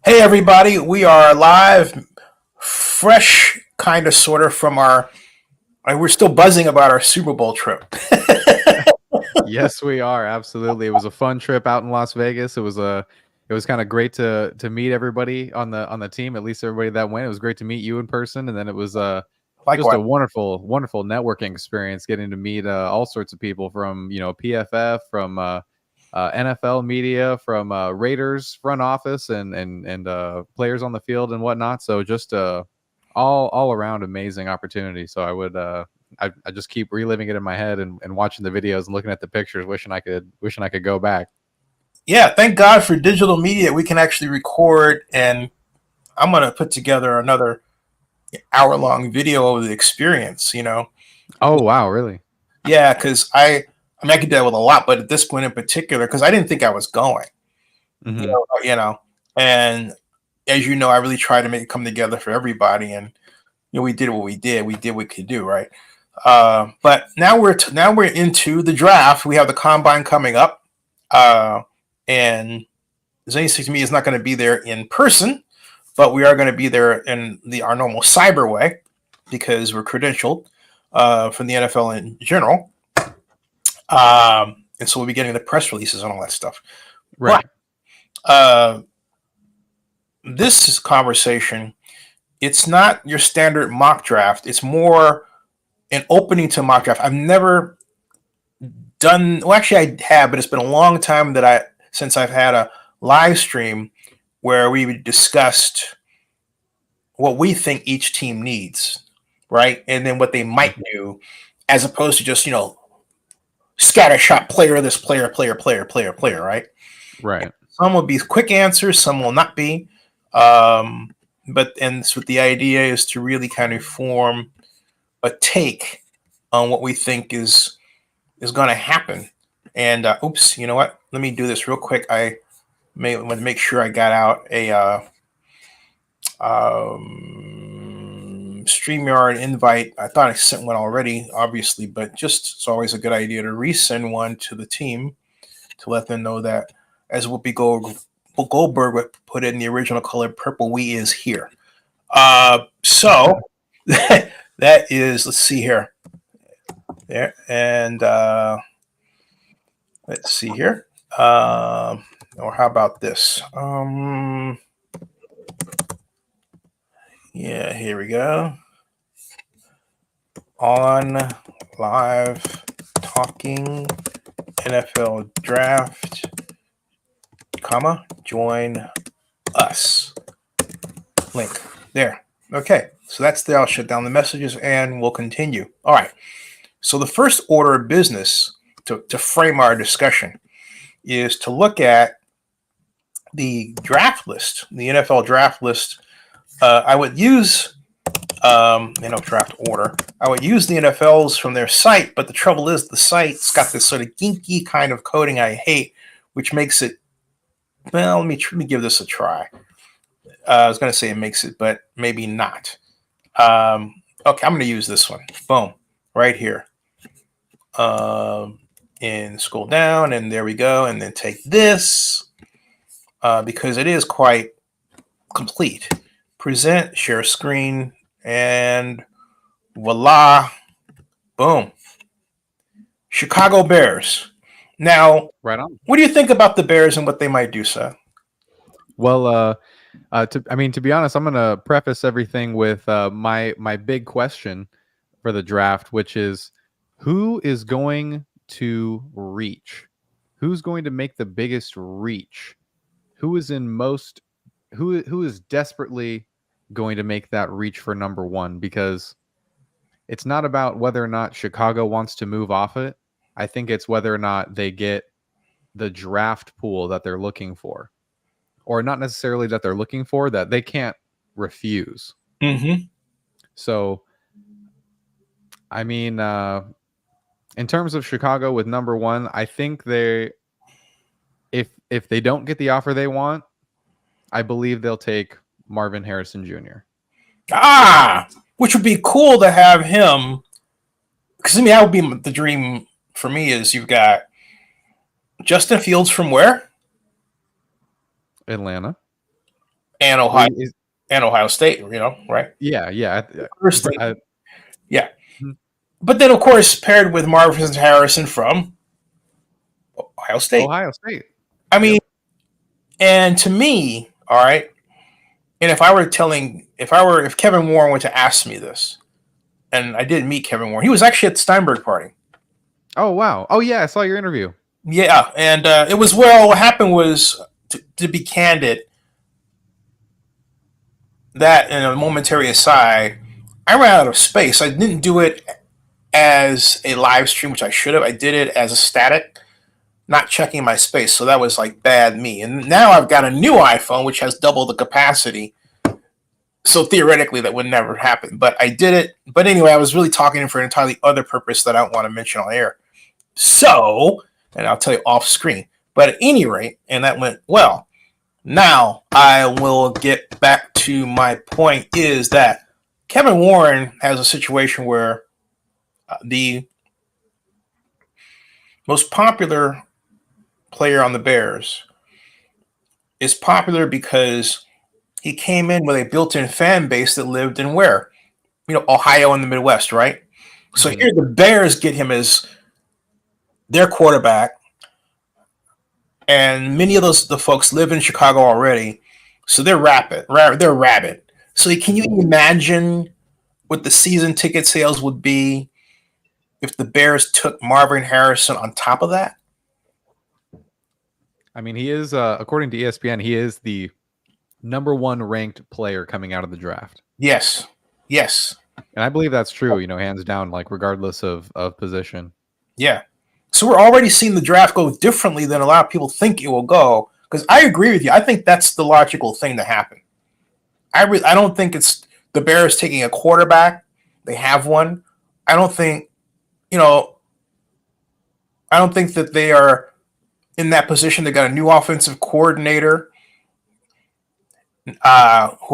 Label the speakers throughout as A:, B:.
A: Hey everybody, we are live, fresh, kind of, sort of from our. We're still buzzing about our Super Bowl trip.
B: Yes, we are. Absolutely. It was a fun trip out in Las Vegas. It was kind of great to meet everybody on the team, at least everybody that went. It was great to meet you in person, and then it was just
A: Likewise.
B: a wonderful networking experience getting to meet all sorts of people from, PFF, from NFL media, from Raiders front office and players on the field and whatnot. So just all around amazing opportunity. So I just keep reliving it in my head and watching the videos and looking at the pictures, wishing I could go back.
A: Yeah, thank God for digital media. We can actually record, and I'm going to put together another hour-long video of the experience.
B: Oh wow, really?
A: Yeah, because I could do that with a lot, but at this point in particular, because I didn't think I was going. You
B: Hmm.
A: know, you know, and as you know, I really tried to make it come together for everybody, and we did what we did. We did what we could do, right? But now we're into the draft. We have the combine coming up, and Zennie62Media is not going to be there in person, but we are going to be there in our normal cyber way because we're credentialed from the NFL in general, and so we'll be getting the press releases and all that stuff. But
B: Right.
A: uh, this conversation, it's not your standard mock draft. It's more an opening to mock draft. I've never done. Well, actually, I have, but it's been a long time since I've had a live stream where we discussed what we think each team needs, right, and then what they might do, as opposed to just scattershot player, this player, right?
B: Right.
A: Some will be quick answers, some will not be. Um, and so the idea is to really kind of form a take on what we think is going to happen. And oops, you know what? Let me do this real quick. I may want to make sure I got out a StreamYard invite. I thought I sent one already, obviously, but just it's always a good idea to resend one to the team to let them know that, as Goldberg would put it in the original color purple, we is here. So that is, let's see here. There. And let's see here. Or how about this? Yeah, here we go. On live talking NFL draft, join us. Link there. Okay, so that's there. I'll shut down the messages and we'll continue. All right. So the first order of business to frame our discussion is to look at the draft list, the NFL draft list. I would use draft order. I would use the NFL's from their site, but the trouble is the site's got this sort of ginky kind of coding I hate, which makes it. Well, let me give this a try. I was going to say it makes it, but maybe not. Okay, I'm going to use this one. Boom, right here. And scroll down, and there we go. And then take this because it is quite complete. Present, share screen, and voila, boom. Chicago Bears. Now,
B: Right on.
A: what do you think about the Bears and what they might do, Seth?
B: Well, to be honest, I'm gonna preface everything with my big question for the draft, which is who is going to reach? Who's going to make the biggest reach? Who is in most who is desperately going to make that reach for number one? Because it's not about whether or not Chicago wants to move off it. I think it's whether or not they get the draft pool that they're looking for, or not necessarily that they're looking for, that they can't refuse.
A: Mm-hmm.
B: So, I mean, in terms of Chicago with number one, I think if they don't get the offer they want, I believe they'll take Marvin Harrison Jr.
A: Which would be cool to have him. Because I mean, that would be the dream for me. Is you've got Justin Fields from where?
B: Atlanta.
A: and
B: Well,
A: Ohio and Ohio State. Right?
B: yeah, yeah.
A: First,
B: I,
A: yeah.
B: mhm.
A: But then, of course, paired with Marvin Harrison from Ohio State.
B: Ohio State.
A: I mean,
B: Yep.
A: and to me, all right. And if Kevin Warren were to ask me this, and I did meet Kevin Warren, he was actually at the Steinberg party.
B: Oh wow. Oh yeah, I saw your interview.
A: Yeah, and it was well. What happened was, to be candid, that in a momentary aside, I ran out of space. I didn't do it as a live stream, which I should have. I did it as a static, not checking my space. So that was like bad me. And now I've got a new iPhone, which has double the capacity. So theoretically, that would never happen. But I did it. But anyway, I was really talking for an entirely other purpose that I don't want to mention on air. So, and I'll tell you off screen. But at any rate, and that went well. Now I will get back to my point is that Kevin Warren has a situation where the most popular player on the Bears is popular because he came in with a built-in fan base that lived in where? Ohio and the Midwest, right? So
B: Mhm.
A: here the Bears get him as their quarterback, and many of the folks live in Chicago already, so they're they're rabid. So can you imagine what the season ticket sales would be if the Bears took Marvin Harrison on top of that?
B: I mean, he is according to ESPN, he is the number one ranked player coming out of the draft.
A: Yes, yes,
B: And I believe that's true, hands down, like regardless of position.
A: yeah. So we're already seeing the draft go differently than a lot of people think it will go. Because I agree with you. I think that's the logical thing to happen. I don't think it's the Bears taking a quarterback. They have one. I don't think you know. I don't think that they are in that position. They got a new offensive coordinator, who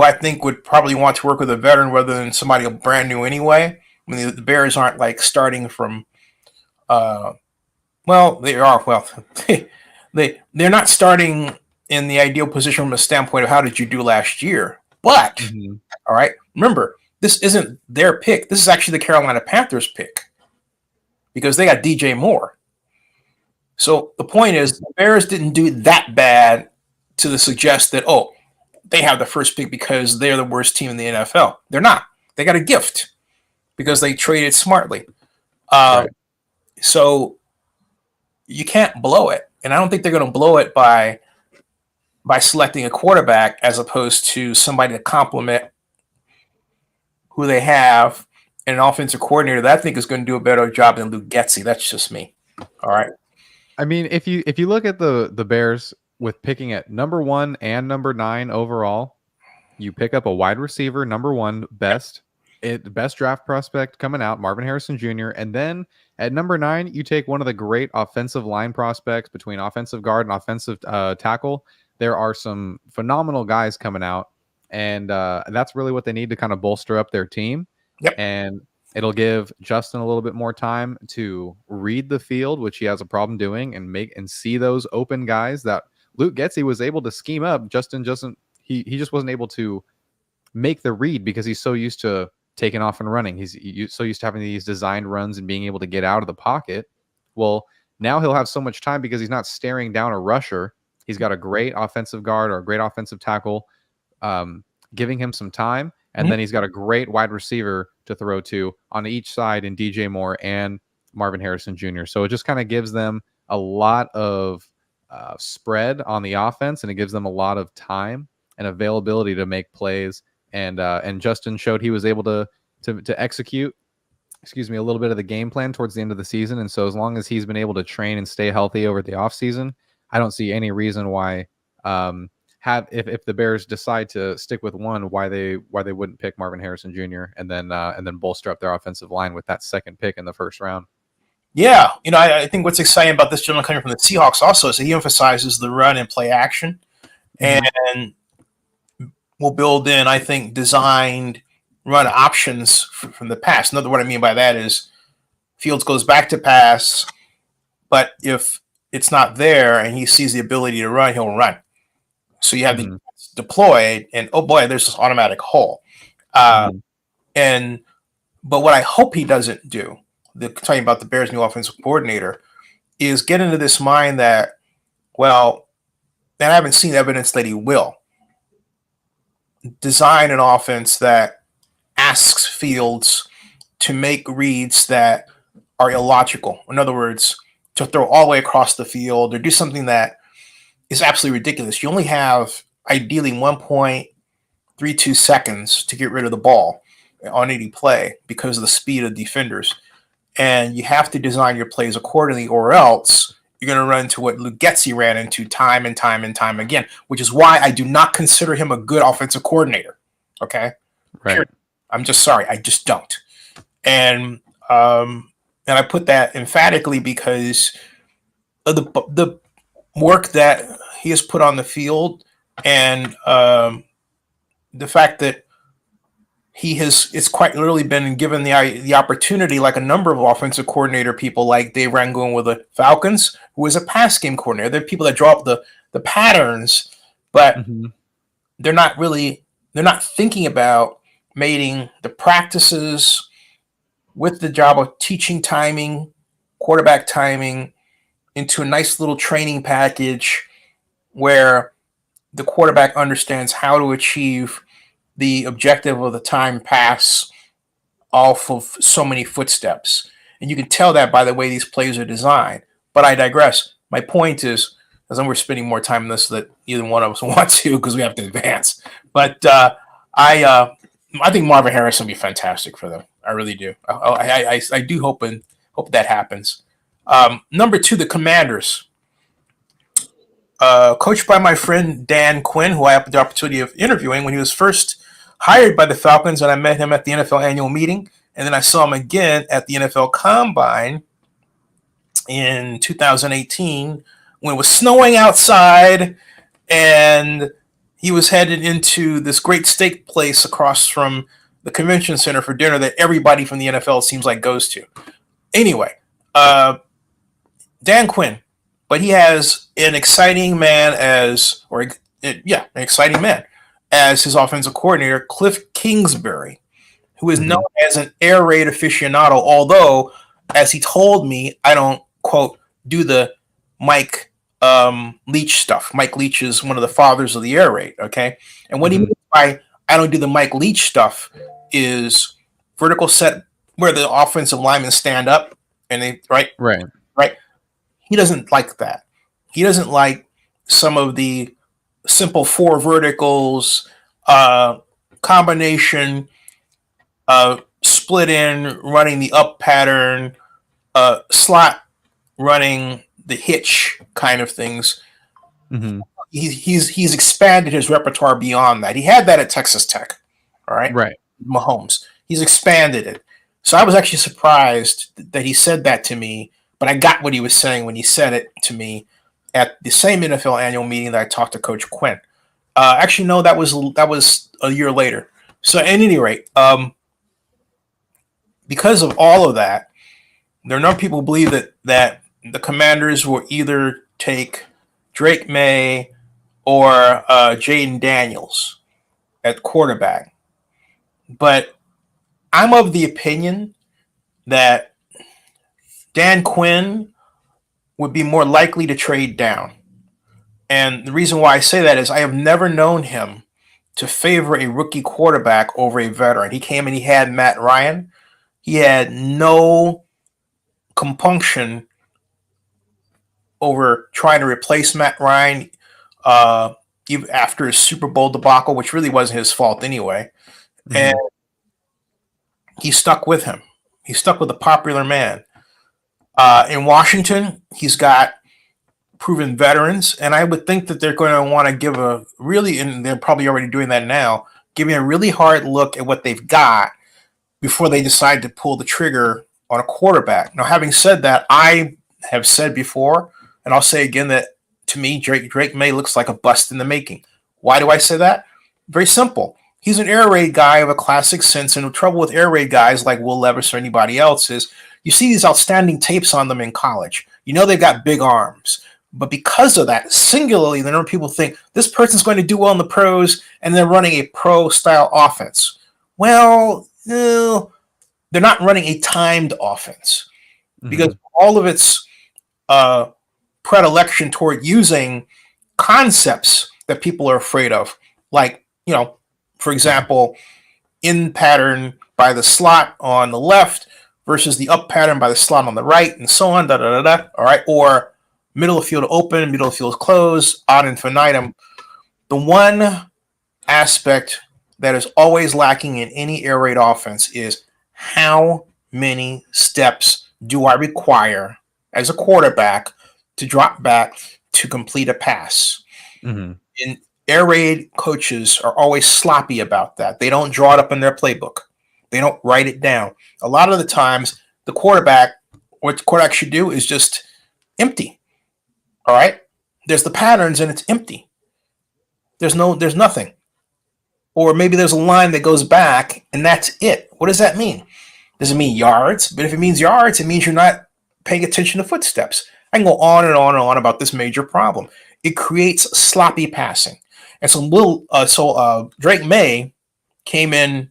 A: I think would probably want to work with a veteran rather than somebody brand new anyway. I mean, the Bears aren't like starting from. Well, they are. Well, they're not starting in the ideal position from a standpoint of how did you do last year. But
B: Mhm.
A: all right, remember this isn't their pick. This is actually the Carolina Panthers pick because they got DJ Moore. So the point is, the Bears didn't do that bad to suggest that they have the first pick because they're the worst team in the NFL. They're not. They got a gift because they traded smartly. Uh,
B: Right.
A: so you can't blow it, and I don't think they're going to blow it by selecting a quarterback as opposed to somebody to complement who they have, and an offensive coordinator that I think is going to do a better job than Luke Getsy. That's just me. All right.
B: I mean, if you look at the Bears with picking at number 1 and number 9 overall, you pick up a wide receiver, number 1, best draft prospect coming out, Marvin Harrison Jr., and then at number 9, you take one of the great offensive line prospects between offensive guard and offensive tackle. There are some phenomenal guys coming out, and that's really what they need to kind of bolster up their team.
A: Yep.
B: And it'll give Justin a little bit more time to read the field, which he has a problem doing, and see those open guys that Luke Getsy was able to scheme up. Justin doesn't. He just wasn't able to make the read because he's so used to taking off and running. He's so used to having these designed runs and being able to get out of the pocket. Well, now he'll have so much time because he's not staring down a rusher. He's got a great offensive guard or a great offensive tackle giving him some time. And then he's got a great wide receiver to throw to on each side in DJ Moore and Marvin Harrison Jr. So it just kind of gives them a lot of spread on the offense, and it gives them a lot of time and availability to make plays. And Justin showed he was able to execute, a little bit of the game plan towards the end of the season. And so as long as he's been able to train and stay healthy over the offseason, I don't see any reason why if the Bears decide to stick with one, why they wouldn't pick Marvin Harrison Jr. and then bolster up their offensive line with that second pick in the first round.
A: Yeah, I think what's exciting about this gentleman coming from the Seahawks also is that he emphasizes the run and play action, and will build in, I think, designed run options from the past. Another what I mean by that is Fields goes back to pass, but if it's not there and he sees the ability to run, he'll run. So you have the deployed, and oh boy, there's this automatic hole.
B: Mhm.
A: But what I hope he doesn't do, talking about the Bears' new offensive coordinator, is get into this mind that, well, and I haven't seen evidence that he will design an offense that asks Fields to make reads that are illogical. In other words, to throw all the way across the field or do something that is absolutely ridiculous. You only have ideally 1.32 seconds to get rid of the ball on any play because of the speed of defenders. And you have to design your plays accordingly, or else you're going to run into what Luke Getsy ran into time and time and time again, which is why I do not consider him a good offensive coordinator. Okay?
B: Right.
A: I'm just sorry. I just don't. And I put that emphatically because of the work that he has put on the field, and the fact that it's quite literally been given the opportunity, like a number of offensive coordinator people, like Dave Rangoon with the Falcons, who is a pass game coordinator. They're people that draw up the patterns, but
B: Mm-hmm.
A: they're not thinking about mating the practices with the job of teaching timing, quarterback timing, into a nice little training package where the quarterback understands how to achieve the objective of the time pass off of so many footsteps. And you can tell that by the way these plays are designed. But I digress. My point is, as we're spending more time on this that either one of us want to, because we have to advance. But I think Marvin Harrison will be fantastic for them. I really do. I do hope that happens. Number 2, the Commanders. Coached by my friend Dan Quinn, who I had the opportunity of interviewing when he was first hired by the Falcons, and I met him at the NFL annual meeting, and then I saw him again at the NFL Combine in 2018 when it was snowing outside, and he was headed into this great steak place across from the convention center for dinner that everybody from the NFL seems like goes to. Anyway, Dan Quinn, but he has an exciting man an exciting man as his offensive coordinator, Cliff Kingsbury, who is known as an air raid aficionado, although, as he told me, I don't, quote, do the Mike Leach stuff. Mike Leach is one of the fathers of the air raid, okay? And what he means by I don't do the Mike Leach stuff is vertical set where the offensive linemen stand up and they, right? He doesn't like that. He doesn't like some of the simple 4 verticals, combination, split in, running the up pattern, slot running the hitch kind of things.
B: Mm-hmm.
A: He's expanded his repertoire beyond that. He had that at Texas Tech, all right?
B: Right.
A: Mahomes. He's expanded it. So I was actually surprised that he said that to me, but I got what he was saying when he said it to me at the same NFL annual meeting that I talked to Coach Quinn. Actually, no, that was a year later. So at any rate, because of all of that, there are a number of people who believe that the Commanders will either take Drake May or Jaden Daniels at quarterback. But I'm of the opinion that Dan Quinn would be more likely to trade down. And the reason why I say that is I have never known him to favor a rookie quarterback over a veteran. He came and he had Matt Ryan. He had no compunction over trying to replace Matt Ryan even after his Super Bowl debacle, which really wasn't his fault anyway. Mm-hmm. And he stuck with him. He stuck with a popular man. In Washington, he's got proven veterans, and I would think that they're going to want to give and they're probably already doing that now, giving a really hard look at what they've got before they decide to pull the trigger on a quarterback. Now, having said that, I have said before, and I'll say again, that to me, Drake May looks like a bust in the making. Why do I say that? Very simple. He's an air raid guy of a classic sense, and the trouble with air raid guys like Will Levis or anybody else is you see these outstanding tapes on them in college. You know they've got big arms. But because of that, singularly, the number of people think this person's going to do well in the pros and they're running a pro style offense. Well, they're not running a timed offense because
B: Mm-hmm.
A: all of its uh, predilection toward using concepts that people are afraid of, like, for example, in pattern by the slot on the left versus the up pattern by the slot on the right, and so on, da da da da. All right, or middle of field open, middle of field closed, ad infinitum. The one aspect that is always lacking in any air raid offense is how many steps do I require as a quarterback to drop back to complete a pass?
B: Mm-hmm.
A: And air raid coaches are always sloppy about that. They don't draw it up in their playbook. They don't write it down. A lot of the times, what the quarterback should do is just empty. All right, there's the patterns and it's empty. There's nothing. Or maybe there's a line that goes back and that's it. What does that mean? Does it mean yards? But if it means yards, it means you're not paying attention to footsteps. I can go on and on and on about this major problem. It creates sloppy passing. And so Drake May came in,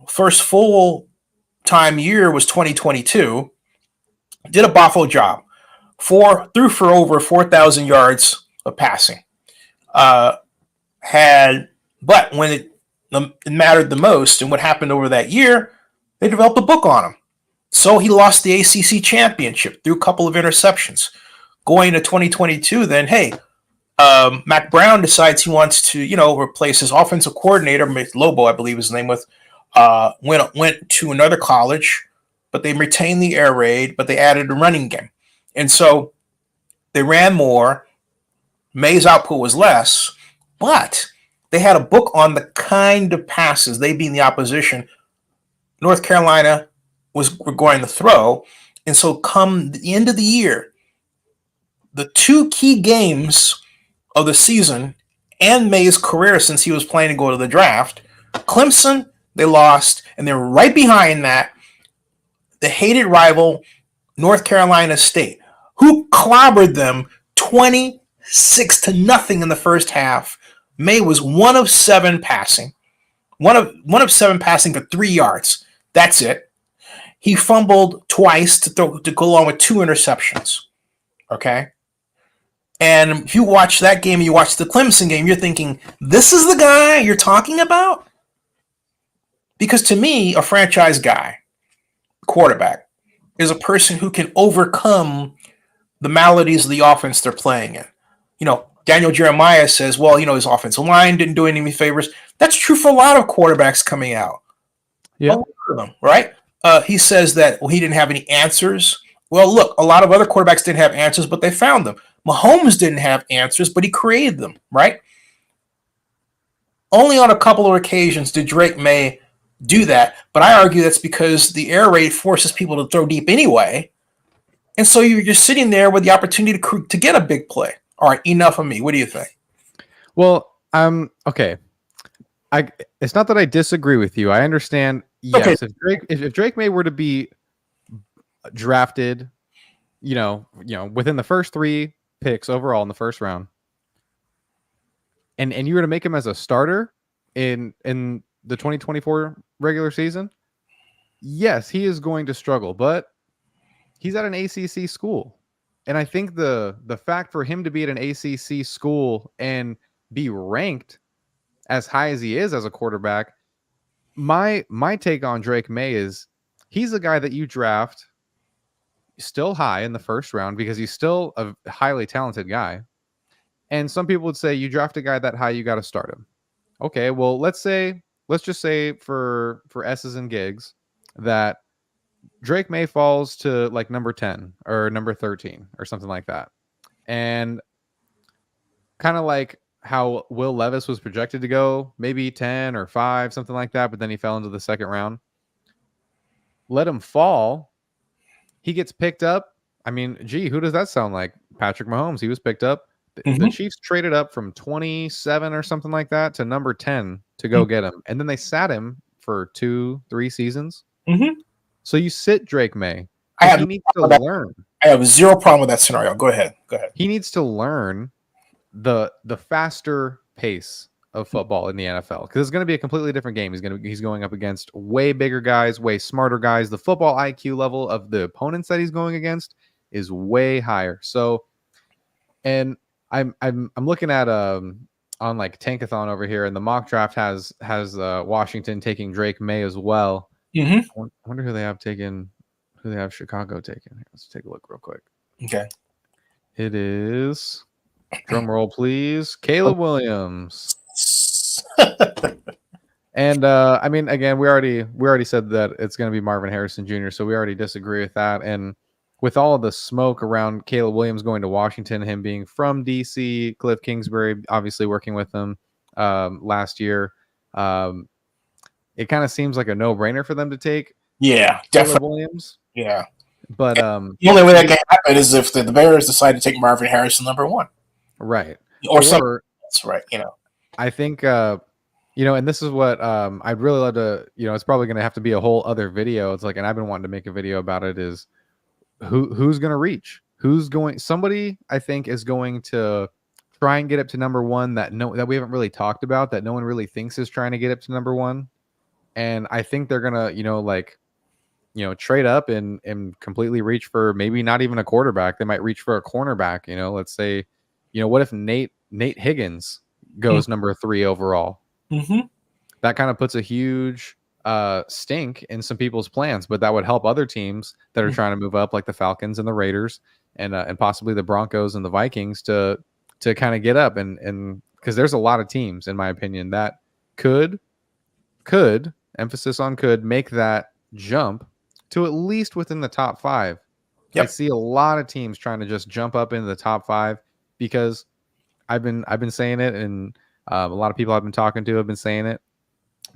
A: first full time year was 2022, did a boffo job. Threw for over 4,000 yards of passing. Uh, had But when it mattered the most, and what happened over that year, they developed a book on him. So he lost the ACC championship through a couple of interceptions. Going to 2022, then hey, Mac Brown decides he wants to replace his offensive coordinator, Lobo, I believe his name was. Went to another college, but they retained the air raid, but they added a running game, and so they ran more. May's output was less, but they had a book on the kind of passes, they being the opposition, North Carolina were going to throw. And so come the end of the year, the two key games of the season and May's career since he was playing to go to the draft, Clemson, they lost. And then right behind that, the hated rival North Carolina State, who clobbered them 26-0 in the first half. May was 1 of 7 passing. One of 7 passing for 3 yards. That's it. He fumbled twice to go along with 2 interceptions. Okay? And if you watch that game and you watch the Clemson game, you're thinking, this is the guy you're talking about? Because to me, a franchise guy, quarterback, is a person who can overcome the maladies of the offense they're playing in. Daniel Jeremiah says, well, his offensive line didn't do any favors. That's true for a lot of quarterbacks coming out.
B: Yeah.
A: A lot of them, right? He says that, he didn't have any answers. Well, look, a lot of other quarterbacks didn't have answers, but they found them. Mahomes didn't have answers, but he created them, right? Only on a couple of occasions did Drake May do that, but I argue that's because the air raid forces people to throw deep anyway, and so you're just sitting there with the opportunity to get a big play. All right, enough of me. What do you think?
B: Well, okay. It's not that I disagree with you. I understand. Yes, okay. if Drake May were to be drafted, within the first 3 picks overall in the first round, and you were to make him as a starter in the 2024 regular season, yes, he is going to struggle, but he's at an ACC school. And I think the fact for him to be at an ACC school and be ranked as high as he is as a quarterback, my take on Drake May is he's a guy that you draft still high in the first round because he's still a highly talented guy. And some people would say you draft a guy that high, you got to start him. Okay, well, let's just say for S's and gigs that Drake May falls to like number 10 or number 13 or something like that. And kind of like how Will Levis was projected to go, maybe 10 or 5, something like that, but then he fell into the second round. Let him fall. He gets picked up. I mean, gee, who does that sound like? Patrick Mahomes. He was picked up. The Chiefs traded up from 27 or something like that to number 10 to go get him. And then they sat him for 2-3 seasons. So you sit Drake May. He needs to learn.
A: I have zero problem with that scenario. Go ahead. Go ahead.
B: He needs to learn the faster pace of football in the NFL because it's going to be a completely different game. He's going up against way bigger guys, way smarter guys. The football IQ level of the opponents that he's going against is way higher. So, and I'm looking at on like Tankathon over here, and the mock draft has Washington taking Drake May as well.
A: Mm-hmm.
B: I wonder who they have Chicago taking. Let's take a look real quick.
A: Okay.
B: It is, drum roll please, Caleb Williams. And I mean, again, we already said that it's going to be Marvin Harrison Jr., so we already disagree with that. And with all of the smoke around Caleb Williams going to Washington, him being from DC, Cliff Kingsbury obviously working with him last year, it kind of seems like a no-brainer for them to take.
A: Yeah,
B: Caleb
A: definitely.
B: Williams.
A: Yeah.
B: But
A: the only way that can happen is if the Bears decide to take Marvin Harrison number 1.
B: Right.
A: Or something. That's right.
B: I think and this is what I'd really love to, it's probably going to have to be a whole other video. It's like, and I've been wanting to make a video about it, is who's going to reach, somebody I think is going to try and get up to number 1 that we haven't really talked about, that no one really thinks is trying to get up to number 1. And I think they're going to, trade up and completely reach for maybe not even a quarterback. They might reach for a cornerback, let's say, what if Nate Higgins goes number 3 overall?
A: Mm-hmm.
B: That kind of puts a huge stink in some people's plans, but that would help other teams that are trying to move up, like the Falcons and the Raiders and possibly the Broncos and the Vikings to kind of get up. And because there's a lot of teams, in my opinion, that could emphasis on could make that jump to at least within the top 5. Yep. I see a lot of teams trying to just jump up into the top 5 because I've been saying it, and a lot of people I've been talking to have been saying it.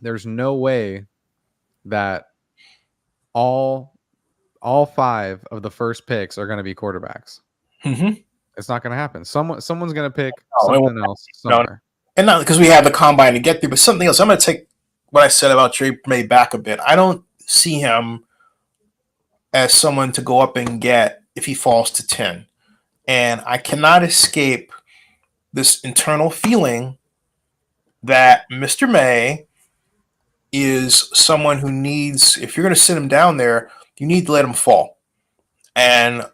B: There's no way that all 5 of the first picks are going to be quarterbacks.
A: Mm-hmm.
B: It's not going to happen. Someone's going to pick something else somewhere.
A: And not because we have the combine to get through, but something else. I'm going to take what I said about Drake May back a bit. I don't see him as someone to go up and get if he falls to 10. And I cannot escape this internal feeling that Mr. May is someone who needs, if you're going to sit him down there, you need to let him fall. And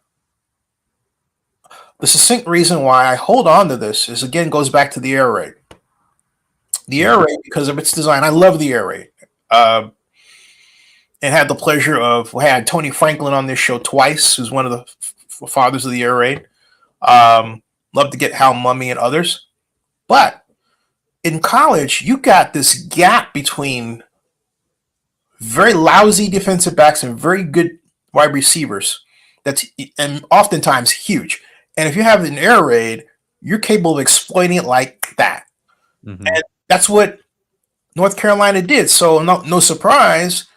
A: the succinct reason why I hold on to this is, again, goes back to the air raid. The air raid, because of its design, I love the air raid. And had the pleasure of, we had Tony Franklin on this show twice, who's one of the fathers of the air raid. Love to get Hal Mummy and others. But in college, you got this gap between very lousy defensive backs and very good wide receivers. That's, and oftentimes huge. And if you have an air raid, you're capable of exploiting it like that. Mm-hmm. And that's what North Carolina did. So no surprise,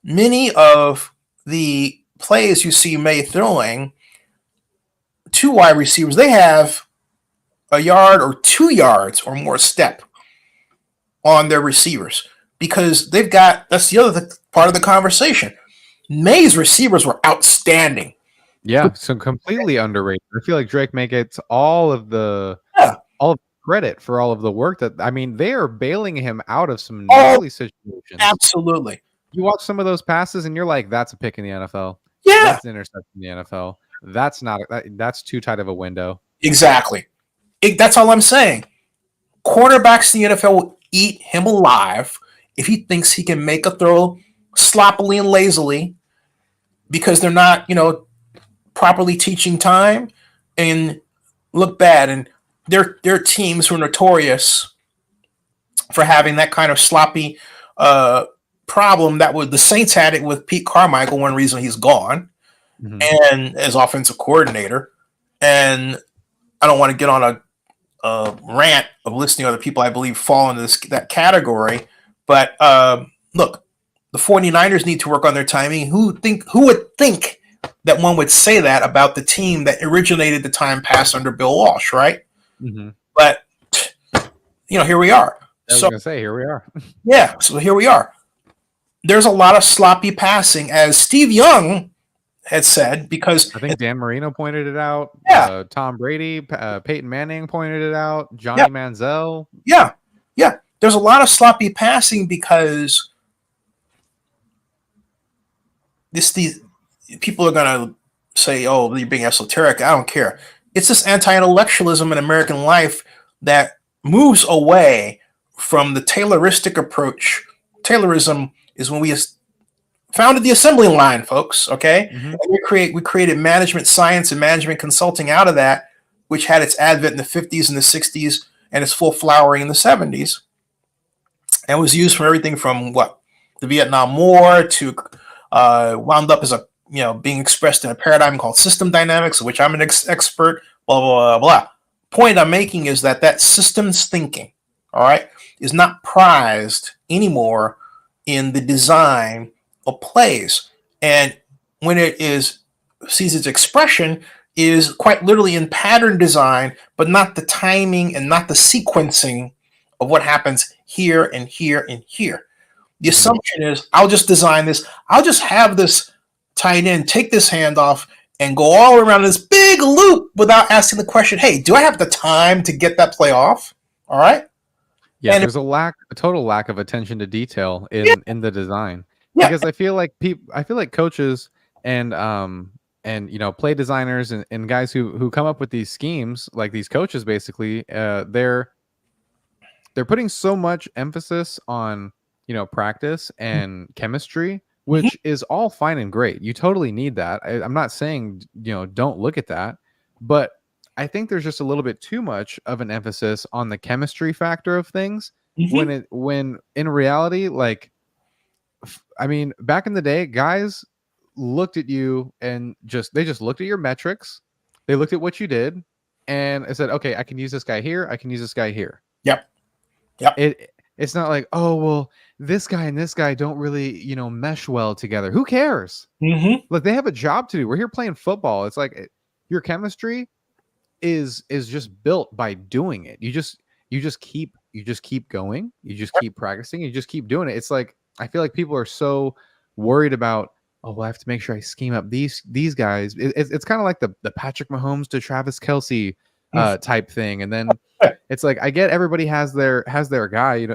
A: many of the plays you see May throwing to wide receivers, they have a yard or 2 yards or more step on their receivers because they've got, that's the other part of the conversation. May's receivers were outstanding.
B: Yeah, so completely underrated. I feel like Drake May gets all of the credit for all of the work that, I mean, they are bailing him out of some gnarly situations.
A: Absolutely.
B: You watch some of those passes and you're like, that's a pick in the NFL.
A: Yeah.
B: That's an interception in the NFL. That's not, that's too tight of a window.
A: Exactly. That's all I'm saying. Quarterbacks in the NFL will eat him alive if he thinks he can make a throw sloppily and lazily because they're not, properly teaching time and look bad. And there are teams who are notorious for having that kind of sloppy problem. The Saints had it with Pete Carmichael, one reason he's gone, and as offensive coordinator. And I don't want to get on a rant of listing other people I believe fall into that category. But look, the 49ers need to work on their timing. Who would think that one would say that about the team that originated the time pass under Bill Walsh, right? Mm-hmm. But, here we are.
B: I was going to say, here we are.
A: Yeah, so here we are. There's a lot of sloppy passing, as Steve Young had said, because
B: I think Dan Marino pointed it out.
A: yeah,
B: Tom Brady, Peyton Manning pointed it out.
A: yeah,
B: Johnny Manziel.
A: yeah, yeah. There's a lot of sloppy passing because these people are gonna say, "Oh, you're being esoteric." I don't care. It's this anti-intellectualism in American life that moves away from the Tayloristic approach. Taylorism is when we founded the assembly line, folks. Okay,
B: Hmm.
A: and we created management science and management consulting out of that, which had its advent in the 50s and the 60s and its full flowering in the 70s, and was used for everything from what the Vietnam War to wound up as a being expressed in a paradigm called system dynamics, of which I'm an expert. Blah blah blah blah. Point I'm making is that systems thinking, all right, is not prized anymore in the design of plays, and when it is sees its expression is quite literally in pattern design, but not the timing and not the sequencing of what happens here and here and here. The
B: Hmm.
A: assumption is I'll just design this, I'll just have this tight end, take this handoff, and go all around this big loop without asking the question, hey, do I have the time to get that play off? All right.
B: Yeah,
A: And
B: there's a total lack of attention to detail
A: yeah,
B: in the design,
A: yeah.
B: because I feel like coaches and play designers and guys who come up with these schemes, like these coaches basically, they're putting so much emphasis on practice and chemistry,
A: Mhm,
B: which is all fine and great. You totally need that. I'm not saying don't look at that, but I think there's just a little bit too much of an emphasis on the chemistry factor of things,
A: mhm,
B: when in reality, like, I mean, back in the day, guys looked at you and just looked at your metrics, they looked at what you did, and I said, okay, I can use this guy here, I can use this guy here.
A: yep, yep.
B: It's not like, oh well, this guy and this guy don't really mesh well together. Who cares?
A: Hmm.
B: Like, they have a job to do. We're here playing football. It's like, your chemistry is just built by doing it. You just keep going, you just keep practicing, you just keep doing it. It's like, I feel like people are so worried about, oh well, I have to make sure I scheme up these guys. It's kind of like the Patrick Mahomes to Travis Kelsey type thing. And then it's like, I get everybody has their guy.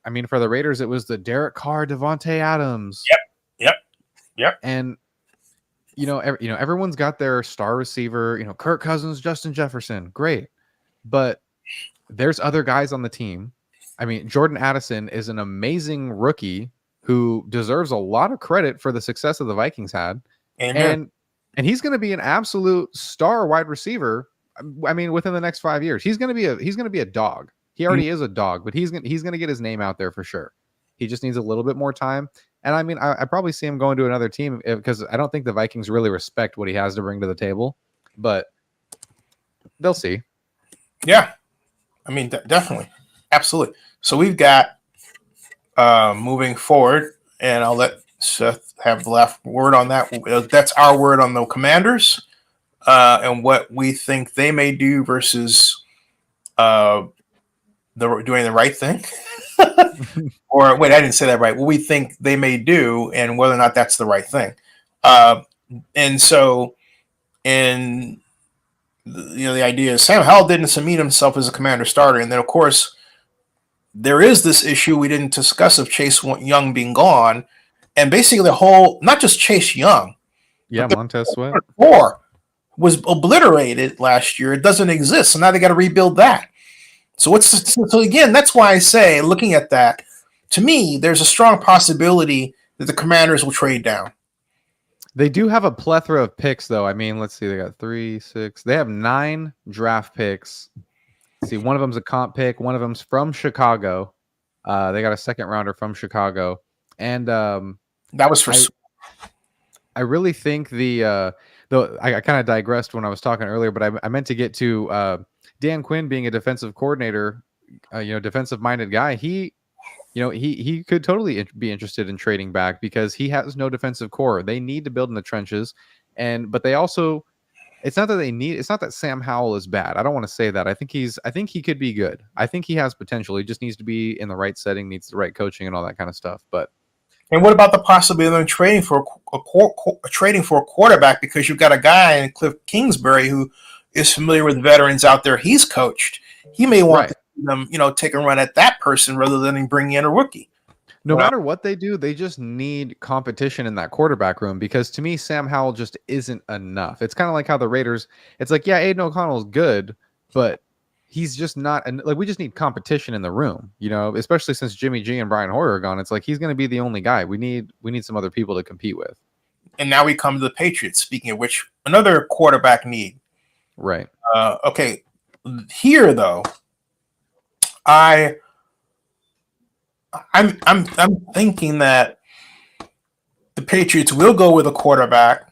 B: I mean, for the Raiders, it was the Derek Carr, Devontae Adams,
A: Yep, yep, yep.
B: and everyone's got their star receiver. Kirk Cousins, Justin Jefferson, great, but there's other guys on the team. I mean, Jordan Addison is an amazing rookie who deserves a lot of credit for the success that the Vikings had,
A: Amen.
B: and he's going to be an absolute star wide receiver. I mean, within the next 5 years, he's going to be a dog. He
A: Mhm.
B: already is a dog, but he's going to get his name out there for sure. He just needs a little bit more time. And I mean, I probably see him going to another team, because I don't think the Vikings really respect what he has to bring to the table. But they'll see.
A: Yeah, I mean, definitely, absolutely. So we've got moving forward, and I'll let Seth have the last word on that. That's our word on the Commanders and what we think they may do versus uh, doing the right thing. Or wait, I didn't say that right. What we think they may do, and whether or not that's the right thing. Uh, and so, and the idea is Sam Howell didn't cement himself as a Commander starter, and then of course there is this issue we didn't discuss of Chase Young being gone, and basically the whole not just Chase Young,
B: Yeah,
A: but the
B: Montez Sweat.
A: core was obliterated last year. It doesn't exist, so now they got to rebuild that. So again, that's why I say, looking at that, to me, there's a strong possibility that the Commanders will trade down.
B: They do have a plethora of picks, though. I mean, let's see. They got 3, 6. They have 9 draft picks. See, one of them's a comp pick. One of them's from Chicago. They got a second rounder from Chicago, and
A: That was for
B: I I really think though I kind of digressed when I was talking earlier, but I meant to get to Dan Quinn being a defensive coordinator, defensive minded guy. He could totally be interested in trading back, because he has no defensive core. They need to build in the trenches, but they also, it's not that they need, it's not that Sam Howell is bad. I don't want to say that. I think he could be good. I think he has potential. He just needs to be in the right setting, needs the right coaching and all that kind of stuff. But
A: And what about the possibility of them trading for trading for a quarterback because you've got a guy in Cliff Kingsbury who is familiar with veterans out there he's coached. He may want
B: Right.
A: them, take a run at that person rather than bringing in a rookie.
B: No matter what they do, they just need competition in that quarterback room because to me, Sam Howell just isn't enough. It's kind of like how the Raiders, it's like, yeah, Aiden O'Connell's good, but he's just not, and like, we just need competition in the room, especially since Jimmy G and Brian Hoyer are gone. It's like, he's going to be the only guy. We need some other people to compete with.
A: And now we come to the Patriots, speaking of which, another quarterback need.
B: Right.
A: Okay. Here, though, I'm thinking that the Patriots will go with a quarterback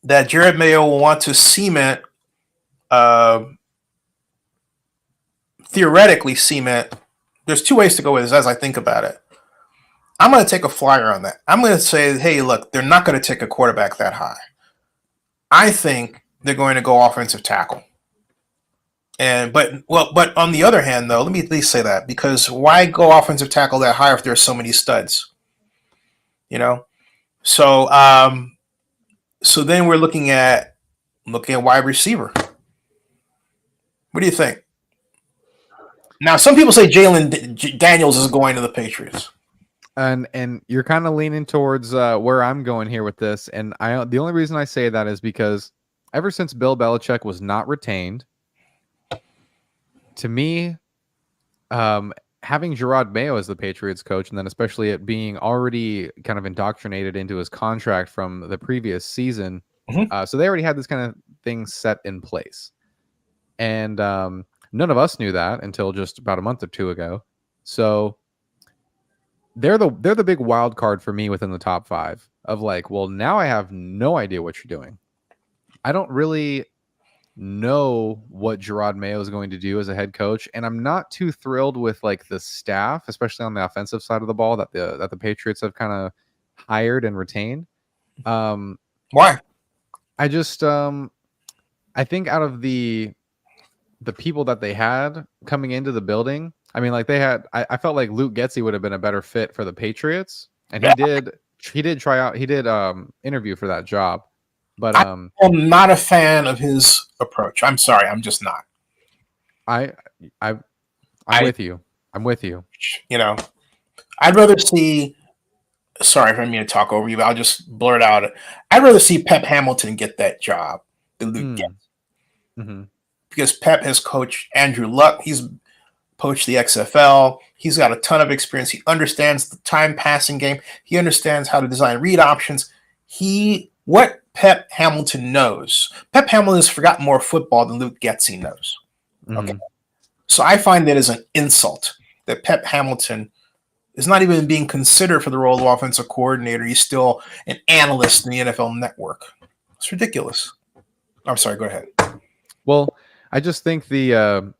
A: that Jared Mayo will want to cement, theoretically cement. There's two ways to go with this as I think about it. I'm going to take a flyer on that. I'm going to say, hey, look, they're not going to take a quarterback that high. I think they're going to go offensive tackle. But on the other hand, though, let me at least say that, because why go offensive tackle that high if there's so many studs? So then we're looking at wide receiver. What do you think? Now, some people say Jalen Daniels is going to the Patriots.
B: And you're kind of leaning towards where I'm going here with this. And the only reason I say that is because ever since Bill Belichick was not retained, to me, having Gerard Mayo as the Patriots coach, and then especially it being already kind of indoctrinated into his contract from the previous season, so they already had this kind of thing set in place. And none of us knew that until just about a month or two ago. So they're the big wild card for me within the top 5 of like, well, now I have no idea what you're doing. I don't really know what Gerard Mayo is going to do as a head coach, and I'm not too thrilled with like the staff, especially on the offensive side of the ball that the Patriots have kind of hired and retained.
A: Why?
B: I just I think out of the people that they had coming into the building, I mean, like they had, I felt like Luke Getsy would have been a better fit for the Patriots, and he did try out, he did interview for that job. But
A: I'm not a fan of his approach. I'm sorry, I'm just not.
B: I'm with you. I'm with you.
A: I'd rather see. Sorry if I mean to talk over you, but I'll just blurt out. I'd rather see Pep Hamilton get that job than Luke Getsy. Because Pep has coached Andrew Luck. He's coached the XFL. He's got a ton of experience. He understands the time passing game. He understands how to design read options. What Pep Hamilton knows. Pep Hamilton has forgotten more football than Luke Getsy knows. Okay. So I find that as an insult that Pep Hamilton is not even being considered for the role of offensive coordinator. He's still an analyst in the NFL Network. It's ridiculous. I'm sorry, go ahead.
B: Well, I just think that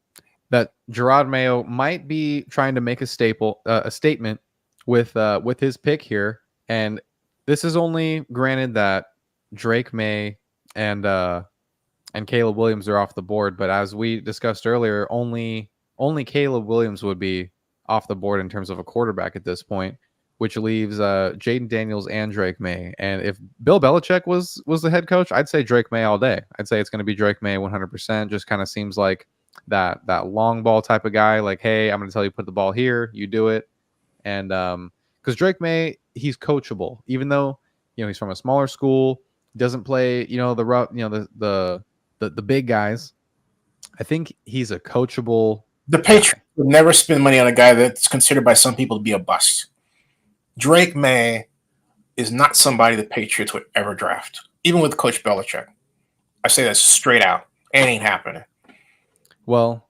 B: Gerard Mayo might be trying to make a statement with his pick here, and this is only granted that Drake May and Caleb Williams are off the board, but as we discussed earlier, only Caleb Williams would be off the board in terms of a quarterback at this point, which leaves Jaden Daniels and Drake May. And if Bill Belichick was the head coach, I'd say Drake May all day. I'd say it's going to be Drake May 100%. Just kind of seems like that long ball type of guy. Like, hey, I'm going to tell you put the ball here, you do it. And because Drake May, he's coachable, even though he's from a smaller school, doesn't play the rough, the big guys. I think he's a coachable.
A: The Patriots would never spend money on a guy that's considered by some people to be a bust. Drake May is not somebody the Patriots would ever draft, even with Coach Belichick. I say that straight out. It ain't happening.
B: Well,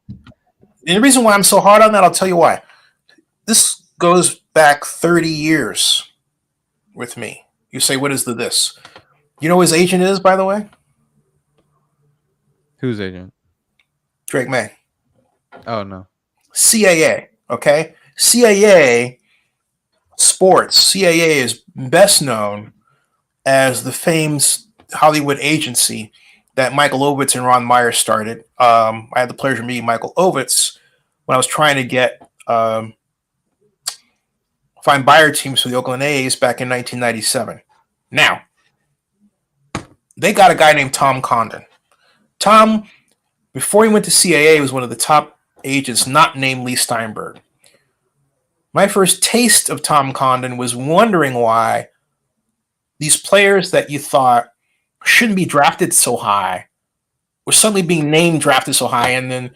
A: and the reason why I'm so hard on that, I'll tell you why. This goes back 30 years with me. You say, what is this? You know who his agent is, by the way?
B: Whose agent?
A: Drake May.
B: Oh, no.
A: CAA, okay? CAA Sports. CAA is best known as the famed Hollywood agency that Michael Ovitz and Ron Meyer started. I had the pleasure of meeting Michael Ovitz when I was trying to get, if find buyer teams for the Oakland A's back in 1997. Now, they got a guy named Tom Condon. Tom, before he went to CAA, was one of the top agents not named Lee Steinberg. My first taste of Tom Condon was wondering why these players that you thought shouldn't be drafted so high were suddenly being named drafted so high. And then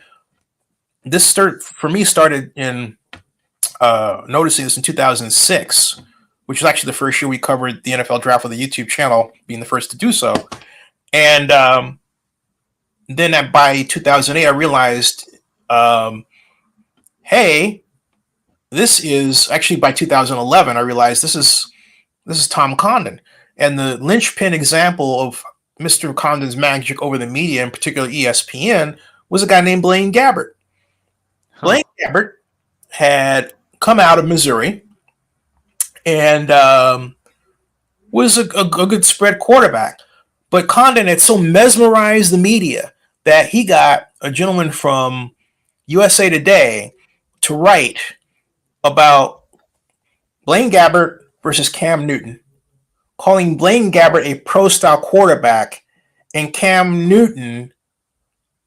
A: this started in noticing this in 2006, which was actually the first year we covered the NFL draft with the YouTube channel, being the first to do so. And then by 2008, I realized, hey, this is actually by 2011. I realized this is Tom Condon, and the linchpin example of Mr. Condon's magic over the media, in particular ESPN, was a guy named Blaine Gabbert. Huh. Blaine Gabbert had come out of Missouri and was a good spread quarterback. But Condon had so mesmerized the media that he got a gentleman from USA Today to write about Blaine Gabbert versus Cam Newton, calling Blaine Gabbert a pro-style quarterback and Cam Newton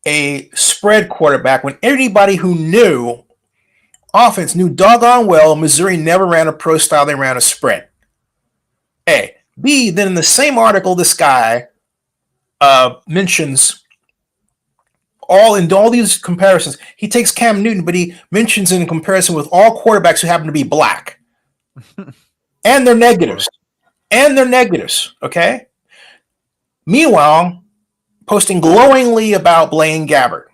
A: a spread quarterback, when anybody who knew offense knew doggone well Missouri never ran a pro-style, they ran a spread. A. B, then in the same article, this guy mentions all these comparisons. He takes Cam Newton, but he mentions in comparison with all quarterbacks who happen to be black. And they're negatives. Okay? Meanwhile, posting glowingly about Blaine Gabbert.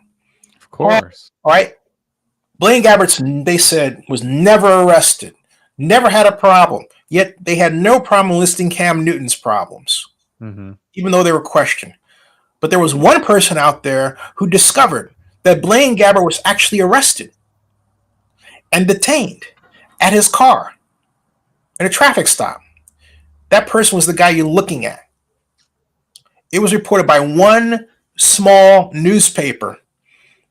B: Of course.
A: All right? Blaine Gabbert, they said, was never arrested, never had a problem, yet they had no problem listing Cam Newton's problems, even though they were questioned. But there was one person out there who discovered that Blaine Gabbert was actually arrested and detained at his car at a traffic stop. That person was the guy you're looking at. It was reported by one small newspaper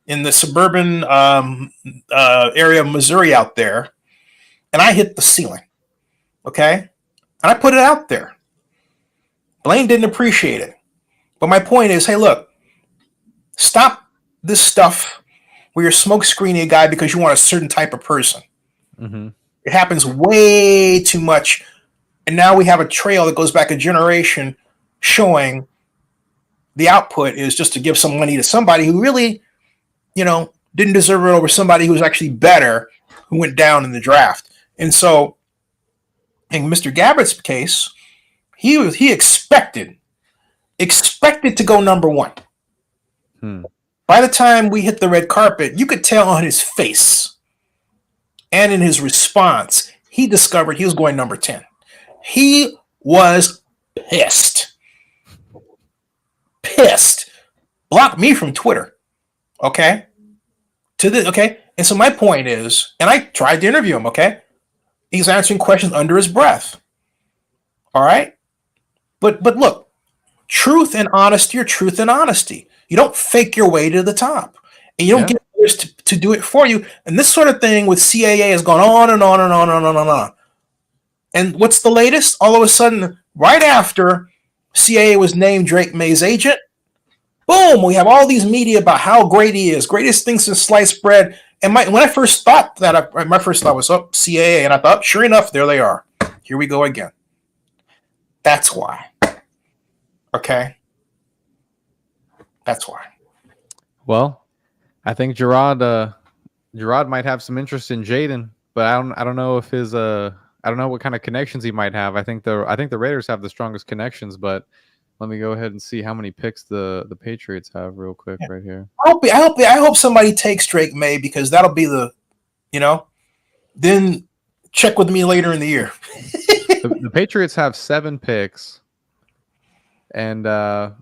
A: in the suburban area of Missouri out there, and I hit the ceiling, okay? And I put it out there. Blaine didn't appreciate it. But my point is, hey, look, stop this stuff where you're smoke screening a guy because you want a certain type of person. It happens way too much. And now we have a trail that goes back a generation showing the output is just to give some money to somebody who really, didn't deserve it over somebody who was actually better, who went down in the draft. And so in Mr. Gabbert's case, he expected to go number one. By the time we hit the red carpet, you could tell on his face and in his response, he discovered he was going number 10. He was pissed. Blocked me from Twitter. Okay? Okay? And so my point is, and I tried to interview him, okay? He's answering questions under his breath. All right? But look, truth and honesty are truth and honesty. You don't fake your way to the top. And you don't get others to do it for you. And this sort of thing with CAA has gone on and on and on and on and on. And what's the latest? All of a sudden, right after CAA was named Drake May's agent, boom, we have all these media about how great he is, greatest thing since sliced bread. And when I first thought that, my first thought was, CAA. And I thought, sure enough, there they are. Here we go again. That's why. Okay? That's why.
B: Well, I think Gerard might have some interest in Jaden, but I don't know if his I don't know what kind of connections he might have. I think the Raiders have the strongest connections, but let me go ahead and see how many picks the Patriots have real quick right here.
A: I hope somebody takes Drake May, because that'll be the, then check with me later in the year.
B: The Patriots have 7 picks, and I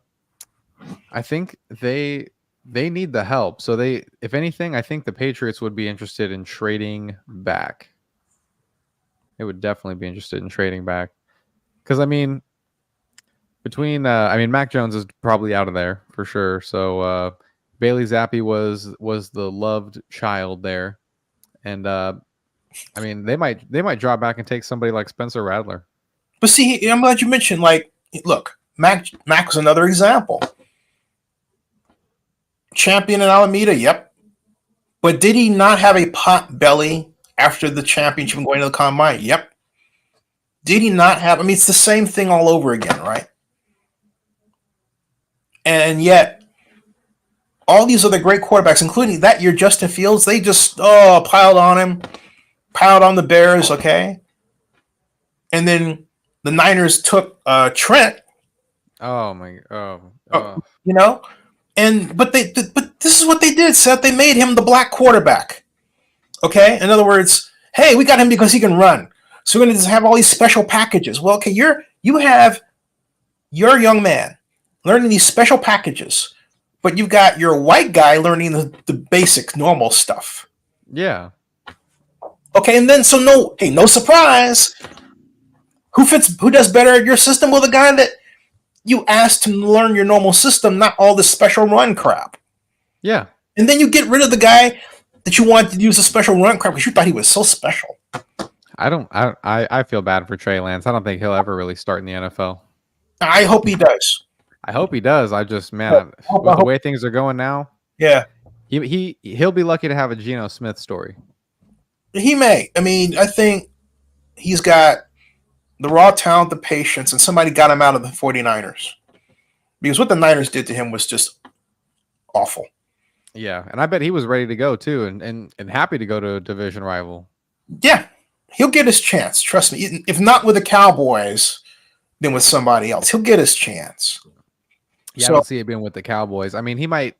B: think they need the help. So if anything, I think the Patriots would be interested in trading back. They would definitely be interested in trading back, because between Mac Jones is probably out of there for sure. So Bailey Zappi was the loved child there, and I mean, they might drop back and take somebody like Spencer Rattler.
A: But see, I'm glad you mentioned, like, look, Mac was another example. Champion in Alameda, yep. But did he not have a pot belly after the championship and going to the combine? Yep. Did he not have? I mean, it's the same thing all over again, right? And yet, all these other great quarterbacks, including that year Justin Fields, they just piled on him, piled on the Bears, okay? And then the Niners took Trent.
B: Oh my!
A: You know, but this is what they did, Seth. They made him the black quarterback. Okay, in other words, hey, we got him because he can run. So we're going to just have all these special packages. Well, okay, you have your young man learning these special packages, but you've got your white guy learning the basic normal stuff.
B: Yeah.
A: Okay, and then so no surprise. Who does better at your system? Well, the guy that you asked to learn your normal system, not all this special run crap.
B: Yeah.
A: And then you get rid of the guy that you wanted to use a special run crap because you thought he was so special.
B: I feel bad for Trey Lance. I don't think he'll ever really start in the NFL.
A: I hope he does.
B: I hope he does. I just, man, with the way things are going now,
A: yeah,
B: he'll be lucky to have a Geno Smith story.
A: He may. I mean, I think he's got the raw talent, the patience, and somebody got him out of the 49ers. Because what the Niners did to him was just awful.
B: Yeah, and I bet he was ready to go too, and happy to go to a division rival.
A: Yeah, he'll get his chance. Trust me. If not with the Cowboys, then with somebody else, he'll get his chance.
B: Yeah, so, I don't see it being with the Cowboys. I mean, he might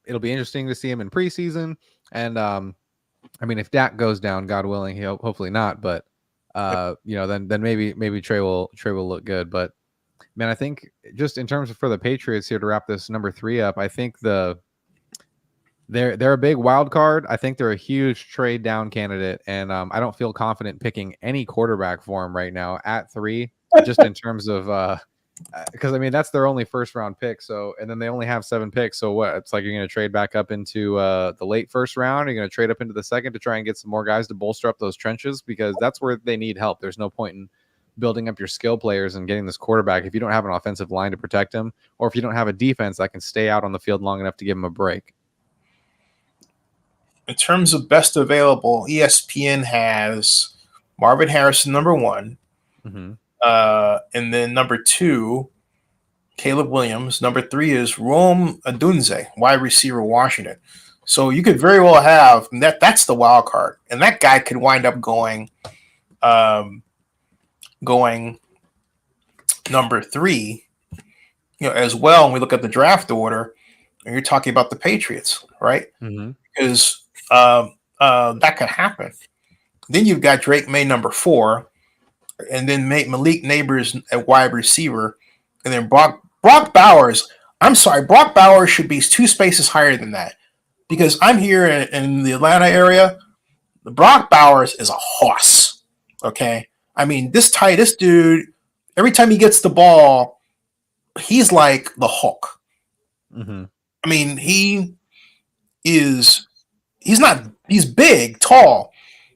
B: it'll be interesting to see him in preseason, and I mean, if Dak goes down, God willing, he'll hopefully not, but then maybe Trey will look good. But man, I think just in terms of for the Patriots here to wrap this number 3 up, I think they're a big wild card. I think they're a huge trade down candidate, and I don't feel confident picking any quarterback for them right now at 3, just in terms of because I mean that's their only first round pick. So and then they only have 7 picks. So what? It's like you're going to trade back up into the late first round. You're going to trade up into the second to try and get some more guys to bolster up those trenches because that's where they need help. There's no point in building up your skill players and getting this quarterback if you don't have an offensive line to protect him, or if you don't have a defense that can stay out on the field long enough to give him a break.
A: In terms of best available, ESPN has Marvin Harrison number 1.
B: Mm-hmm.
A: And then number 2, Caleb Williams. Number 3 is Rome Odunze, wide receiver, Washington. So you could very well have that's the wild card, and that guy could wind up going number 3, as well. When we look at the draft order, and you're talking about the Patriots, right?
B: Mm-hmm.
A: Because that could happen. Then you've got Drake May number 4. And then Malik Neighbors at wide receiver, and then Brock Bowers. I'm sorry, Brock Bowers should be 2 spaces higher than that because I'm here in the Atlanta area. The Brock Bowers is a horse. Okay, I mean this dude. Every time he gets the ball, he's like the Hulk.
B: Mm-hmm.
A: I mean he's big, tall,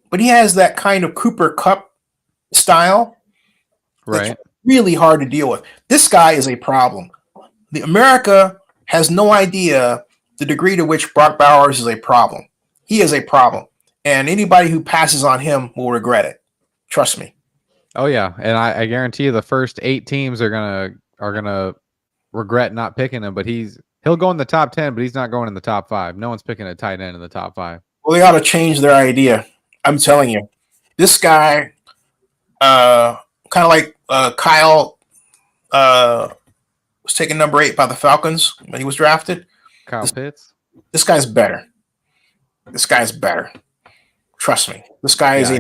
A: but he has that kind of Cooper Kupp style,
B: right?
A: That's really hard to deal with. This guy is a problem. The America has no idea the degree to which Brock Bowers is a problem. He is a problem, and anybody who passes on him will regret it. Trust me.
B: Oh yeah, and I guarantee you the first 8 teams are gonna regret not picking him. But he'll go in the top 10, but he's not going in the top 5. No one's picking a tight end in the top 5.
A: Well, they ought to change their idea. I'm telling you, this guy. Kind of like Kyle was taken number 8 by the Falcons when he was drafted.
B: Kyle Pitts.
A: This guy's better. Trust me. This guy is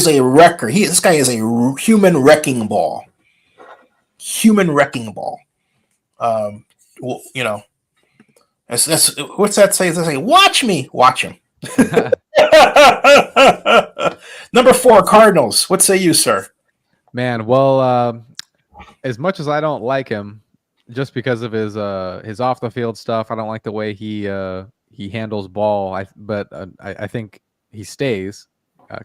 A: a wrecker. This guy is a human wrecking ball. Well, that's what's that say? They say, watch me, watch him. Number 4, Cardinals. What say you, sir?
B: Man, well, as much as I don't like him, just because of his off the field stuff, I don't like the way he handles ball. But I think he stays.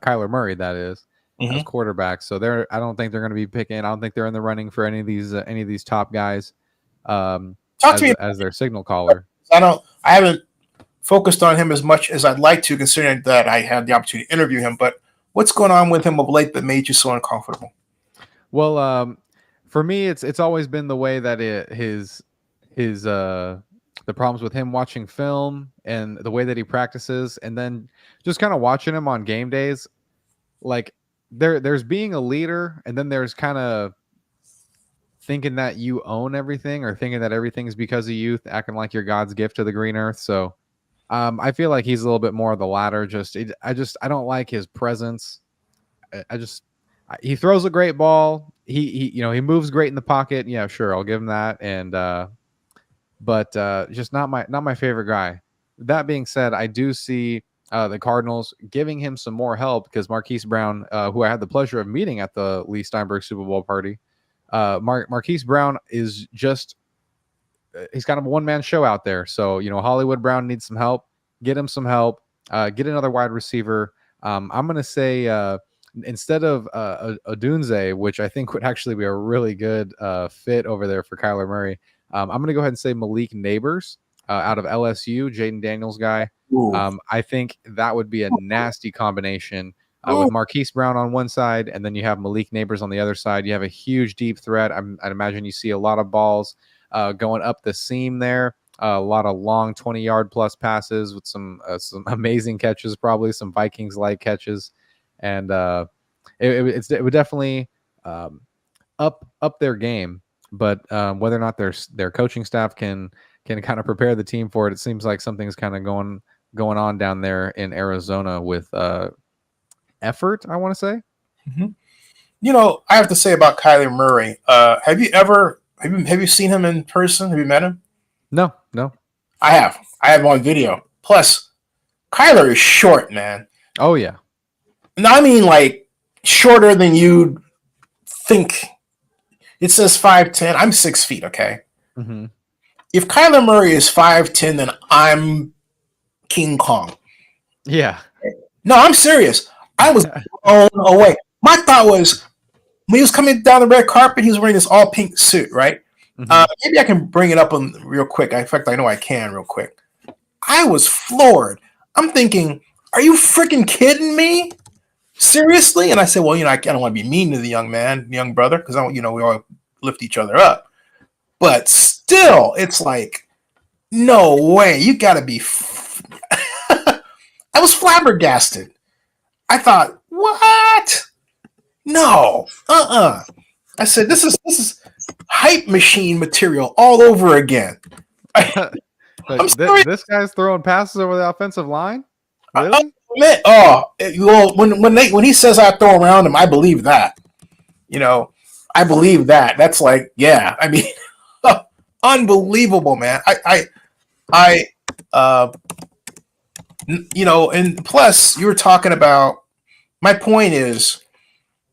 B: Kyler Murray, that is, as
A: Mhm.
B: quarterback. So I don't think they're going to be picking. I don't think they're in the running for any of these top guys
A: Talk to me.
B: as their signal caller.
A: I haven't focused on him as much as I'd like to, considering that I had the opportunity to interview him. But what's going on with him of late that made you so uncomfortable?
B: Well, for me, it's always been the way that his the problems with him watching film and the way that he practices, and then just kind of watching him on game days. Like there's being a leader, and then there's kind of thinking that you own everything, or thinking that everything's because of you, acting like you're God's gift to the green earth. So I feel like he's a little bit more of the latter. I don't like his presence. He throws a great ball. He moves great in the pocket. Yeah, sure, I'll give him that. And but just not my favorite guy. That being said, I do see the Cardinals giving him some more help, because Marquise Brown, who I had the pleasure of meeting at the Lee Steinberg Super Bowl party, Marquise Brown is just he's kind of a one-man show out there. So, Hollywood Brown needs some help. Get him some help. Get another wide receiver. I'm going to say instead of Odunze, which I think would actually be a really good fit over there for Kyler Murray, I'm going to go ahead and say Malik Neighbors out of LSU, Jaden Daniels guy. I think that would be a nasty combination with Marquise Brown on one side, and then you have Malik Neighbors on the other side. You have a huge deep threat. I'd imagine you see a lot of balls going up the seam there. A lot of long 20-yard plus passes with some amazing catches, probably some Vikings-like catches, and it would definitely up their game. But whether or not their coaching staff can kind of prepare the team for it, it seems like something's kind of going on down there in Arizona with effort, I want to say.
A: Mm-hmm. I have to say about Kyler Murray. Have you seen him in person? Have you met him?
B: No.
A: I have. I have him on video. Plus, Kyler is short, man.
B: Oh yeah.
A: No, I mean like shorter than you'd think. It says 5'10". I'm 6 feet. Okay.
B: Mm-hmm.
A: If Kyler Murray is 5'10", then I'm King Kong.
B: Yeah.
A: No, I'm serious. I was blown away. My thought was, when he was coming down the red carpet, he was wearing this all pink suit, right? Mm-hmm. Maybe I can bring it up real quick. In fact, I know I can real quick. I was floored. I'm thinking, are you freaking kidding me? Seriously? And I said, well, I don't want to be mean to the young brother, because we all lift each other up. But still, it's like, no way. You got to be. I was flabbergasted. I thought, what? No. I said, this is hype machine material all over again.
B: This guy's throwing passes over the offensive line? Really?
A: When he says I throw around him, I believe that. I believe that. That's like, yeah. I mean, unbelievable, man. And plus, you were talking about. My point is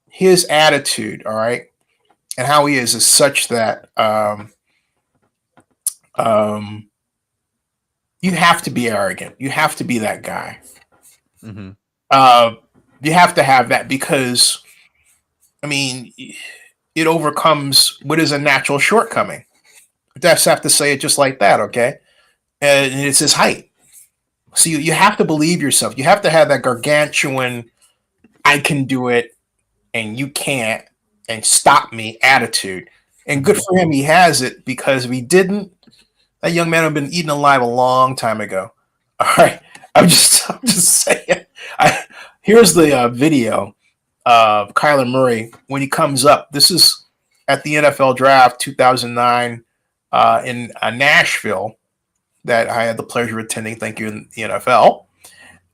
A: his attitude, all right, and how he is such that you have to be arrogant. You have to be that guy.
B: Mm-hmm.
A: You have to have that, because, I mean, it overcomes what is a natural shortcoming. I just have to say it just like that, okay? And it's his height. So you have to believe yourself. You have to have that gargantuan, I can do it and you can't, and stop me attitude. And good for him, he has it, because if he didn't, that young man would have been eaten alive a long time ago. All right. I'm just saying. Here's the video of Kyler Murray when he comes up. This is at the NFL Draft 2009 in Nashville that I had the pleasure of attending. Thank you, in the NFL.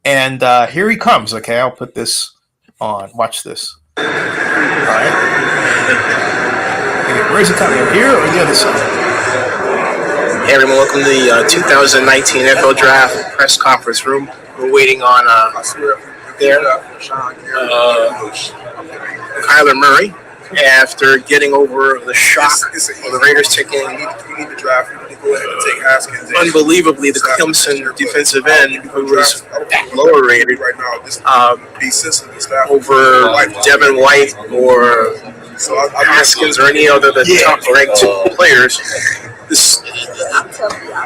A: And here he comes. Okay, I'll put this on. Watch this. All right. Where's he coming? Here or the other side?
C: Hey everyone, welcome to the 2019 NFL Draft press conference room. We're waiting on Kyler Murray after getting over the shock of the Raiders taking unbelievably, the Clemson defensive end, who was lower rated, over Devin White or Haskins or any other of the top ranked players. This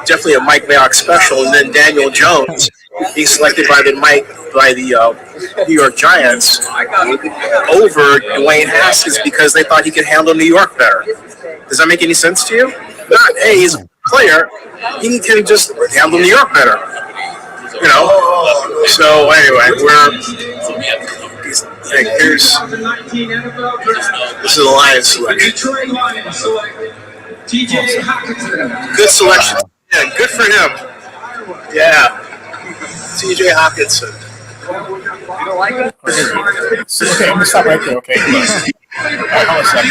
C: definitely a Mike Mayock special. And then Daniel Jones, he's selected by the New York Giants over Dwayne Haskins because they thought he could handle New York better. Does that make any sense to you? Not, hey, he's a player. He can just handle New York better. You know. So anyway, here's this is the Lions selection. Good selection. Yeah, good for him. Yeah. TJ Hawkinson.
A: You don't like it? Okay, I'm gonna stop right there. Okay. Hold on a second.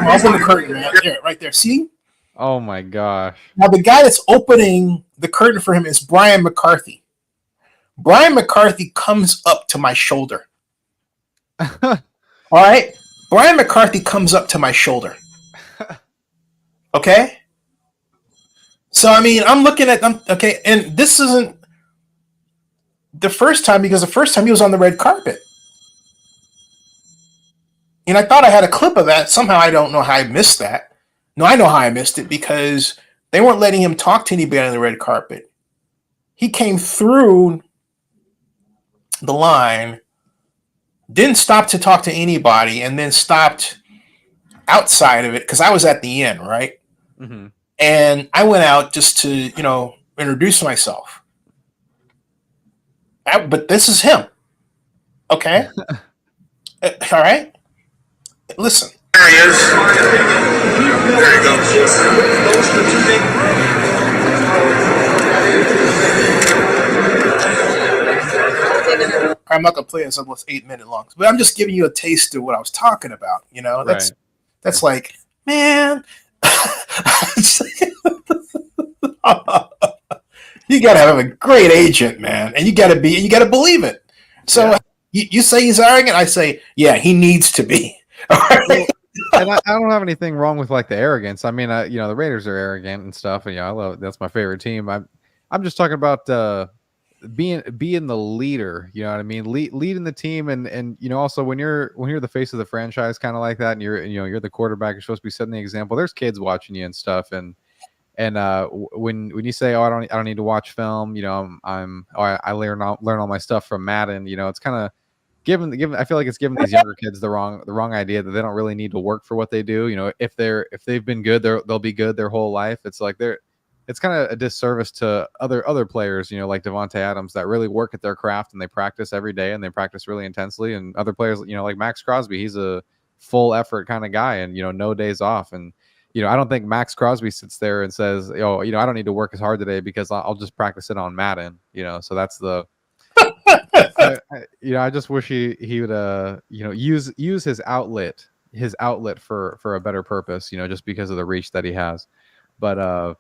A: Open the curtain, man. There, right there. See?
B: Oh my gosh.
A: Now the guy that's opening the curtain for him is Brian McCarthy. Brian McCarthy comes up to my shoulder. All right? Brian McCarthy comes up to my shoulder. Okay? So, I mean, I'm looking at them. Okay, and this isn't the first time, because the first time he was on the red carpet. And I thought I had a clip of that. Somehow I don't know how I missed that. No, I know how I missed it, because they weren't letting him talk to anybody on the red carpet. He came through the line, didn't stop to talk to anybody, and then stopped outside of it because I was at the end, right?
B: Mm-hmm.
A: And I went out just to, introduce myself. But this is him. Okay? All right? Listen.
C: There he is. There you go.
A: I'm not going to play this unless 8 minutes long. But I'm just giving you a taste of what I was talking about. That's like, man. You got to have a great agent, man. And you got to believe it. So you say he's arrogant. I say, yeah, he needs to be. All right?
B: And I don't have anything wrong with like the arrogance. I mean, the Raiders are arrogant and stuff, and I love that's my favorite team. I'm just talking about being the leader. You know what I mean? Leading the team, and also when you're the face of the franchise, kind of like that, and you're the quarterback. You're supposed to be setting the example. There's kids watching you and stuff, and when you say, oh, I don't need to watch film, I learn all my stuff from Madden. It's kind of given I feel like it's giving these younger kids the wrong idea that they don't really need to work for what they do. If they've been good, they'll be good their whole life. It's like it's kind of a disservice to other players, like Devontae Adams, that really work at their craft and they practice every day and they practice really intensely. And other players, like Max Crosby, he's a full effort kind of guy and no days off. And I don't think Max Crosby sits there and says, I don't need to work as hard today because I'll just practice it on Madden. So that's the I just wish he would use his outlet for a better purpose, just because of the reach that he has. But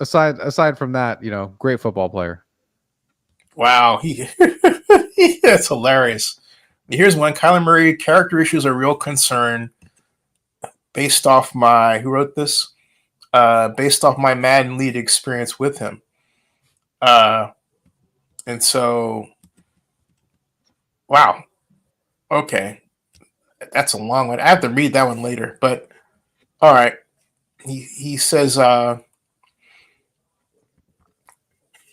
B: aside from that, great football player.
A: Wow, that's hilarious. Here's one. Kyler Murray, character issues are a real concern based off who wrote this? Based off my Madden lead experience with him. And so, wow. Okay. That's a long one. I have to read that one later, but all right. He says,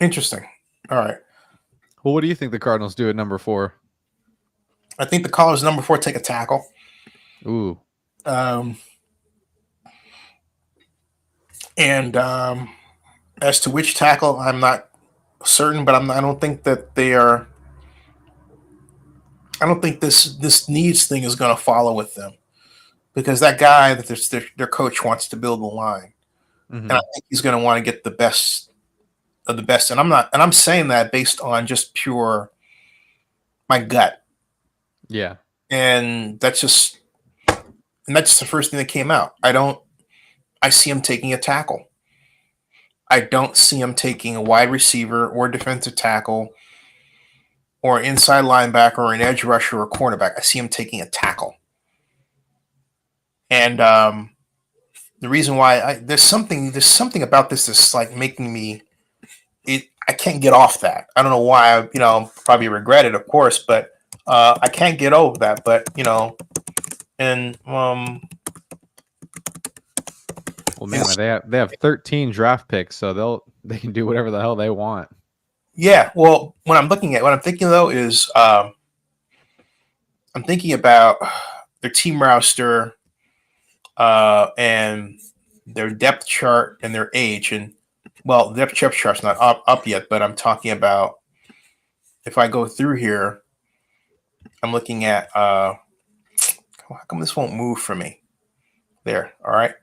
A: interesting. All right.
B: Well, what do you think the Cardinals do at number 4?
A: I think the Cardinals number 4 take a tackle.
B: Ooh.
A: And as to which tackle, I'm not certain, but I don't think that they are. I don't think this needs thing is going to follow with them, because that guy that their coach wants to build the line, and I think he's going to want to get the best of the best. And I'm saying that based on just pure my gut.
B: Yeah.
A: And that's just the first thing that came out. I see him taking a tackle. I don't see him taking a wide receiver or defensive tackle or inside linebacker or an edge rusher or cornerback. I see him taking a tackle. And the reason why there's something about this that's like making me I can't get off that. I don't know why. Probably regret it, of course, but I can't get over that. But and
B: Well, man, they have 13 draft picks, so they can do whatever the hell they want.
A: yeah. Well, what I'm thinking though is I'm thinking about their team roster and their depth chart and their age. And well, the depth chart's not up yet, but I'm talking about if I go through here, I'm looking at how come this won't move for me? There, all right.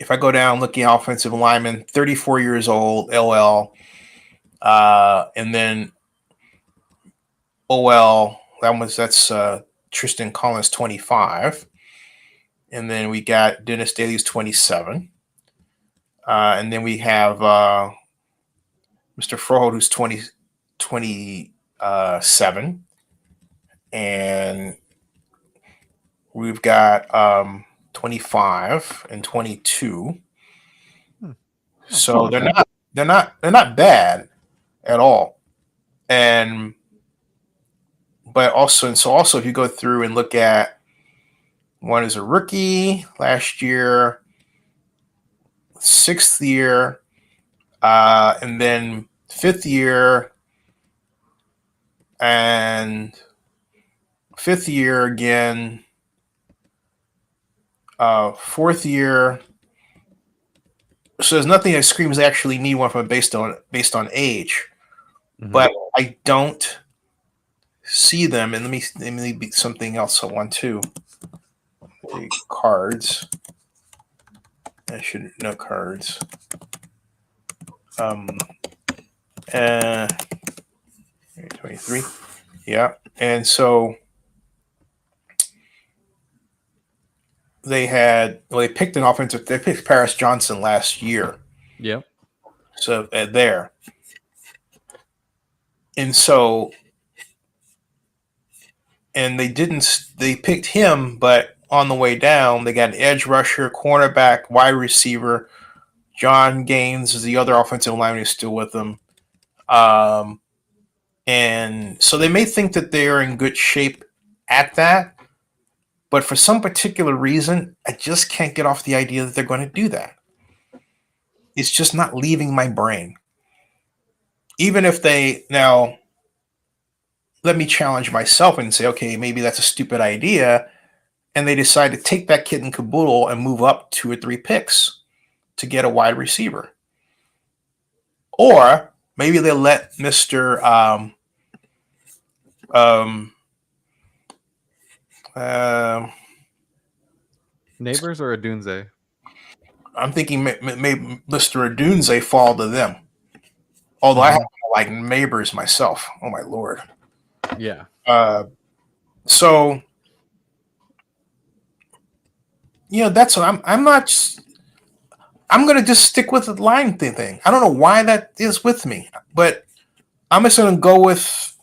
A: If I go down looking at offensive lineman, 34 years old, LL, and then OL, that's Tristan Collins, 25. And then we got Dennis Daly's 27. And then we have Mr. Froholt, who's 27. And we've got 25 and 22. So they're not bad at all. But also if you go through and look at one is a rookie last year, 6th year, and then 5th year, and 5th year again, 4th year. So there's nothing that screams they actually need one from based on age. Mm-hmm. But I don't see them, and let me be something else I want to. The cards. I should know cards. 23. Yeah. And so they picked an offensive. They picked Paris Johnson last year.
B: Yep.
A: So there. And so, and they picked him, but on the way down, they got an edge rusher, cornerback, wide receiver. John Gaines is the other offensive lineman who's still with them. And so they may think that they are in good shape at that. But for some particular reason, I just can't get off the idea that they're going to do that. It's just not leaving my brain. Even if now, let me challenge myself and say, okay, maybe that's a stupid idea. And they decide to take that kid in caboodle and move up 2 or 3 picks to get a wide receiver. Or maybe they let Mr.
B: Neighbors or Adunze?
A: I'm thinking maybe Mr. Adunze fall to them. Although I have like neighbors myself. Oh my Lord.
B: Yeah.
A: So that's what I'm not. I'm gonna just stick with the line thing. I don't know why that is with me, but I'm just gonna go with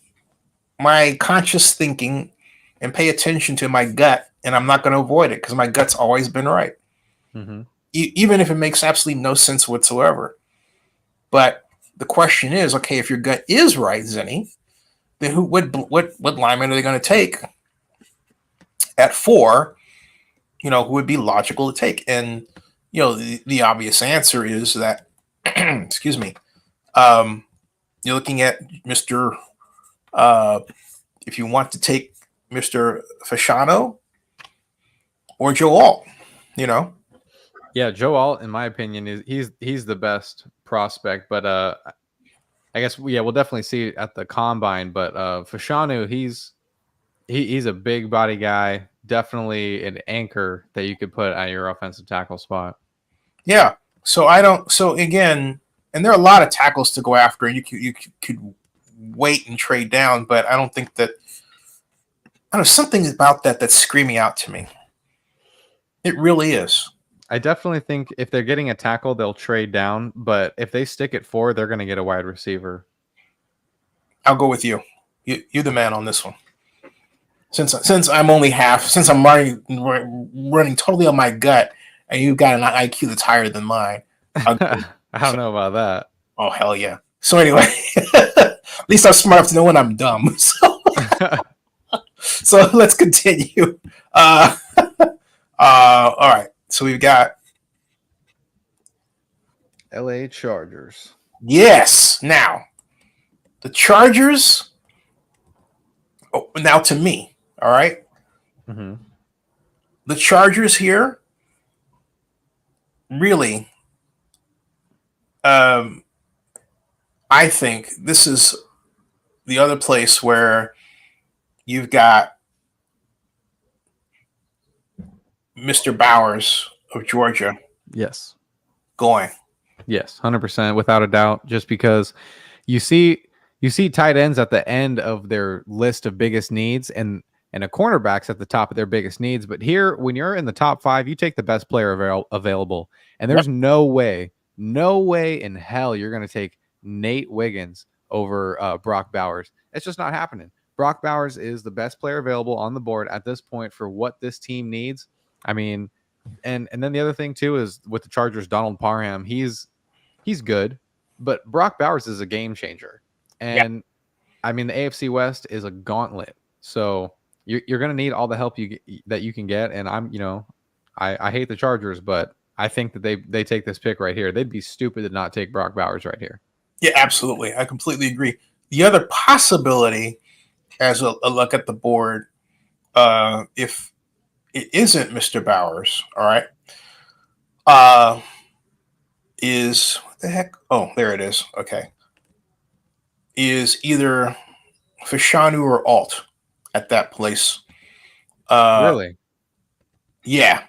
A: my conscious thinking and pay attention to my gut, and I'm not gonna avoid it because my gut's always been right, even if it makes absolutely no sense whatsoever. But the question is, okay, if your gut is right, Zenny, then what lineman are they going to take at 4? Who would be logical to take? And the obvious answer is that, excuse me, you're looking at Mr. If you want to take Mr. Fasciano or Joe Alt,
B: Yeah, Joe Alt, in my opinion, he's the best prospect, but I guess we'll definitely see it at the combine. But Fasciano, he's a big body guy, definitely an anchor that you could put at your offensive tackle spot.
A: Yeah. So again, and there are a lot of tackles to go after, and you could wait and trade down, but I don't think that. I don't know, something about that's screaming out to me. It really is.
B: I definitely think if they're getting a tackle, they'll trade down. But if they stick at 4, they're going to get a wide receiver.
A: I'll go with you. You're the man on this one. since I'm only half, since I'm running totally on my gut, and you've got an IQ that's higher than mine.
B: I don't know about that.
A: Oh hell yeah! So anyway, at least I'm smart enough to know when I'm dumb. So let's continue. All right. So we've got
B: LA Chargers.
A: yes. Now the Chargers. Oh, now to me. All right.
B: Mm-hmm.
A: The Chargers here really. I think this is the other place where you've got Mr. Bowers of Georgia
B: Yes.
A: going.
B: Yes, 100% without a doubt. Just because you see tight ends at the end of their list of biggest needs and a cornerbacks at the top of their biggest needs. But here, when you're in the top 5, you take the best player available, and there's no way in hell you're going to take Nate Wiggins over Brock Bowers. It's just not happening. Brock Bowers is the best player available on the board at this point for what this team needs. I mean, and then the other thing too is with the Chargers, Donald Parham, he's good, but Brock Bowers is a game changer. And I mean, the AFC West is a gauntlet. So you're going to need all the help that you can get. And I hate the Chargers, but I think that they take this pick right here. They'd be stupid to not take Brock Bowers right here.
A: Yeah, absolutely. I completely agree. The other possibility, as a look at the board, if it isn't Mr. Bowers, all right, is what the heck? Oh, there it is. Okay. Is either Fashanu or Alt at that place.
B: Really?
A: Yeah.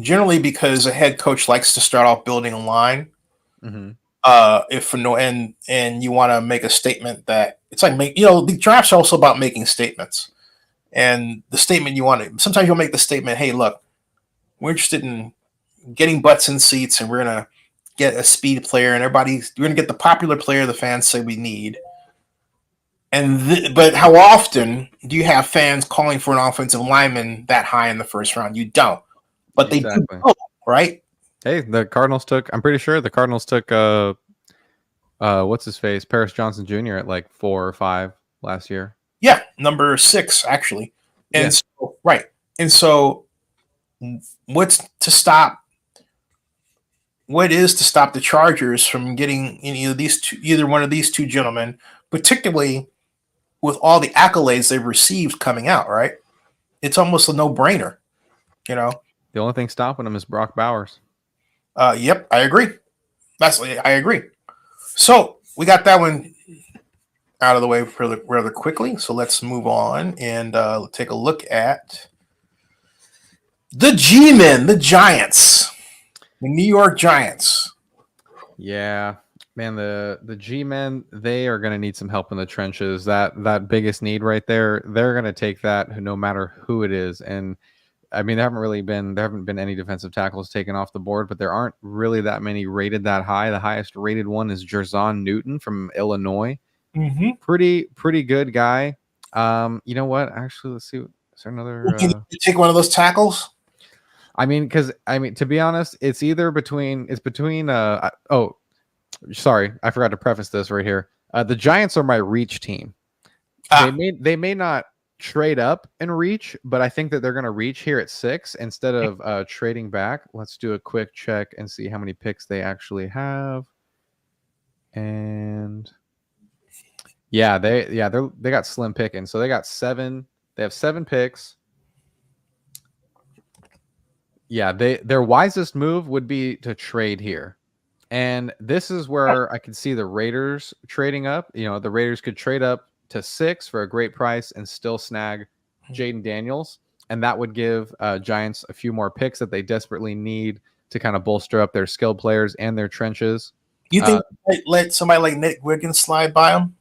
A: Generally, because a head coach likes to start off building a line.
B: Mm-hmm.
A: If for no and you want to make a statement that it's like the draft's also about making statements. And the statement you want to sometimes you'll make the statement, hey, look, we're interested in getting butts in seats, and we're gonna get a speed player, and we're gonna get the popular player the fans say we need. But how often do you have fans calling for an offensive lineman that high in the first round? You don't. But
B: Exactly.
A: They do, right?
B: Hey, I'm pretty sure the Cardinals took what's his face? Paris Johnson Jr. at like 4 or 5 last year.
A: Yeah, number 6 actually. And so, right. And so what is to stop the Chargers from getting either one of these two gentlemen, particularly with all the accolades they've received coming out, right? It's almost a no-brainer,
B: The only thing stopping them is Brock Bowers.
A: Yep, I agree. I agree. So we got that one out of the way rather quickly. So let's move on and take a look at the G-Men, the Giants, the New York Giants.
B: Yeah, man, the G-Men, they are going to need some help in the trenches. That biggest need right there, they're going to take that no matter who it is. And I mean, there haven't been any defensive tackles taken off the board, but there aren't really that many rated that high. The highest rated one is Jerzon Newton from Illinois.
A: Mm-hmm.
B: Pretty good guy. You know what? Actually, let's see. Is there another?
A: Can you take one of those tackles?
B: To be honest, it's between. Oh, sorry, I forgot to preface this right here. The Giants are my reach team. They may not trade up and reach, but I think that they're going to reach here at 6 instead of trading back. Let's do a quick check and see how many picks they actually have. And yeah, they got slim picking. So they got 7. They have 7 picks. Yeah, their wisest move would be to trade here. And this is where I could see the Raiders trading up. The Raiders could trade up to 6 for a great price and still snag Jaden Daniels. And that would give Giants a few more picks that they desperately need to kind of bolster up their skilled players and their trenches.
A: You think let somebody like Nick Wiggins slide by them?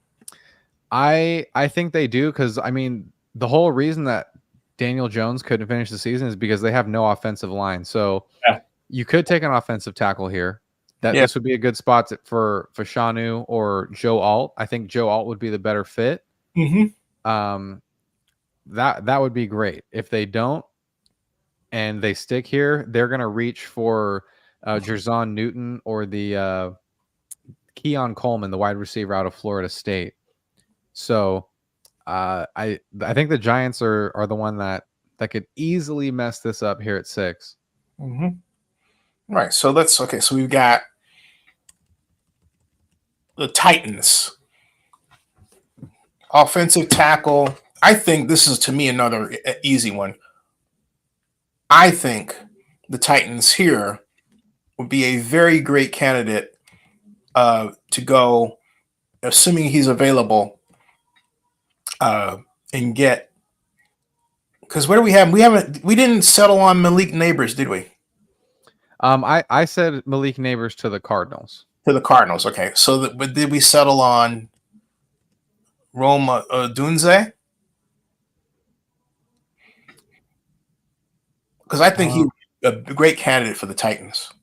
B: I think they do, because, I mean, the whole reason that Daniel Jones couldn't finish the season is because they have no offensive line. So you could take an offensive tackle here. This would be a good spot for Fashanu or Joe Alt. I think Joe Alt would be the better fit.
A: Mm-hmm.
B: that would be great. If they don't and they stick here, they're gonna reach for Jerzon Newton or the Keon Coleman, the wide receiver out of Florida State. So I think the Giants are the one that could easily mess this up here at 6.
A: Mm-hmm. Right. So so we've got the Titans. Offensive tackle. I think this is, to me, another easy one. I think the Titans here would be a very great candidate to go, assuming he's available, and get. Because what do we have? We didn't settle on Malik Neighbors, did we?
B: I said Malik Neighbors to the Cardinals.
A: To the Cardinals. Okay. So, but did we settle on Roma Dunze? Because I think he's a great candidate for the Titans.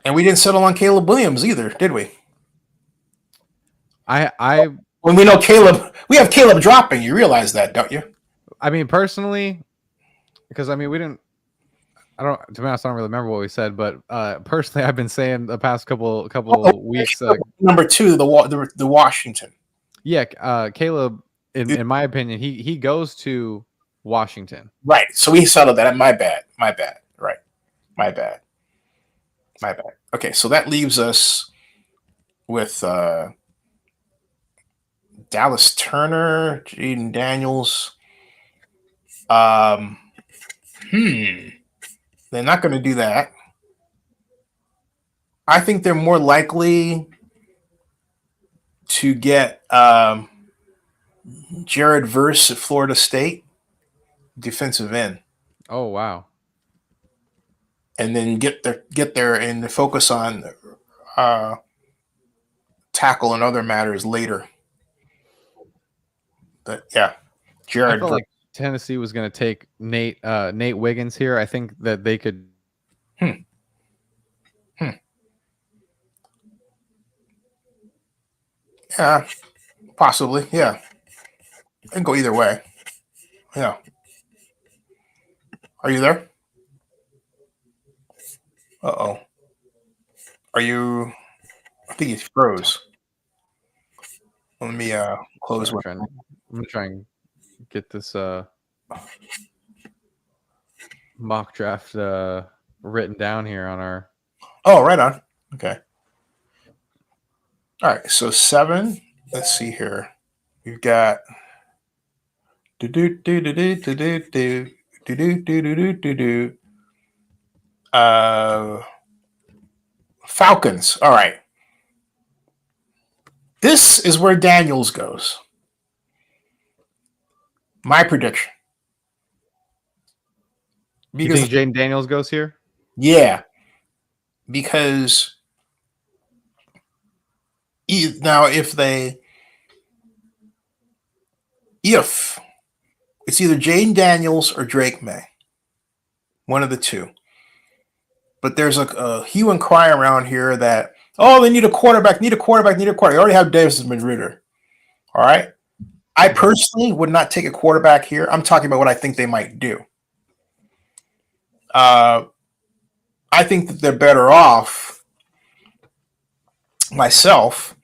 A: And we didn't settle on Caleb Williams either, did we?
B: When
A: we know Caleb, we have Caleb dropping. You realize that, don't you?
B: I mean, personally, because I mean, we didn't. To be honest, I don't really remember what we said, but personally, I've been saying the past couple weeks.
A: Number 2, the Washington.
B: Yeah, Caleb, in my opinion, he goes to Washington.
A: Right. So we settled that. My bad. Right. My bad. Okay. So that leaves us with Dallas Turner, Jaden Daniels. They're not going to do that. I think they're more likely to get Jared Verse at Florida State, defensive end.
B: Oh, wow.
A: And then get there and focus on tackle and other matters later. But yeah, Jared.
B: I felt like Tennessee was going to take Nate Wiggins here. I think that they could.
A: Yeah, possibly. Yeah, it can go either way. Yeah. Are you there? Uh-oh. Are you? I think he froze. Let me close one.
B: I'm gonna try and get this mock draft written down here on our.
A: Oh, right on. Okay. All right. So 7. Let's see here. We've got Falcons. All right. This is where Daniels goes. My prediction.
B: Because you think Jaden Daniels goes here?
A: Yeah. Because now if it's either Jaden Daniels or Drake May, one of the two. But there's a hue and cry around here that, they need a quarterback. They already have Desmond Ridder. All right. I personally would not take a quarterback here. I'm talking about what I think they might do. I think that they're better off, myself,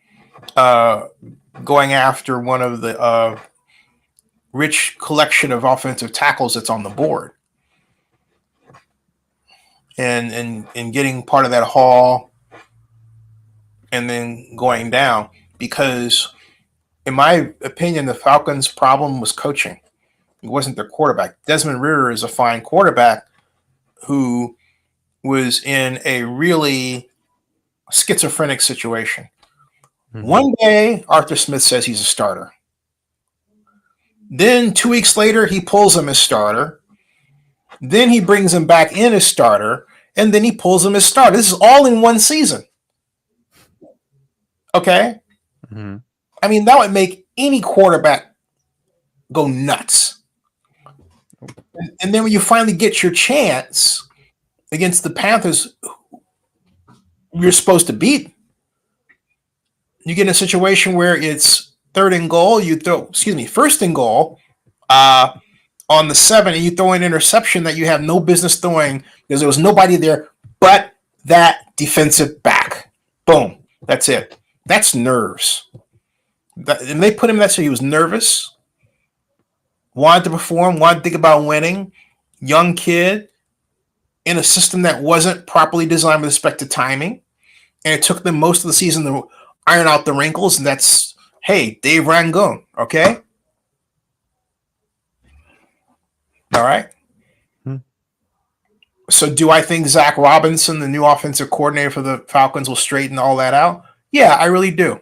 A: going after one of the rich collection of offensive tackles that's on the board. And getting part of that haul and then going down, because in my opinion, the Falcons' problem was coaching. It wasn't their quarterback. Desmond Ridder is a fine quarterback who was in a really schizophrenic situation. Mm-hmm. One day, Arthur Smith says he's a starter. Then 2 weeks later, he pulls him as starter. Then he brings him back in as starter, and then he pulls him as starter. This is all in one season. Okay?
B: Mm-hmm.
A: I mean, that would make any quarterback go nuts. And then when you finally get your chance against the Panthers, you're supposed to beat, you get in a situation where it's third and goal, first and goal, on the 7, and you throw an interception that you have no business throwing because there was nobody there but that defensive back. Boom. That's it. That's nerves. And they put him in that, so he was nervous, wanted to perform, wanted to think about winning, young kid in a system that wasn't properly designed with respect to timing. And it took them most of the season to iron out the wrinkles. And that's, hey, Dave Rangoon. Okay. All right. So do I think Zach Robinson, the new offensive coordinator for the Falcons, will straighten all that out? Yeah, I really do.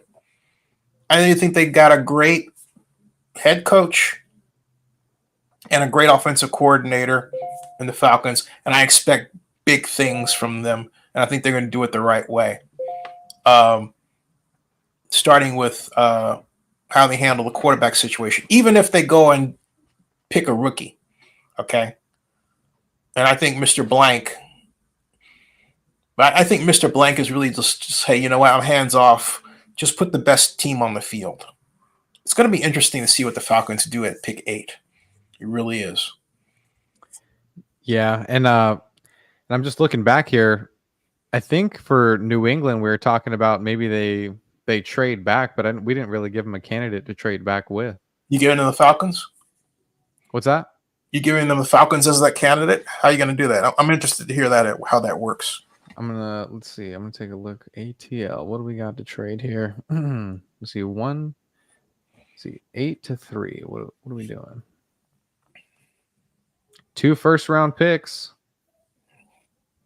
A: I really think they got a great head coach and a great offensive coordinator in the Falcons, and I expect big things from them, and I think they're going to do it the right way. Starting with how they handle the quarterback situation, even if they go and pick a rookie, okay? And I think Mr. Blank is really just hey, you know what? I'm hands off. Just put the best team on the field. It's going to be interesting to see what the Falcons do at pick 8. It really is.
B: Yeah, and I'm just looking back here. I think for New England, we were talking about maybe they trade back, but we didn't really give them a candidate to trade back with.
A: You giving them the Falcons?
B: What's that?
A: You giving them the Falcons as that candidate? How are you going to do that? I'm interested to hear that, how that works.
B: Let's see. I'm gonna take a look. ATL. What do we got to trade here? Let's see. 8 to 3. What are we doing? 2 first-round picks.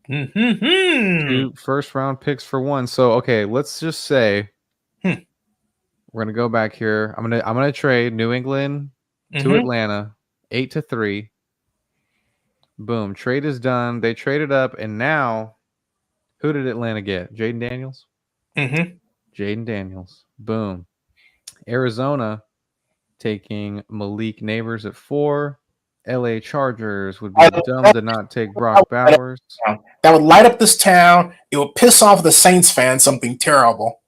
B: 2 first-round picks for 1. So okay, let's just say we're gonna go back here. I'm gonna trade New England to Atlanta. 8 to 3. Boom. Trade is done. They traded up, and now who did Atlanta get? Jaden Daniels? Jaden Daniels. Boom. Arizona taking Malik Neighbors at 4. LA Chargers would be dumb to not take Brock Bowers.
A: That would light up this town. It would piss off the Saints fans something terrible.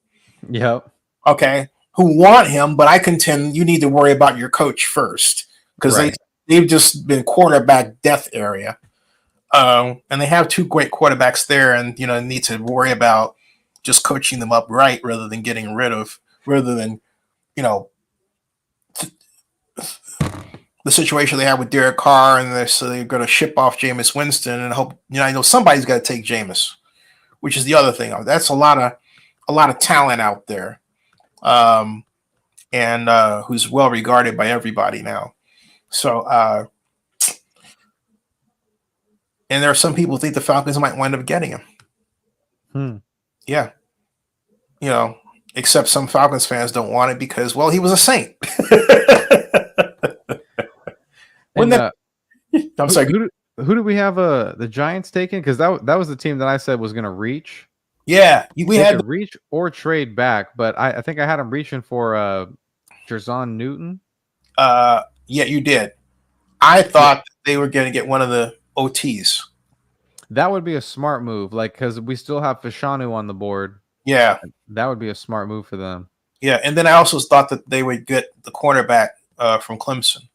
B: Yep.
A: Okay. Who want him, but I contend you need to worry about your coach first because they've just been quarterback death area. And they have 2 great quarterbacks there, and need to worry about just coaching them up right rather than the situation they had with Derek Carr, and they're going to ship off Jameis Winston and hope. I know somebody's got to take Jameis, which is the other thing. That's a lot of talent out there, and who's well regarded by everybody now. So. And there are some people who think the Falcons might wind up getting him. Yeah. Except some Falcons fans don't want it because, well, he was a Saint. I'm sorry.
B: Who do we have the Giants taking? Because that was the team that I said was going to reach.
A: Yeah. We had
B: to reach or trade back, but I think I had him reaching for Jerzon Newton.
A: Yeah, you did. I thought they were going to get one of the OTs.
B: That would be a smart move, because we still have Fashanu on the board.
A: Yeah,
B: that would be a smart move for them.
A: Yeah, and then I also thought that they would get the cornerback from Clemson.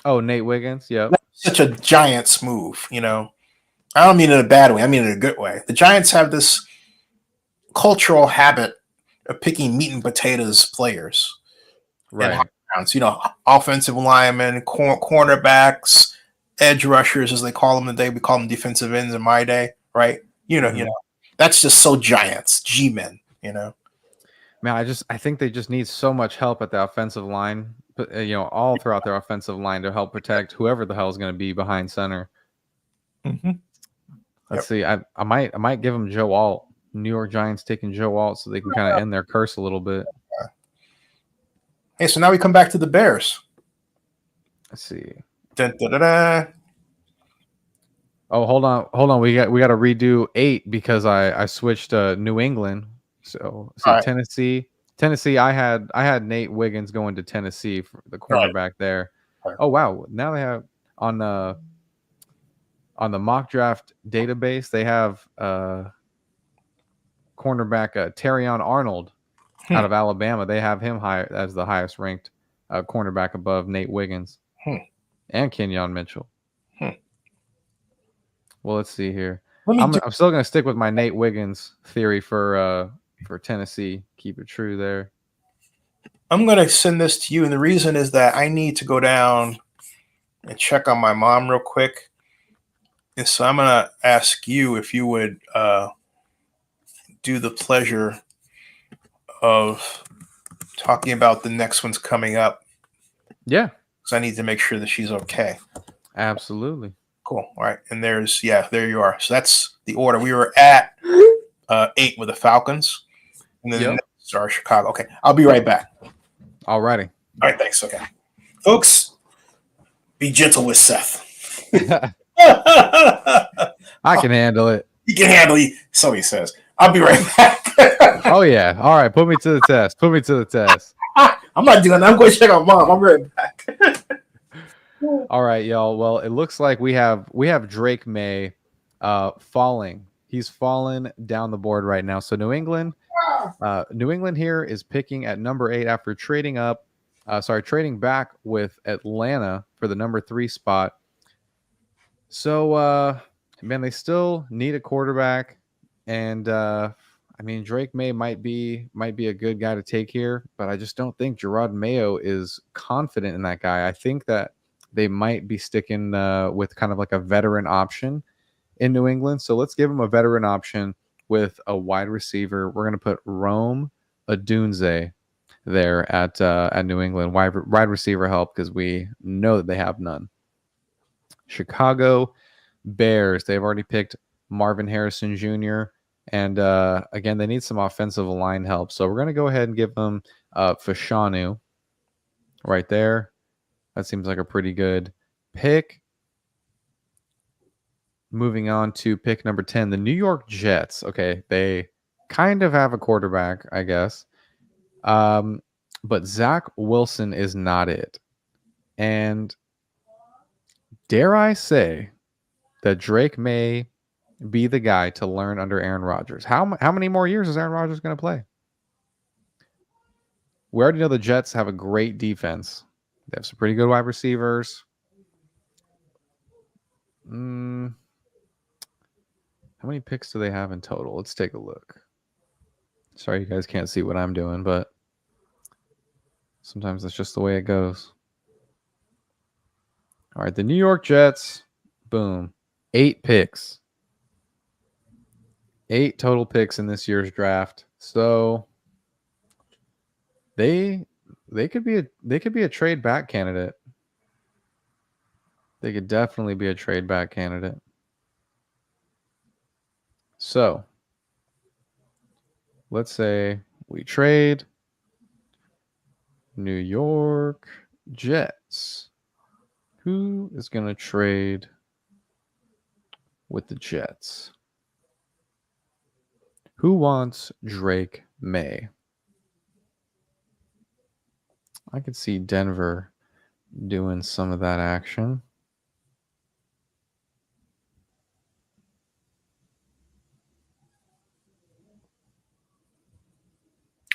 B: Oh, Nate Wiggins. Yeah,
A: such a Giants move. I don't mean it in a bad way. I mean it in a good way. The Giants have this cultural habit of picking meat and potatoes players,
B: right?
A: Offensive linemen, cornerbacks, edge rushers, as they call them today. We call them defensive ends in my day, right? That's just so Giants, G-men, Man,
B: I think they just need so much help at the offensive line, all throughout their offensive line to help protect whoever the hell is going to be behind center. Let's see. I might give them Joe Alt. New York Giants taking Joe Alt so they can kind of end their curse a little bit.
A: Hey, so now we come back to the Bears.
B: Let's see.
A: Dun, dun, dun, dun.
B: Oh, hold on. We got to redo 8 because I switched New England. So
A: right.
B: Tennessee. I had Nate Wiggins going to Tennessee for the cornerback there.
A: Right.
B: Oh wow! Now they have on the mock draft database they have cornerback Terrion Arnold out of Alabama. They have him high as the highest ranked cornerback above Nate Wiggins and Kenyon Mitchell. Well, let's see here. I'm still going to stick with my Nate Wiggins theory for Tennessee. Keep it true there.
A: I'm going to send this to you, and the reason is that I need to go down and check on my mom real quick. And so I'm going to ask you if you would do the pleasure of talking about the next one's coming up.
B: Yeah.
A: Because I need to make sure that she's okay.
B: Absolutely.
A: Cool. All right. And there you are. So that's the order. We were at 8 with the Falcons. And then the next are Chicago. Okay. I'll be right back.
B: All righty.
A: All right. Thanks. Okay. Folks, be gentle with Seth.
B: I can handle it.
A: He can handle it. So he says. I'll be right back.
B: Oh, yeah. All right. Put me to the test. Put me to the test.
A: I'm not doing that. I'm going to check on Mom. I'm right back.
B: All right, y'all. Well, it looks like we have Drake May falling. He's fallen down the board right now. So New England here is picking at number 8 after trading back with Atlanta for the number 3 spot. So, man, they still need a quarterback, and I mean, Drake May might be a good guy to take here, but I just don't think Gerard Mayo is confident in that guy. I think that they might be sticking with kind of like a veteran option in New England. So let's give him a veteran option with a wide receiver. We're going to put Rome Odunze there at New England, wide receiver help, because we know that they have none. Chicago Bears, they've already picked Marvin Harrison Jr., and again, they need some offensive line help. So we're going to go ahead and give them Fashanu right there. That seems like a pretty good pick. Moving on to pick number 10, the New York Jets. Okay, they kind of have a quarterback, I guess. But Zach Wilson is not it. And dare I say that Drake may be the guy to learn under Aaron Rodgers. How many more years is Aaron Rodgers going to play? We already know the Jets have a great defense. They have some pretty good wide receivers. How many picks do they have in total? Let's take a look. Sorry, you guys can't see what I'm doing, but sometimes that's just the way it goes. All right, the New York Jets, boom, 8 picks. 8 total picks in this year's draft. So they could be a trade back candidate. They could definitely be a trade back candidate. So let's say we trade New York Jets. Who is going to trade with the Jets? Who wants Drake May? I could see Denver doing some of that action.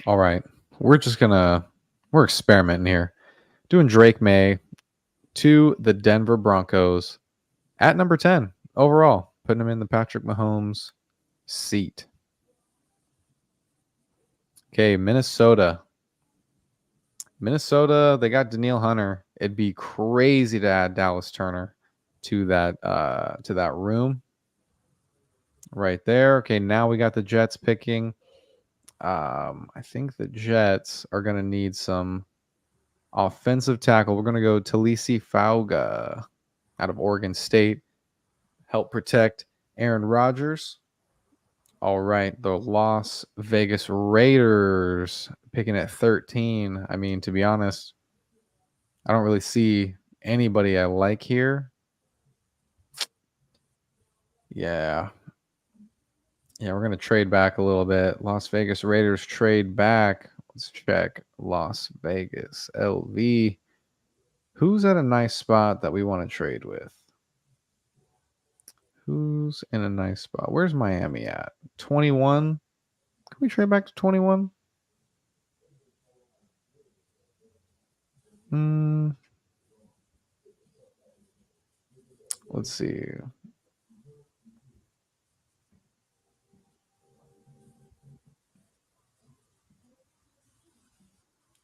B: All right. We're experimenting here. Doing Drake May to the Denver Broncos at number 10 overall. Putting him in the Patrick Mahomes seat. Okay, Minnesota. They got Danielle Hunter. It'd be crazy to add Dallas Turner to that room. Right there. Okay, now we got the Jets picking. I think the Jets are going to need some offensive tackle. We're going to go Talisi Fauga out of Oregon State. Help protect Aaron Rodgers. All right, the Las Vegas Raiders picking at 13. I mean, to be honest, I don't really see anybody I like here. Yeah, we're going to trade back a little bit. Las Vegas Raiders trade back. Let's check Las Vegas LV. Who's at a nice spot that we want to trade with? Who's in a nice spot? Where's Miami at? 21? Can we trade back to 21? Let's see.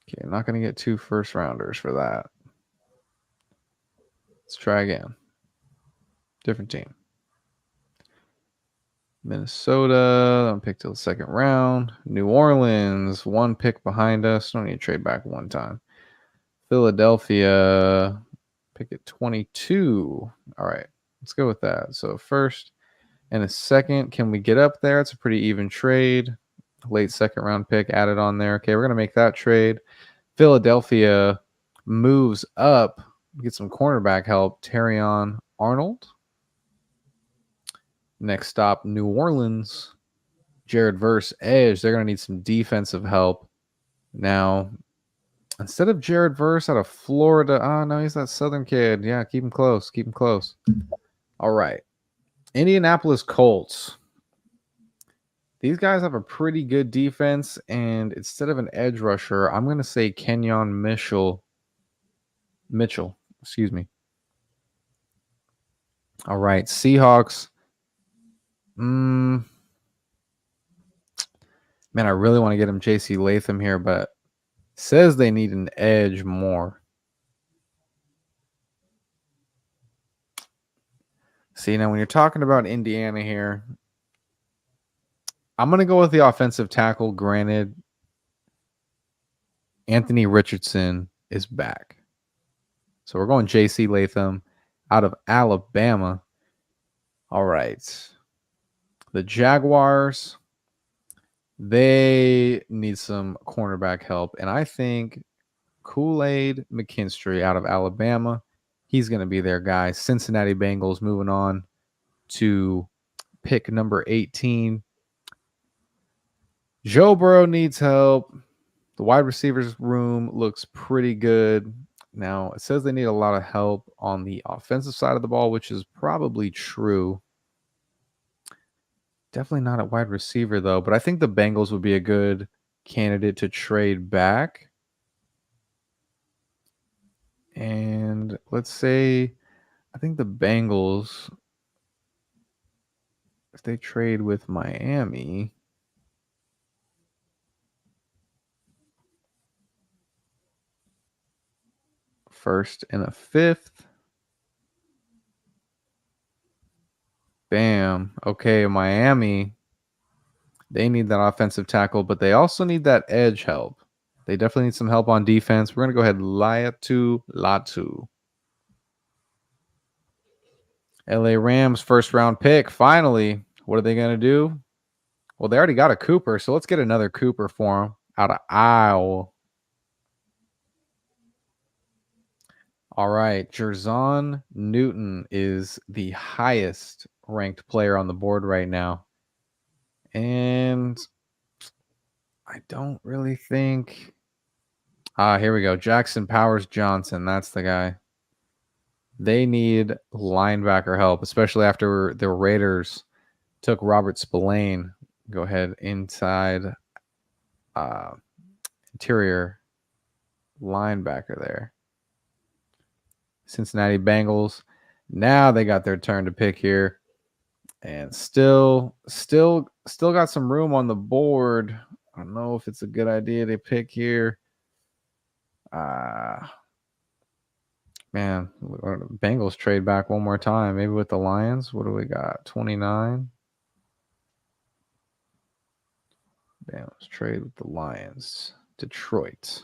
B: Okay, I'm not going to get 2 first rounders for that. Let's try again. Different team. Minnesota, don't pick till the second round. New Orleans, 1 pick behind us. Don't need to trade back 1 time. Philadelphia, pick at 22. All right, let's go with that. So first and a second, can we get up there? It's a pretty even trade. Late second round pick added on there. Okay, we're going to make that trade. Philadelphia moves up, get some cornerback help. Terrion Arnold. Next stop, New Orleans. Jared Verse, edge. They're going to need some defensive help. Now, instead of Jared Verse out of Florida, oh, no, he's that Southern kid. Yeah, keep him close. Keep him close. All right. Indianapolis Colts. These guys have a pretty good defense, and instead of an edge rusher, I'm going to say Kenyon Mitchell. Excuse me. All right. Seahawks. Man, I really want to get him J.C. Latham here, but says they need an edge more. See, now when you're talking about Indiana here, I'm going to go with the offensive tackle. Granted, Anthony Richardson is back. So we're going J.C. Latham out of Alabama. All right. The Jaguars, they need some cornerback help. And I think Kool-Aid McKinstry out of Alabama, he's going to be their guy. Cincinnati Bengals moving on to pick number 18. Joe Burrow needs help. The wide receivers room looks pretty good. Now, it says they need a lot of help on the offensive side of the ball, which is probably true. Definitely not at wide receiver, though. But I think the Bengals would be a good candidate to trade back. And let's say, I think the Bengals, if they trade with Miami, first and a fifth. Bam. Okay, Miami, they need that offensive tackle, but they also need that edge help. They definitely need some help on defense. We're going to go ahead and Latu. LA Rams first round pick. Finally, what are they going to do? Well, they already got a Cooper, so let's get another Cooper for him out of Iowa. All right, Jerzon Newton is the highest ranked player on the board right now. And I don't really think... here we go. Jackson Powers Johnson. That's the guy. They need linebacker help, especially after the Raiders took Robert Spillane. Go ahead inside interior linebacker there. Cincinnati Bengals. Now they got their turn to pick here. And still got some room on the board. I don't know if it's a good idea to pick here. Man, Bengals trade back one more time. Maybe with the Lions. What do we got? 29. Bengals trade with the Lions. Detroit.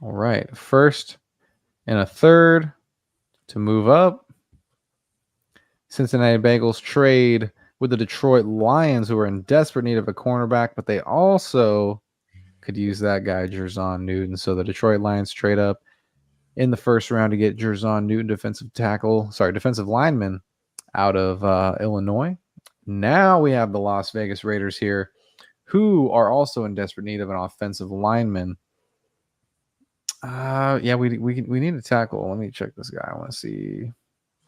B: All right. First and a third to move up. Cincinnati Bengals trade with the Detroit Lions, who are in desperate need of a cornerback, but they also could use that guy, Jerzon Newton. So the Detroit Lions trade up in the first round to get Jerzon Newton, defensive lineman out of Illinois. Now we have the Las Vegas Raiders here, who are also in desperate need of an offensive lineman. We need a tackle. Let me check this guy. I want to see.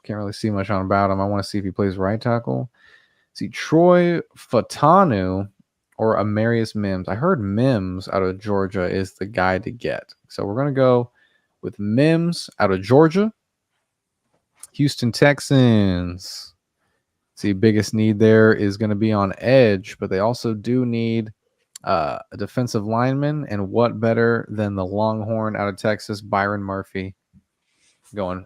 B: Can't really see much on about him. I want to see if he plays right tackle. See, Troy Fatanu or Amarius Mims. I heard Mims out of Georgia is the guy to get. So we're going to go with Mims out of Georgia. Houston Texans. See, biggest need there is going to be on edge, but they also do need a defensive lineman. And what better than the Longhorn out of Texas, Byron Murphy,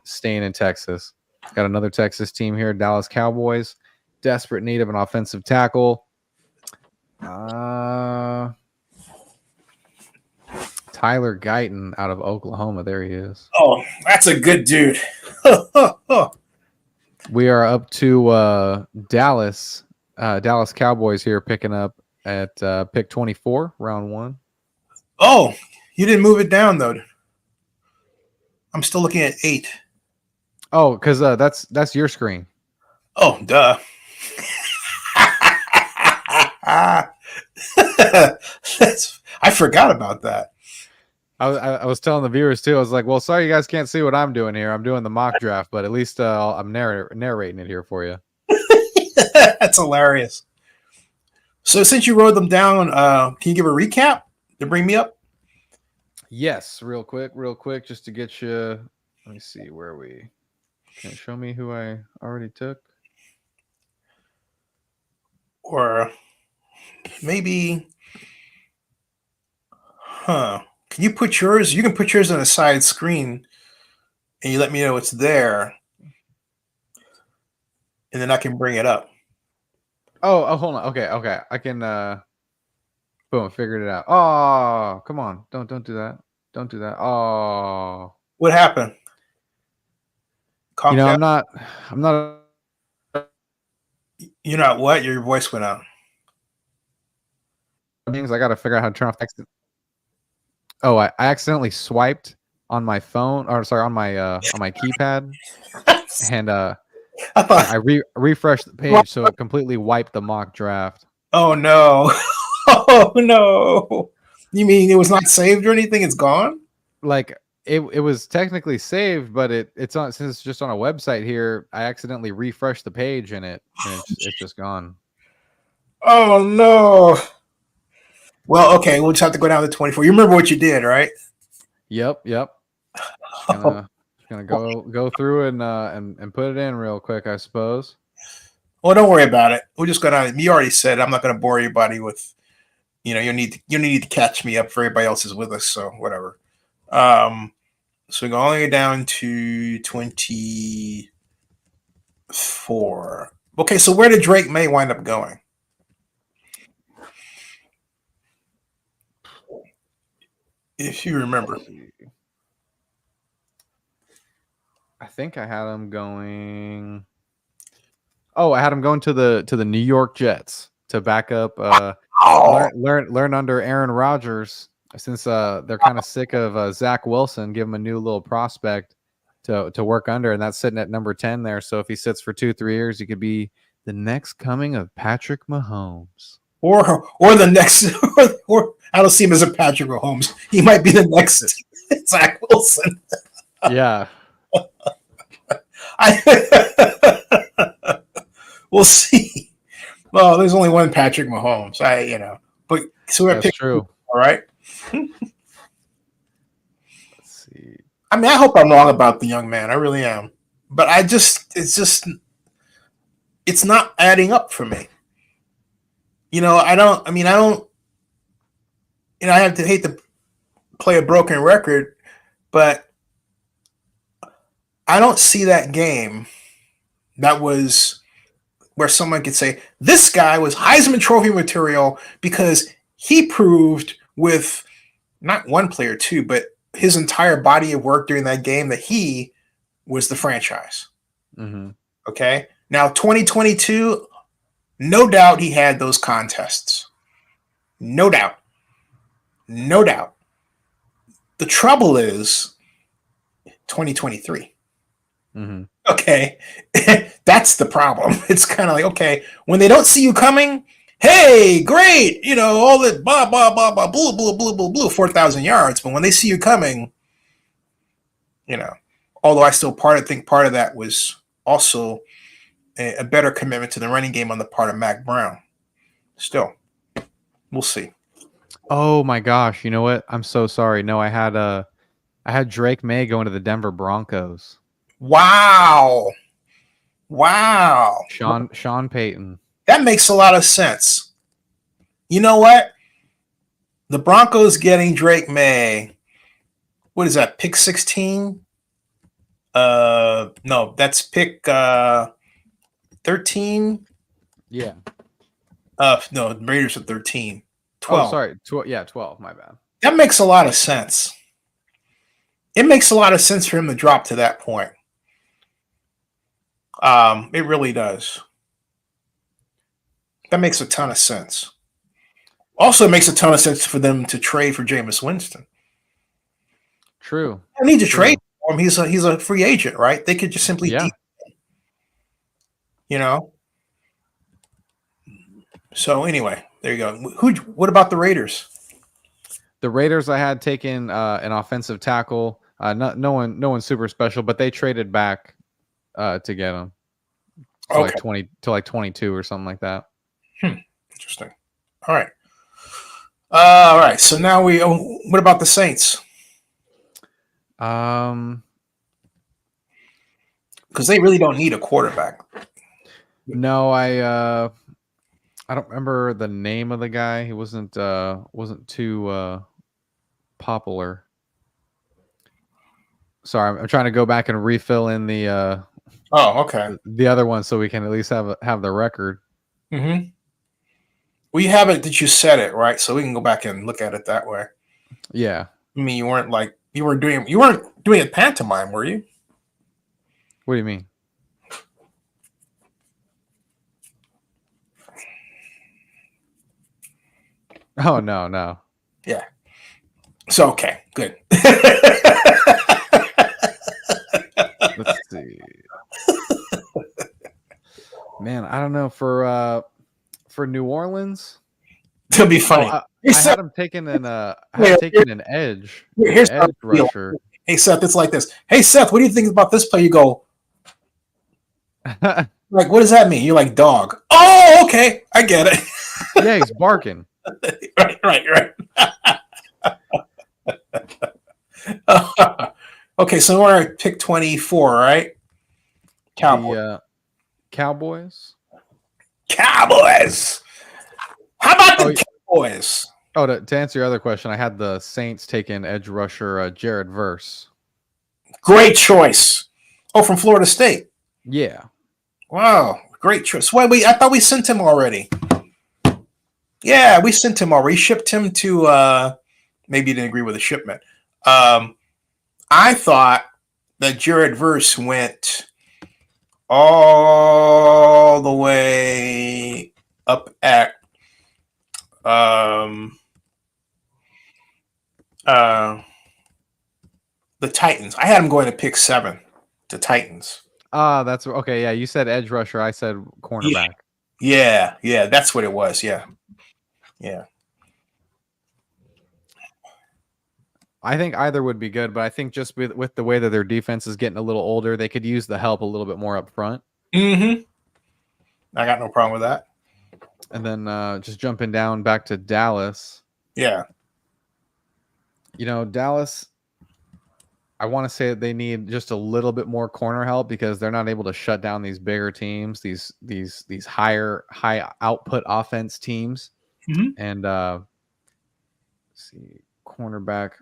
B: staying in Texas. Got another Texas team here, Dallas Cowboys. Desperate need of an offensive tackle. Tyler Guyton out of Oklahoma. There he is.
A: Oh, that's a good dude.
B: We are up to Dallas Cowboys here, picking up at pick 24, round 1.
A: Oh, you didn't move it down though. I'm still looking at 8.
B: Oh, because that's your screen.
A: Oh, duh. I forgot about that.
B: I was telling the viewers too. I was like, "Well, sorry, you guys can't see what I'm doing here. I'm doing the mock draft, but at least I'm narrating it here for you."
A: That's hilarious. So, since you wrote them down, can you give a recap to bring me up?
B: Yes, real quick, just to get you. Let me see where we. Can you show me who I already took?
A: Or maybe, Can you put yours? You can put yours on a side screen, and you let me know it's there, and then I can bring it up.
B: Oh, hold on. Okay. I can. Boom, figured it out. Oh, come on! Don't do that. Don't do that. Oh,
A: What happened?
B: I'm not.
A: You're not what? Your voice went out.
B: Things I got to figure out how to turn off text. Oh, I accidentally swiped on my phone, or sorry, on my keypad, and I refreshed the page, so it completely wiped the mock draft.
A: Oh no! Oh no! You mean it was not saved or anything? It's gone?
B: Like it was technically saved, but it's on, since it's just on a website here. I accidentally refreshed the page, and it's just gone.
A: Oh no! Well, okay, we'll just have to go down to 24. You remember what you did, right?
B: Yep. Gonna go through and put it in real quick, I suppose.
A: Well, don't worry about it. We'll just go down. You already said I'm not going to bore everybody with, you need to catch me up for everybody else is with us, so whatever. So we go all the way down to 24. Okay, so where did Drake May wind up going? If you remember.
B: I think I had him going. Oh, I had him going to the New York Jets to back up. Learn under Aaron Rodgers, since they're kind of sick of Zach Wilson. Give him a new little prospect to work under, and that's sitting at number 10 there. So if he sits for 2-3 years, he could be the next coming of Patrick Mahomes, or
A: the next. Or I don't see him as a Patrick Mahomes. He might be the next Zach Wilson.
B: Yeah.
A: We'll see. Well, there's only one Patrick Mahomes. But so we're
B: That's true.
A: All right.
B: Let's see.
A: I mean, I hope I'm wrong about the young man. I really am. But it's not adding up for me. I have to hate to play a broken record, but I don't see that game that was where someone could say, this guy was Heisman Trophy material because he proved with not one player, two, but his entire body of work during that game that he was the franchise.
B: Mm-hmm.
A: Okay. Now, 2022, no doubt he had those contests. No doubt. The trouble is 2023.
B: Mm-hmm.
A: Okay. That's the problem. It's kind of like, okay, when they don't see you coming, hey, great, all the blah, blah, blah, blah, blue, blue, blue, blue, blue, 4,000 yards. But when they see you coming, although I still think part of that was also a better commitment to the running game on the part of Mac Brown. Still, we'll see.
B: Oh my gosh! You know what? I'm so sorry. No, I had Drake May going to the Denver Broncos.
A: Wow.
B: Sean Payton.
A: That makes a lot of sense. You know what? The Broncos getting Drake May. What is that? Pick 16? No, that's pick 13.
B: Yeah.
A: No, the Raiders are 13. 12.
B: Oh, sorry. 12. My bad.
A: That makes a lot of sense. It makes a lot of sense for him to drop to that point. It really does. That makes a ton of sense. Also, it makes a ton of sense for them to trade for Jameis Winston.
B: True.
A: I need to trade for him. He's a free agent, right? They could just simply, you know. So anyway, there you go. What about the Raiders?
B: The Raiders, I had taken an offensive tackle. No one super special, but they traded back to get him. To like 20 to like 22 or something like that.
A: Interesting. All right. All right. So now what about the Saints?
B: Because
A: they really don't need a quarterback.
B: No, I don't remember the name of the guy. He wasn't too popular. Sorry, I'm trying to go back and refill in the the other one so we can at least have the record.
A: Mm-hmm. Well, you have it that you said it, right? So we can go back and look at it that way.
B: Yeah.
A: I mean, you weren't doing a pantomime, were you?
B: What do you mean? Oh, no.
A: Yeah. So, okay, good.
B: Let's see. Man, I don't know. For New Orleans,
A: it'll be funny.
B: I had him taking an edge.
A: Here's
B: edge rusher.
A: Hey, Seth, it's like this. Hey, Seth, what do you think about this play? You go, like, what does that mean? You're like, dog. Oh, okay. I get it.
B: Yeah, he's barking.
A: Right. Okay, so we're at pick 24, right?
B: Cowboys.
A: Cowboys. How about the Cowboys?
B: Oh, to answer your other question, I had the Saints take in edge rusher Jared Verse.
A: Great choice. Oh, from Florida State.
B: Yeah.
A: Wow, great choice. Wait, I thought we sent him already. Yeah, we sent him already. Shipped him to maybe you didn't agree with the shipment. I thought that Jared Verse went all the way up at the Titans. I had him going to pick 7 to Titans.
B: That's okay. Yeah, you said edge rusher. I said cornerback.
A: Yeah, that's what it was. Yeah.
B: I think either would be good, but I think just with the way that their defense is getting a little older, they could use the help a little bit more up front.
A: Mm-hmm. I got no problem with that.
B: And then just jumping down back to Dallas.
A: Yeah.
B: Dallas, I want to say that they need just a little bit more corner help because they're not able to shut down these bigger teams, these high output offense teams.
A: Mm-hmm.
B: And let's see, cornerback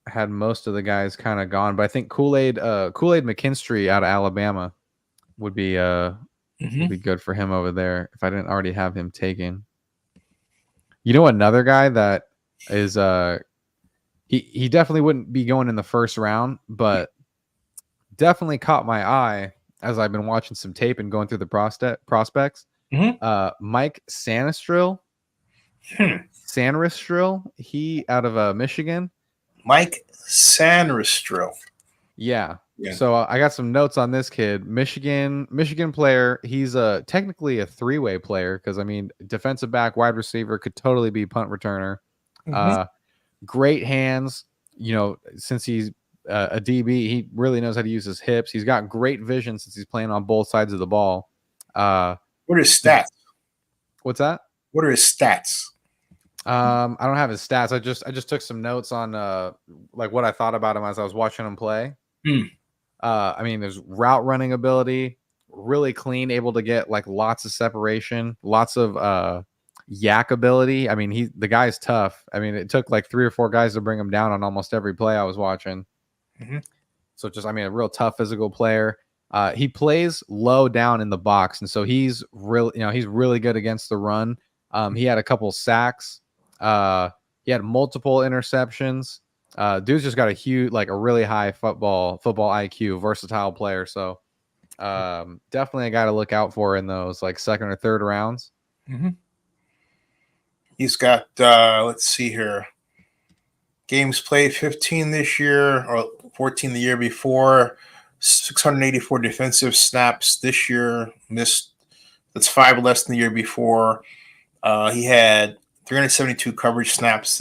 B: had most of the guys kind of gone, but I think Kool-Aid McKinstry out of Alabama would be good for him over there if I didn't already have him taken. Another guy that is he definitely wouldn't be going in the first round, but definitely caught my eye as I've been watching some tape and going through the prospects.
A: Mm-hmm.
B: Mike Sanistril. Sanristril, he out of Michigan.
A: Mike Sanristril.
B: Yeah. So I got some notes on this kid. Michigan player. He's technically a 3-way player because defensive back, wide receiver, could totally be punt returner.
A: Mm-hmm.
B: Great hands. Since he's a DB. He really knows how to use his hips. He's got great vision since he's playing on both sides of the ball.
A: What are his stats?
B: What's that?
A: What are his stats?
B: I don't have his stats. I just took some notes on like what I thought about him as I was watching him play. I mean, there's route running ability, really clean, able to get like lots of separation, lots of yak ability. I mean, the guy's tough. I mean, it took like 3 or 4 guys to bring him down on almost every play I was watching. So just, I mean, a real tough physical player. He plays low down in the box, and so he's really good against the run. He had a couple sacks. He had multiple interceptions. Dude's just got a really high football IQ, versatile player. So definitely a guy to look out for in those like second or third rounds.
A: He's got let's see here, games played 15 this year or 14 the year before, 684 defensive snaps this year, missed. That's 5 less than the year before. He had 372 coverage snaps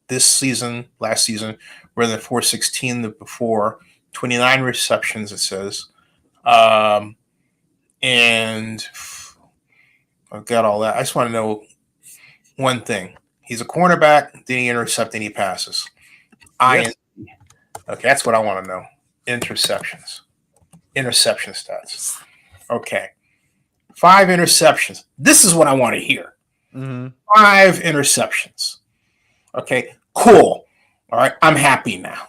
A: this season, last season, rather than 416 the before. 29 receptions, it says. And I've got all that. I just want to know one thing. He's a cornerback. Did he intercept any passes?
B: Yes.
A: Okay, that's what I want to know. Interception stats. Okay. 5 interceptions. This is what I want to hear. 5 interceptions. Okay, cool. All right, I'm happy now.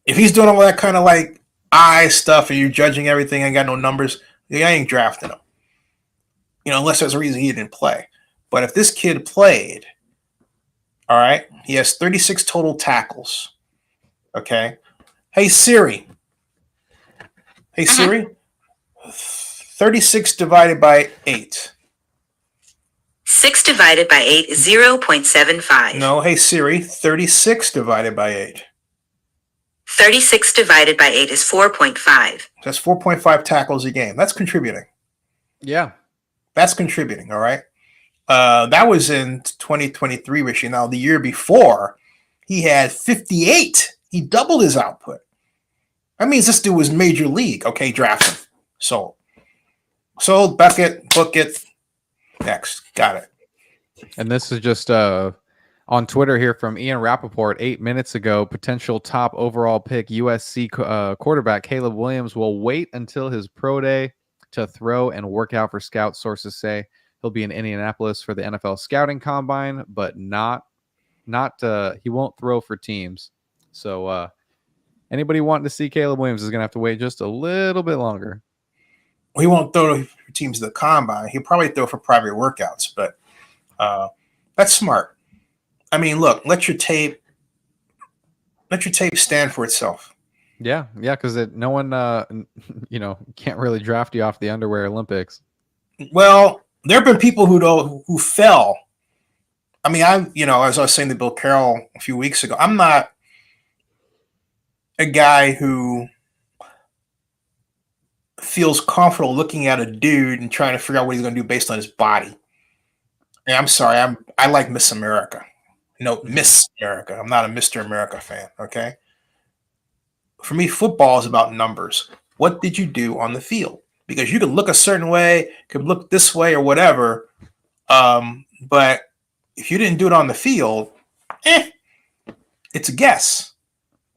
A: If he's doing all that kind of like eye stuff and you're judging everything and got no numbers, I ain't drafting him. Unless there's a reason he didn't play. But if this kid played, all right, he has 36 total tackles. Okay. Hey, Siri. 36 divided by 8.
D: 6 divided by 8 is 0.75.
A: No, hey, Siri, 36 divided by 8.
D: 36 divided by 8 is 4.5.
A: That's 4.5 tackles a game. That's contributing.
B: Yeah.
A: That's contributing, all right? That was in 2023, Rishi. Now, the year before, he had 58. He doubled his output. That means this dude was major league. Okay, draft him. Sold, bucket, book it. Next. Got it.
B: And this is just on Twitter here from Ian Rappaport 8 minutes ago. Potential top overall pick USC quarterback Caleb Williams will wait until his pro day to throw and work out for scouts. Sources say he'll be in Indianapolis for the NFL scouting combine, but not he won't throw for teams. So anybody wanting to see Caleb Williams is going to have to wait just a little bit longer.
A: He won't throw for teams at the combine. He'll probably throw for private workouts, but that's smart. I mean, look, let your tape stand for itself.
B: Yeah, because no one, can't really draft you off the underwear Olympics.
A: Well, there have been people who fell. I mean, as I was saying to Bill Carroll a few weeks ago, I'm not a guy who feels comfortable looking at a dude and trying to figure out what he's going to do based on his body. And I'm sorry, I like Miss America. No, Miss America. I'm not a Mr. America fan, okay? For me, football is about numbers. What did you do on the field? Because you could look a certain way, could look this way or whatever, but if you didn't do it on the field, it's a guess.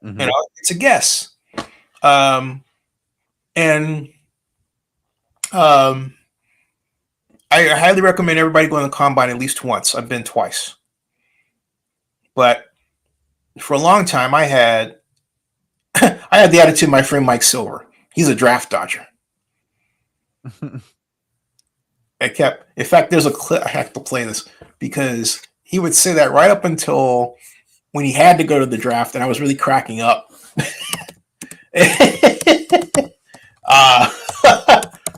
B: Mm-hmm.
A: It's a guess. I highly recommend everybody go to the combine at least once. I've been twice. But for a long time, I had the attitude of my friend Mike Silver. He's a draft dodger. In fact, there's a clip, I have to play this, because he would say that right up until when he had to go to the draft, and I was really cracking up.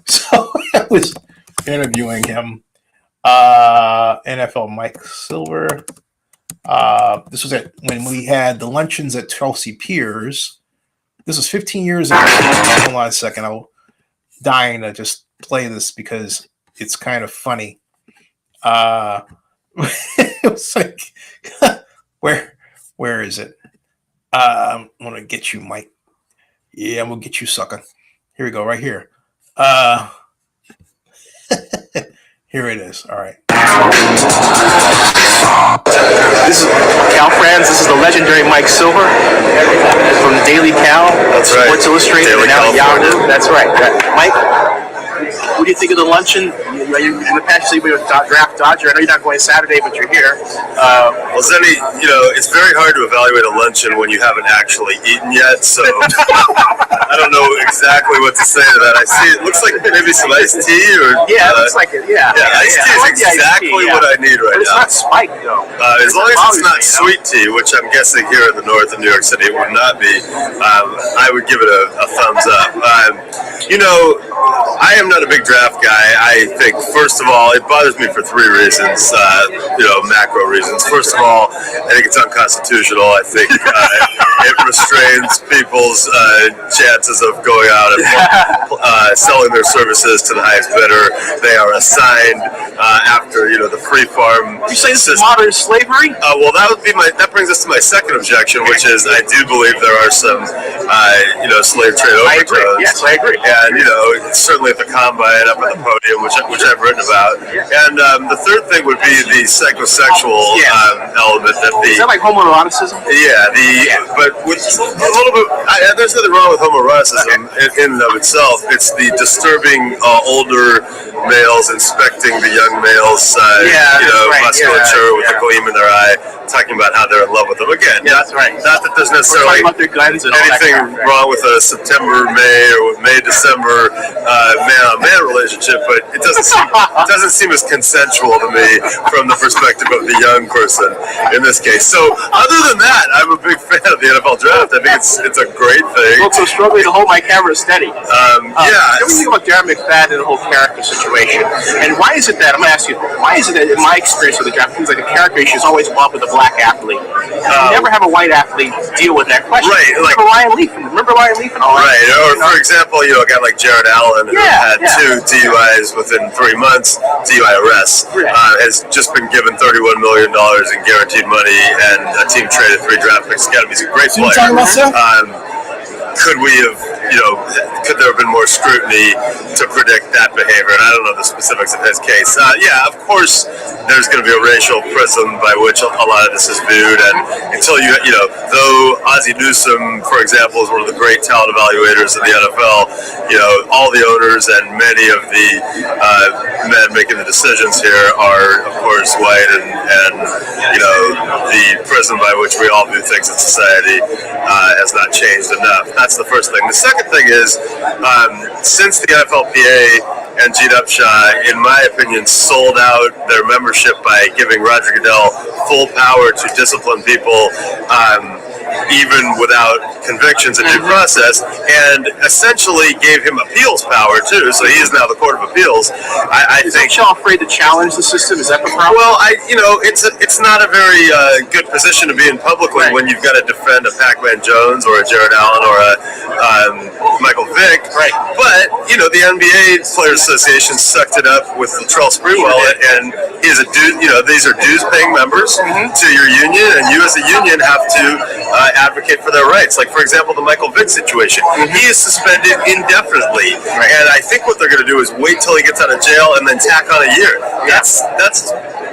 A: So I was interviewing him. NFL Mike Silver. This was when we had the luncheons at Chelsea Piers. This was 15 years ago. Hold on a second. I'm dying to just play this because it's kind of funny. It was like, where is it? I'm gonna get you, Mike. Yeah, I'm gonna get you, sucker. Here we go, right here. Here it is. All right.
C: This is Cal Franz. This is the legendary Mike Silver from Daily Cal, Sports Illustrated, and now Yahoo. That's right. Mike, what do you think of the luncheon? In the past, you were Draft Dodger. I know you're not going Saturday, but you're here.
E: Well, Zenny, it's very hard to evaluate a luncheon when you haven't actually eaten yet, so I don't know exactly what to say to that. I see it looks like maybe some iced tea or...
C: Yeah, it looks like it, yeah.
E: Iced tea is exactly what I need right
C: now. But it's not spiked, though.
E: As long as it's not sweet tea, which I'm guessing here in the north of New York City it would not be, I would give it a thumbs up. I am not a big draft guy. I think, first of all, it bothers me for three reasons, macro reasons. First of all, I think it's unconstitutional. I think it restrains people's chances of going out and selling their services to the highest bidder. They are assigned after, the free farm.
C: You say this is modern slavery?
E: Well, that brings us to my second objection, which is I do believe there are some, slave trade overtones.
C: Yes, I agree.
E: And, certainly at the combine, up at the podium, which I've written about. And the third thing would be the psychosexual element.
C: Is that like homoeroticism?
E: Yeah, but with a little bit, there's nothing wrong with homoeroticism in and of itself. It's the disturbing older males inspecting the young males, musculature with a gleam in their eye, talking about how they're in love with them. Again,
C: that's right.
E: Not that there's necessarily anything wrong with a September, May, or May, December man-on-man relationship, but it doesn't seem as consensual to me from the perspective of the young person in this case. So, other than that, I'm a big fan of the NFL draft. I think it's a great thing.
C: I'm also struggling to hold my camera steady.
E: What
C: do you think about Darren McFadden and the whole character situation? And why is it that, I'm going to ask you, why is it that in my experience with the draft, things like a character issue is always involved with a black athlete? You never have a white athlete deal with that question.
E: Right.
C: Remember Ryan Leaf and all that?
E: Right. Or, for example, a guy like Jared Allen who had 2 DUIs within 3 months, DUI arrests, has just been given $31 million in guaranteed money and a team traded 3 draft picks. He's got to be a great player. Could there have been more scrutiny to predict that behavior? And I don't know the specifics of his case. Of course, there's going to be a racial prism by which a lot of this is viewed. And until though Ozzie Newsome, for example, is one of the great talent evaluators in the NFL, all the owners and many of the men making the decisions here are, of course, white, and the prism by which we all view things in society has not changed enough. That's the first thing. The second thing is, since the NFLPA and Gene Upshaw, in my opinion, sold out their membership by giving Roger Goodell full power to discipline people, even without convictions and due process, and essentially gave him appeals power too. So he is now the Court of Appeals. I think
C: Upshaw afraid to challenge the system. Is that the problem?
E: Well, it's not a very good position to be in publicly when you've got to defend a Pac-Man Jones or a Jared Allen or a Michael Vick.
C: Right.
E: But the NBA Players Association sucked it up with Latrell Sprewell, and he's a these are dues-paying members to your union, and you as a union have to advocate for their rights. Like, for example, the Michael Vick situation. He is suspended indefinitely, and I think what they're going to do is wait till he gets out of jail and then tack on a year. That's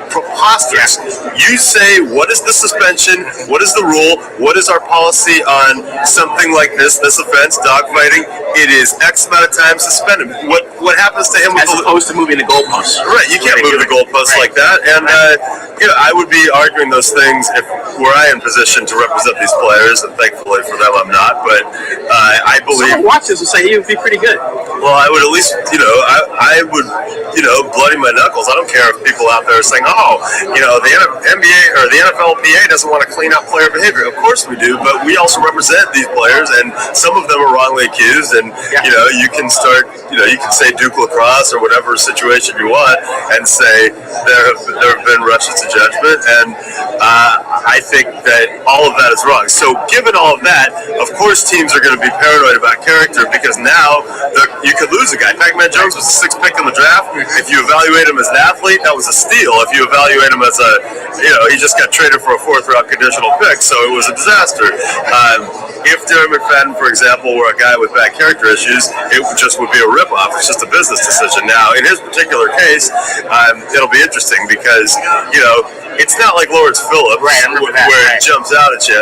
E: preposterous. You say, what is the suspension? What is the rule? What is our policy on something like this offense, dogfighting? It is X amount of time suspended. What happens to him?
C: As opposed to moving the goalposts.
E: Right, you can't move the goalposts like that. And I would be arguing those things if were I in position to represent these players, and thankfully for them I'm not. But I believe
C: someone watch this and say he would be pretty good.
E: Well, I would at least, I would, bloody my knuckles. I don't care if people out there are saying, the NBA or the NFLPA doesn't want to clean up player behavior. Of course we do, but we also represent these players, and some of them are wrongly accused, and and you can start, you can say Duke lacrosse or whatever situation you want, and say there have been rushes to judgment, and I think that all of that is wrong. So given all of that, of course teams are going to be paranoid about character, because now you could lose a guy. Pac-Man Jones was the 6th pick in the draft. If you evaluate him as an athlete, that was a steal. If you evaluate him as he just got traded for a 4th-round conditional pick, so it was a disaster. If Darren McFadden, for example, were a guy with bad character issues, it would be a ripoff. It's just a business decision. Now, in his particular case, it'll be interesting because, it's not like Lawrence Phillips, where it jumps out at you.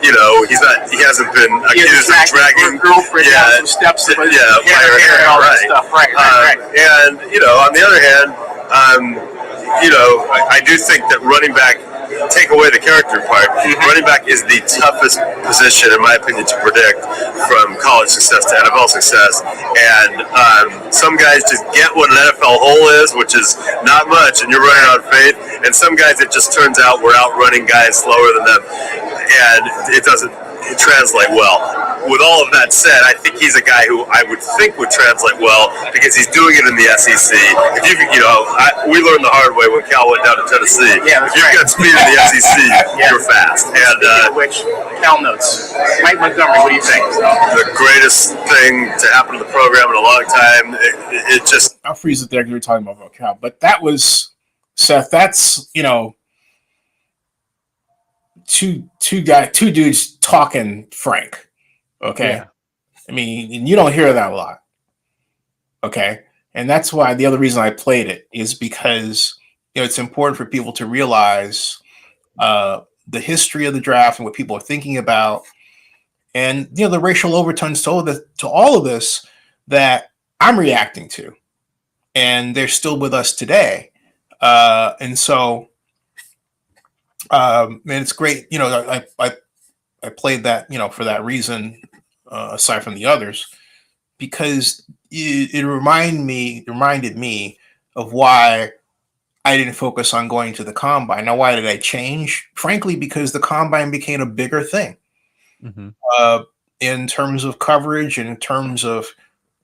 E: He hasn't been accused of dragging
C: girlfriend down some steps,
E: by her hair,
C: and all that stuff. Right.
E: And on the other hand, I do think that running back, take away the character part, running back is the toughest position, in my opinion, to predict from college success to NFL success. And some guys just get what an NFL hole is, which is not much, and you're running on faith. And some guys, it just turns out we're outrunning guys slower than them, and it doesn't translate well. With all of that said, I think he's a guy who I would think would translate well because he's doing it in the SEC. If we learned the hard way when Cal went down to Tennessee.
C: Yeah,
E: if you've got speed in the SEC, you're fast. And
C: which Cal notes. Mike Montgomery, what do you think?
E: The greatest thing to happen to the program in a long time. It just.
A: I'll freeze it there because we were talking about Cal, but that was Seth. That's two dudes talking frank. Okay. Yeah. I mean, you don't hear that a lot. Okay. And that's why the other reason I played it is because, it's important for people to realize the history of the draft and what people are thinking about. And, the racial overtones to all of this that I'm reacting to. And they're still with us today. And so, and it's great. I played that, for that reason, aside from the others, because it reminded me of why I didn't focus on going to the combine. Now, why did I change? Frankly, because the combine became a bigger thing in terms of coverage and in terms of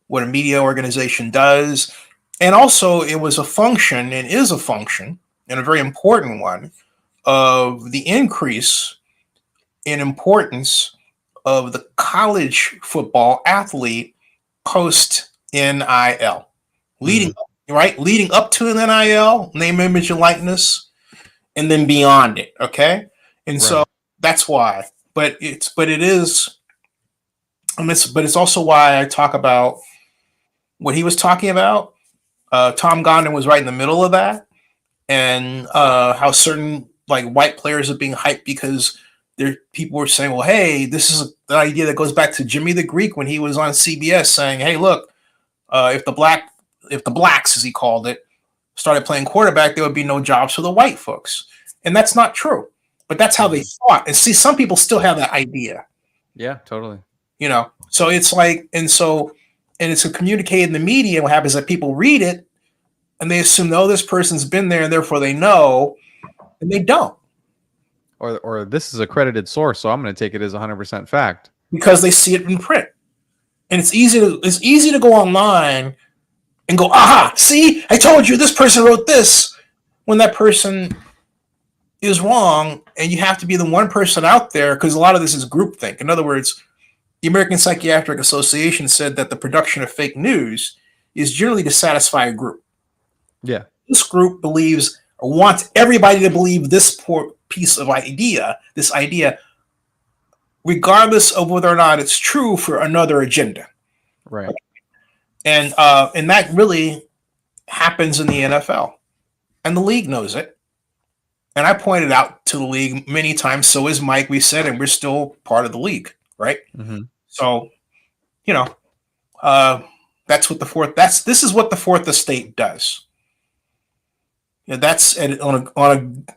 A: what a media organization does. And also it was a function and is a function, and a very important one, of the increase in importance of the college football athlete post NIL, leading up to an NIL, name, image, and likeness, and then beyond it. Okay, and so that's why. But it's also why I talk about what he was talking about. Tom Gondon was right in the middle of that, and how certain white players are being hyped because people were saying, well, hey, this is an idea that goes back to Jimmy the Greek when he was on CBS saying, hey, look, if the blacks, as he called it, started playing quarterback, there would be no jobs for the white folks. And that's not true. But that's how they thought. And see, some people still have that idea.
B: Yeah, totally.
A: So it's and it's communicated in the media. What happens is that people read it and they assume, oh, this person's been there and therefore they know, and they don't.
B: Or this is a credited source, so I'm going to take it as 100% fact.
A: Because they see it in print. And it's easy to go online and go, aha, see, I told you this person wrote this, when that person is wrong, and you have to be the one person out there, because a lot of this is groupthink. In other words, the American Psychiatric Association said that the production of fake news is generally to satisfy a group.
B: Yeah.
A: This group believes or wants everybody to believe this piece of this idea, regardless of whether or not it's true for another agenda.
B: Right.
A: And that really happens in the NFL. And the league knows it. And I pointed out to the league many times, so is Mike, we said, and we're still part of the league, right? Mm-hmm. So, that's what this is what the fourth estate does. That's in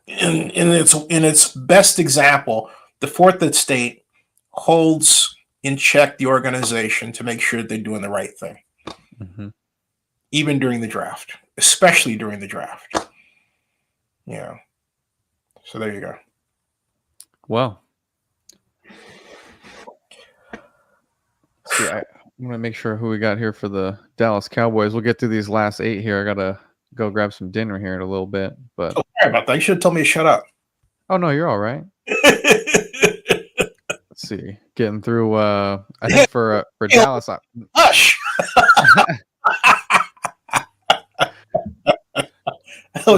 A: its best example. The fourth estate holds in check the organization to make sure they're doing the right thing, even during the draft, especially during the draft. So there you go.
B: Well, see, I'm gonna make sure who we got here for the Dallas Cowboys. We'll get through these last 8 here. I gotta go grab some dinner here in a little bit. But
A: Oh, sorry about that. You should have told me to shut up.
B: oh no, you're all right. Let's see. Getting through. I think for Dallas.
A: Hush. I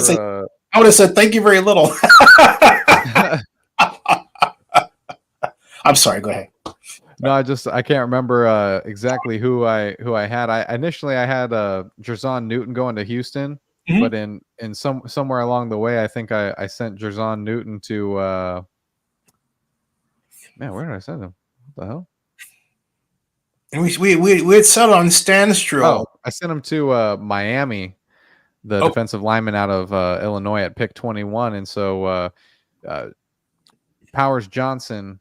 A: would have said thank you very little. I'm sorry. Go ahead.
B: No, I can't remember exactly who I had. I initially had Jerzon Newton going to Houston, but in somewhere along the way, I think I sent Jerzon Newton to man, where did I send him? What the hell?
A: And we had settled on Stanstrom.
B: Oh, I sent him to Miami, the defensive lineman out of Illinois at pick 21, and so Powers Johnson,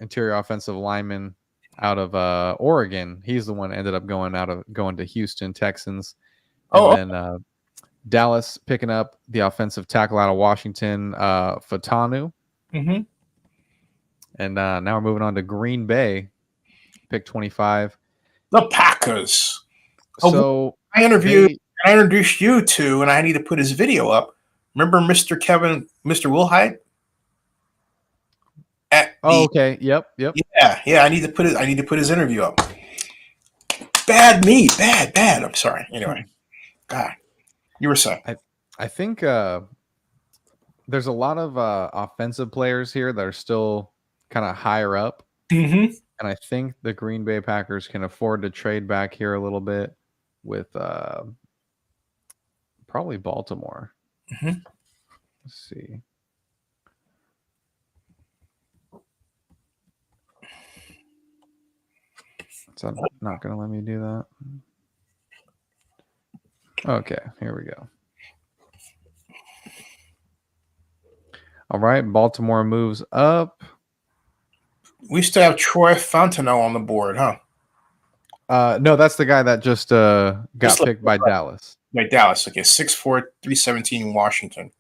B: interior offensive lineman out of Oregon. He's the one that ended up going to Houston Texans. And then Dallas picking up the offensive tackle out of Washington, Fatanu.
A: Mm-hmm.
B: And now we're moving on to Green Bay, pick 25.
A: The Packers.
B: So
A: I introduced you to, and I need to put his video up. Remember Mr. Wilhite?
B: Okay. Yep.
A: Yeah. I need to put his interview up. Bad. I'm sorry. Anyway, God, you were saying.
B: I think there's a lot of offensive players here that are still kind of higher up, and I think the Green Bay Packers can afford to trade back here a little bit with probably Baltimore. Let's see. It's not going to let me do that. Okay, here we go. All right, Baltimore moves up.
A: We still have Troy Fontenot on the board, huh?
B: No, that's the guy that just got picked by Dallas.
A: By Dallas, okay. 6'4", 317 Washington.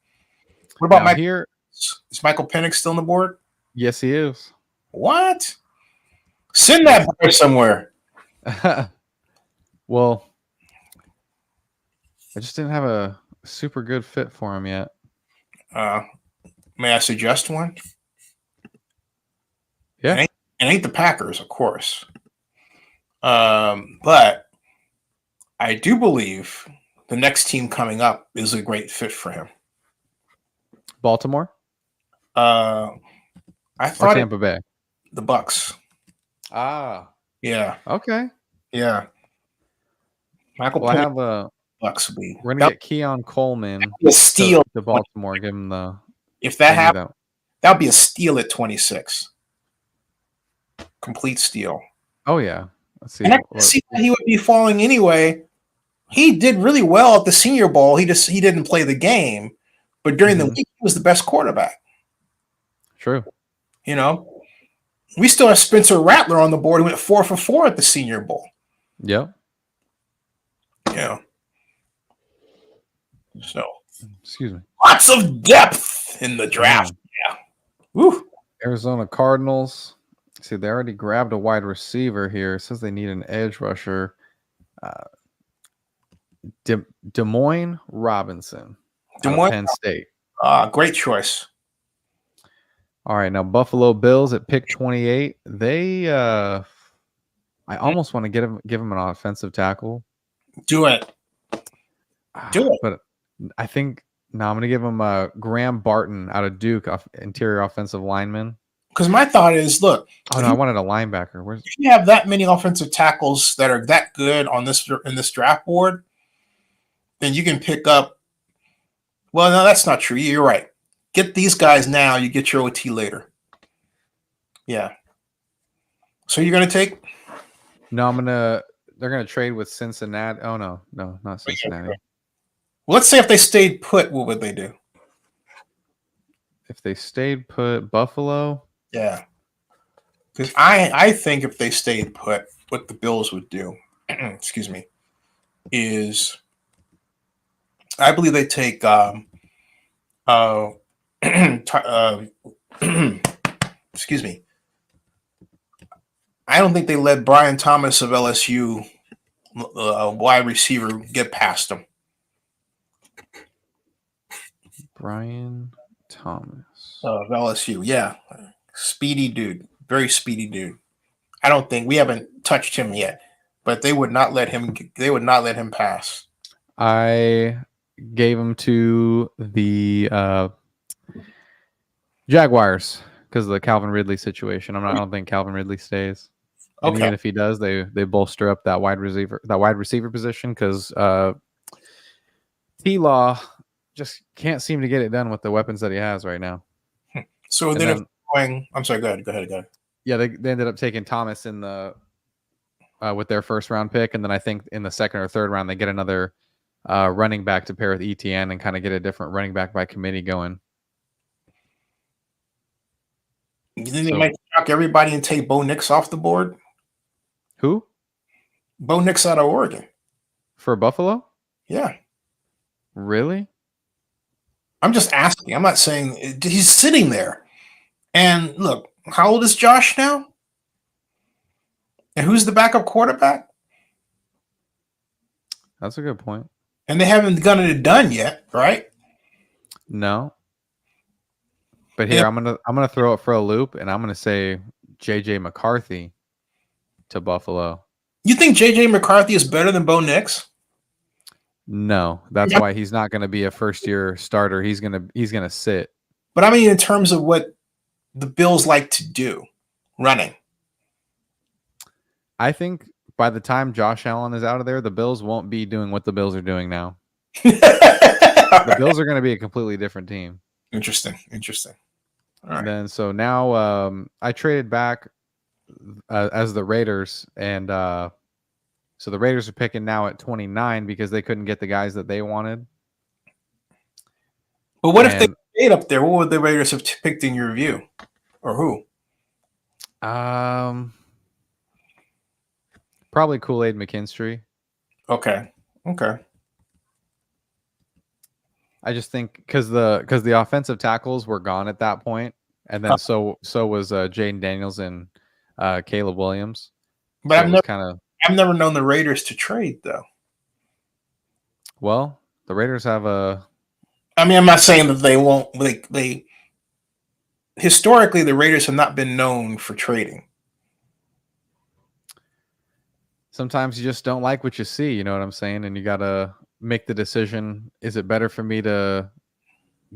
A: What about Michael?
B: Here?
A: Is Michael Penix still on the board?
B: Yes, he is.
A: What? Send that boy somewhere.
B: Well, I just didn't have a super good fit for him yet.
A: May I suggest one?
B: Yeah.
A: It ain't the Packers, of course. But I do believe the next team coming up is a great fit for him.
B: Baltimore?
A: I thought
B: Tampa Bay.
A: The Bucks.
B: Ah.
A: Yeah.
B: Okay.
A: Yeah.
B: Michael. Well, I have
A: Bucks.
B: We're gonna get Keon Coleman
A: a steal
B: to Baltimore. Give him the.
A: If that happens, that would be a steal at 26. Complete steal.
B: Oh yeah. Let's see.
A: And I can see that he would be falling anyway. He did really well at the Senior Bowl. He didn't play the game, but during the week he was the best quarterback.
B: True.
A: You know, we still have Spencer Rattler on the board. He went 4 for 4 at the Senior Bowl.
B: Yep.
A: Yeah. So,
B: excuse me.
A: Lots of depth in the draft. Yeah. Woo.
B: Arizona Cardinals. See, they already grabbed a wide receiver here. It says they need an edge rusher. Des Moines Robinson. Penn State.
A: Great choice.
B: All right, now Buffalo Bills at pick 28. They I almost want to give him an offensive tackle.
A: Do it.
B: But I think I'm going to give him Graham Barton out of Duke, interior offensive lineman.
A: Because my thought is, look.
B: Oh no, I wanted a linebacker.
A: If you have that many offensive tackles that are that good in this draft board, then you can pick up. Well, no, that's not true. You're right. Get these guys now. You get your OT later. Yeah. So you're gonna take?
B: No, they're gonna trade with Cincinnati. Oh no, not Cincinnati.
A: Well, let's say if they stayed put, what would they do?
B: If they stayed put, Buffalo.
A: Yeah. Because I think if they stayed put, what the Bills would do, excuse me, is I believe they take excuse me. I don't think they let Brian Thomas of LSU, wide receiver, get past him.
B: Brian Thomas.
A: Of LSU, yeah, speedy dude, very speedy dude. I don't think we haven't touched him yet, but they would not let him. They would not let him pass.
B: I gave him to the Jaguars because of the Calvin Ridley situation. I don't think Calvin Ridley stays. And
A: Okay.
B: even if he does, they bolster up that wide receiver position because T-Law just can't seem to get it done with the weapons that he has right now.
A: So
B: And
A: then, going. I'm sorry. Go ahead.
B: Yeah, they ended up taking Thomas in the with their first round pick, and then I think in the second or third round they get another running back to pair with ETN and kind of get a different running back by committee going.
A: You think they might shock everybody and take Bo Nix off the board?
B: Who?
A: Bo Nix out of Oregon.
B: For Buffalo?
A: Yeah.
B: Really?
A: I'm just asking. I'm not saying he's sitting there. And look, how old is Josh now? And who's the backup quarterback?
B: That's a good point.
A: And they haven't gotten it done yet, right?
B: No. But here I'm gonna throw it for a loop, and I'm gonna say JJ McCarthy to Buffalo.
A: You think JJ McCarthy is better than Bo Nix?
B: No, that's why he's not gonna be a first year starter. He's gonna sit.
A: But I mean, in terms of what the Bills like to do, running.
B: I think by the time Josh Allen is out of there, the Bills won't be doing what the Bills are doing now. The Bills are going to be a completely different team.
A: Interesting. All right.
B: And then so now I traded back as the Raiders, and so the Raiders are picking now at 29 because they couldn't get the guys that they wanted.
A: But what if they stayed up there? What would the Raiders have picked in your view, or who?
B: Probably Kool-Aid McKinstry.
A: Okay.
B: I just think because the offensive tackles were gone at that point, and then so was Jaden Daniels and Caleb Williams.
A: But
B: so
A: I've never known the Raiders to trade though.
B: Well, the Raiders have a.
A: I mean, I'm not saying that they won't. They historically the Raiders have not been known for trading.
B: Sometimes you just don't like what you see, you know what I'm saying? And you got to make the decision. Is it better for me to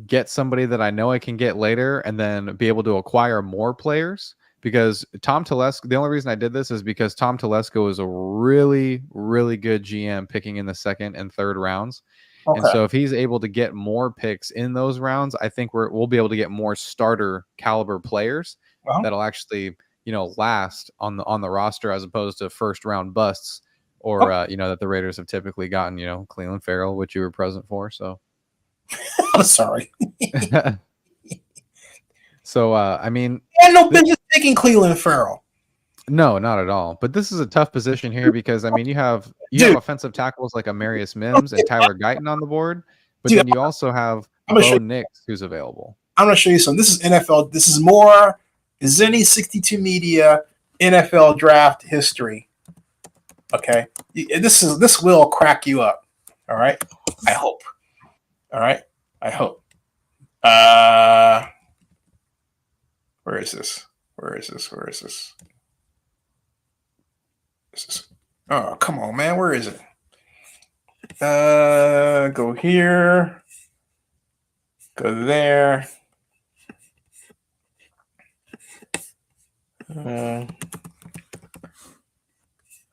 B: get somebody that I know I can get later and then be able to acquire more players? Because Tom Telesco, the only reason I did this is because Tom Telesco is a really, really good GM picking in the second and third rounds. Okay. And so if he's able to get more picks in those rounds, I think we'll be able to get more starter caliber players that'll actually last on the roster as opposed to first round busts or that the Raiders have typically gotten, Cleveland Farrell, which you were present for. So
A: I'm sorry.
B: So I mean,
A: I had no business taking Cleveland Farrell.
B: No, not at all. But this is a tough position here because I mean you have offensive tackles like Amarius Mims and Tyler Guyton on the board, but then you also have Bo Nix who's available. I'm
A: gonna show you something. This is NFL. This is more Zennie62Media NFL draft history. Okay, this will crack you up. All right, I hope. All right, I hope. Where is this? Oh, come on, man. Where is it? Go here. Go there. All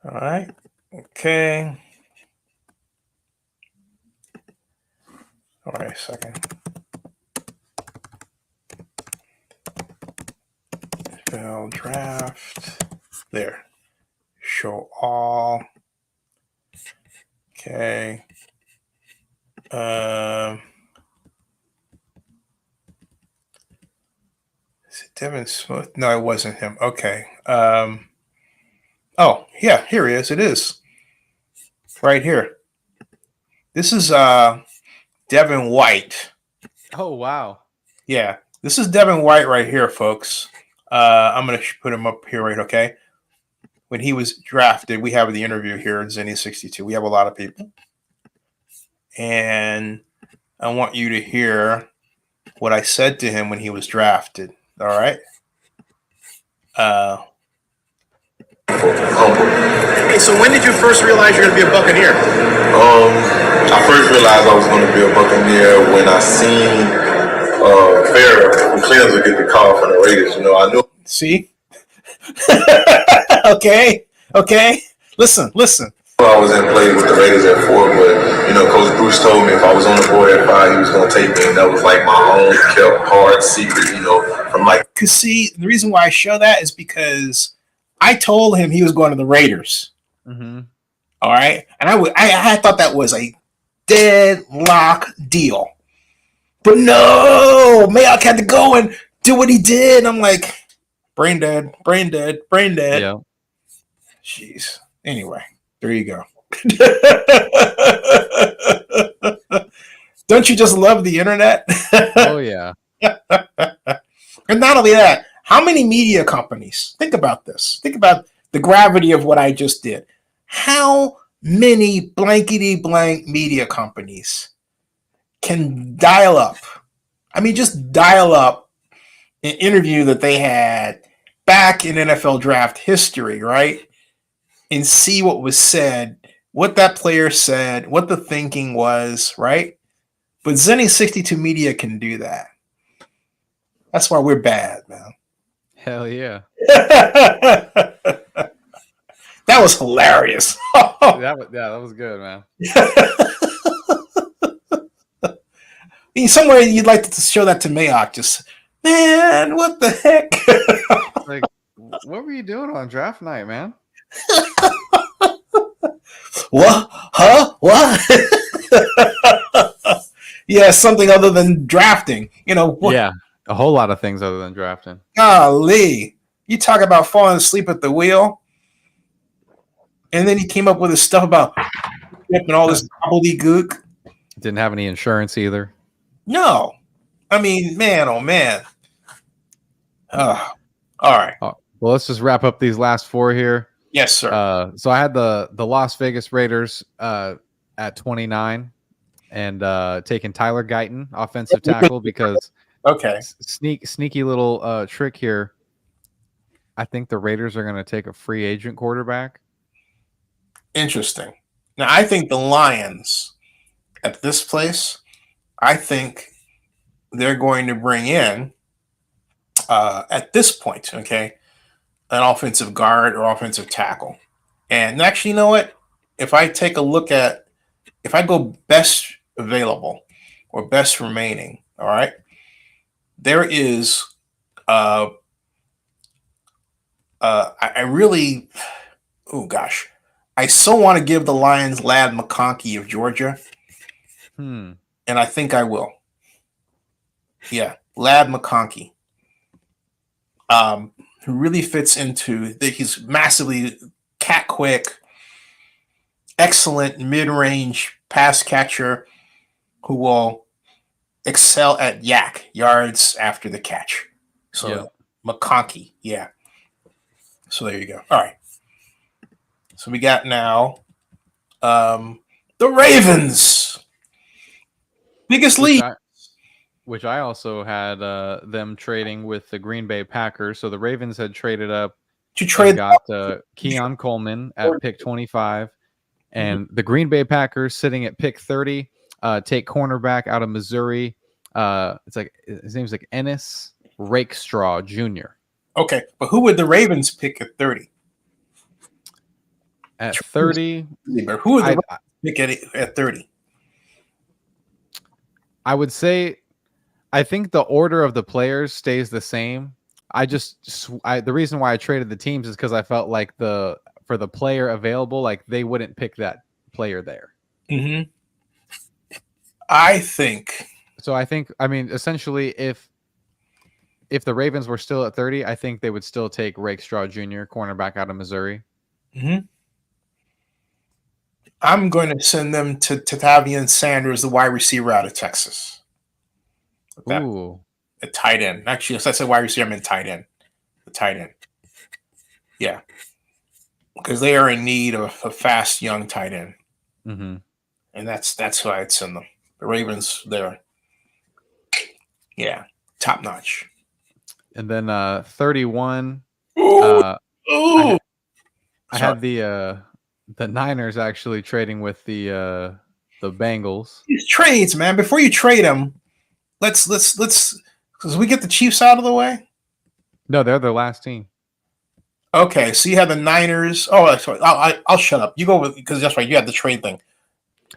A: right. Okay. All right, a second. NFL draft. There. Show all. Okay. Is it Devin Smith? No, it wasn't him. Okay. Oh, yeah, here he is. It is. Right here. This is Devin White.
B: Oh, wow.
A: Yeah. This is Devin White right here, folks. I'm going to put him up here, right? Okay. when he was drafted, we have the interview here at Zennie62. We have a lot of people. And I want you to hear what I said to him when he was drafted. All right.
C: Hey, so when did you first realize you're going to be a Buccaneer?
E: I first realized I was going to be a Buccaneer when I seen Farrah from Clemson get the call from the Raiders. You know, I knew.
A: See? Okay. Listen.
E: I was in play with the Raiders at 4, but you know, Coach Bruce told me if I was on the board at 5, he was going to take me, and that was like my own kept hard secret. You know, from like.
A: Because see, the reason why I show that is because I told him he was going to the Raiders.
B: Mm-hmm.
A: All right, and I thought that was a deadlock deal, but no, Mayock had to go and do what he did. And I'm like, brain dead.
B: Yeah.
A: Jeez. Anyway, there you go. Don't you just love the internet?
B: Oh yeah.
A: And not only that, how many media companies? Think about this. Think about the gravity of what I just did. How many blankety blank media companies can dial up? I mean, just dial up an interview that they had back in NFL draft history, right? And see what was said, what that player said, what the thinking was, right? But Zennie62Media can do that. That's why we're bad, man.
B: Hell yeah.
A: That was hilarious.
B: That was good, man.
A: Somewhere you'd like to show that to Mayock. Just, man, what the heck?
B: Like, what were you doing on draft night, man?
A: What? Huh? What? Yeah, something other than drafting. You know. What?
B: Yeah, a whole lot of things other than drafting.
A: Golly. You talk about falling asleep at the wheel. And then he came up with his stuff about and all this gobbledygook.
B: Didn't have any insurance either.
A: No. I mean, man, oh, man. All right.
B: Well, let's just wrap up these last 4 here.
A: Yes, sir.
B: So I had the Las Vegas Raiders at 29 and taking Tyler Guyton, offensive tackle, because
A: okay.
B: Sneaky little trick here. I think the Raiders are going to take a free agent quarterback.
A: Interesting. Now, I think the Lions at this place, I think they're going to bring in, at this point, okay, an offensive guard or offensive tackle. And actually, you know what? If I take a look at, if I go best available or best remaining, all right, there is, I really, oh gosh, I so want to give the Lions Ladd McConkey of Georgia. And I think I will. Yeah, Ladd McConkey. Who really fits into he's massively cat quick, excellent mid-range pass catcher who will excel at yards after the catch. So yeah. McConkey, yeah. So there you go. All right. So we got now the Ravens. Biggest lead.
B: Which I also had them trading with the Green Bay Packers. So the Ravens had traded up. Got Keon Coleman at pick 25. And the Green Bay Packers sitting at pick 30. Take cornerback out of Missouri. It's like his name's like Ennis Rakestraw Jr.
A: Okay, but who would the Ravens pick at 30?
B: At 30,
A: but who would the Ravens pick at 30?
B: I would say, I think the order of the players stays the same. The reason why I traded the teams is because I felt like for the player available, like they wouldn't pick that player there.
A: Mm-hmm. I mean, essentially, if the Ravens were still at 30, I think they would still take Rakestraw Jr., cornerback out of Missouri. Mm-hmm. I'm going to send them to Tavian Sanders, the wide receiver out of Texas.
B: Ooh.
A: A tight end. Actually, if I said wide receiver, I meant tight end. The tight end. Yeah. because they are in need of a fast young tight end,
B: Mm-hmm.
A: and that's why I'd send them. The Ravens, they're top notch.
B: And then 31.
A: Ooh,
B: Uh,
A: ooh.
B: I had the Niners actually trading with the Bengals.
A: These trades, man. Before you trade them, let's because we get the Chiefs out of the way.
B: No, they're the last team.
A: Okay, so you have the Niners. Oh, sorry. I'll shut up. You go with because that's right. You had the trade thing.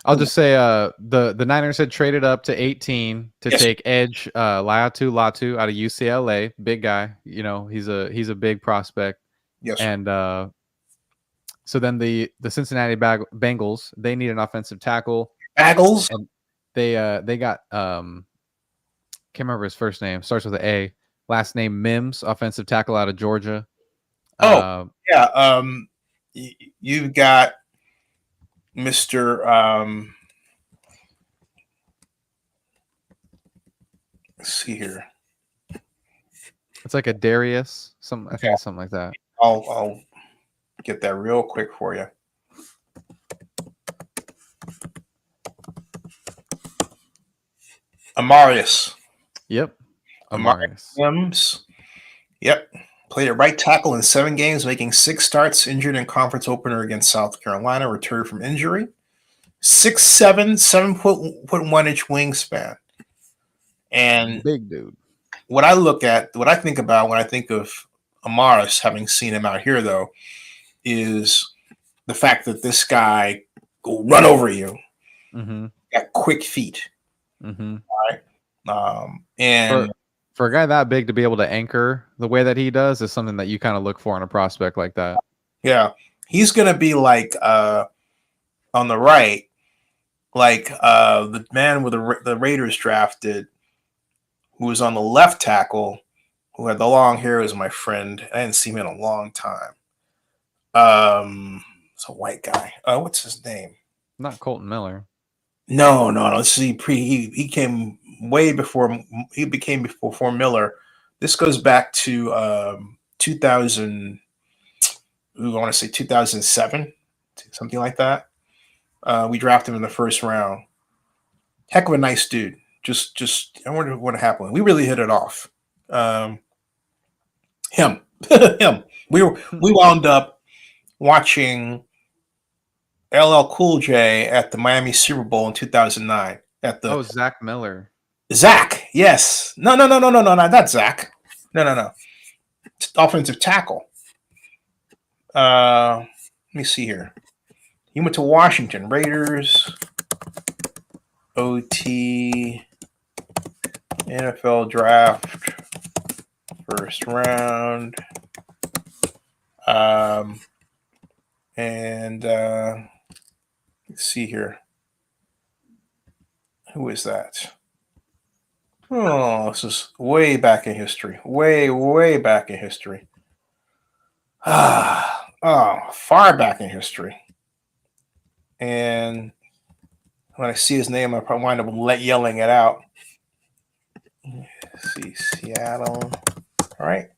B: I'll just say the Niners had traded up to 18 to take edge Latu out of UCLA, big guy. You know, he's a big prospect.
A: Yes.
B: And so then the Cincinnati Bengals, they need an offensive tackle.
A: Bagels.
B: And they got can't remember his first name. Starts with an A. Last name Mims, offensive tackle out of Georgia.
A: Oh, yeah. You've got Mr. Let's see here.
B: It's like a Darius. I think it's something like that.
A: I'll get that real quick for you. Amarius.
B: Yep. Amarius.
A: Mims. Yep. Played at right tackle in 7 games, making 6 starts, injured in conference opener against South Carolina, returned from injury. 6'7", 7'1" wingspan. And
B: big dude.
A: What I think about when I think of Amaris, having seen him out here though, is the fact that this guy will run over you.
B: Mm-hmm.
A: Got quick feet.
B: Mm-hmm.
A: Right. And
B: for a guy that big to be able to anchor the way that he does is something that you kind of look for in a prospect like that.
A: Yeah. He's going to be like on the right, like the man with the Raiders drafted, who was on the left tackle, who had the long hair, was my friend. I didn't see him in a long time. It's a white guy. What's his name?
B: Not Colton Miller.
A: No. This is he came way before he became before Miller. This goes back to 2000. I want to say 2007, something like that. We drafted him in the first round. Heck of a nice dude. Just I wonder what happened. We really hit it off. Him. We wound up watching LL Cool J at the Miami Super Bowl in 2009.
B: Zach Miller.
A: Zach, yes. No, not Zach. No. Offensive tackle. Let me see here. He went to Washington Raiders. OT. NFL draft. First round. Let's see here. Who is that? Oh, this is way back in history. Way back in history. Far back in history. And when I see his name, I probably wind up yelling it out. Let's see, Seattle. All right.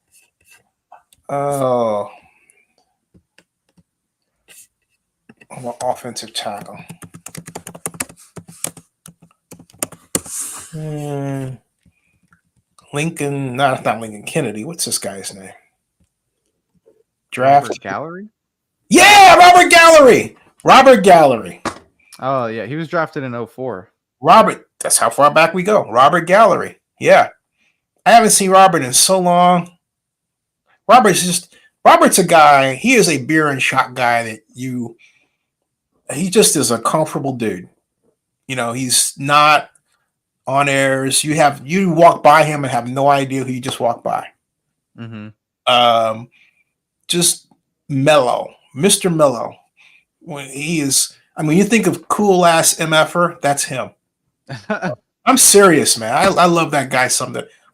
A: Oh. Offensive tackle. Lincoln, no, it's not Lincoln Kennedy. What's this guy's name? Draft
B: Gallery?
A: Yeah, Robert Gallery. Robert Gallery.
B: Oh, yeah. He was drafted in 2004.
A: Robert, that's how far back we go. Robert Gallery. Yeah. I haven't seen Robert in so long. Robert's a guy, he is a beer and shot guy that he just is a comfortable dude. You know, he's not on airs. You walk by him and have no idea who you just walked by.
B: Mm-hmm.
A: Just mellow, Mr. Mellow. When you think of cool ass MFer, that's him. I'm serious, man. I love that guy.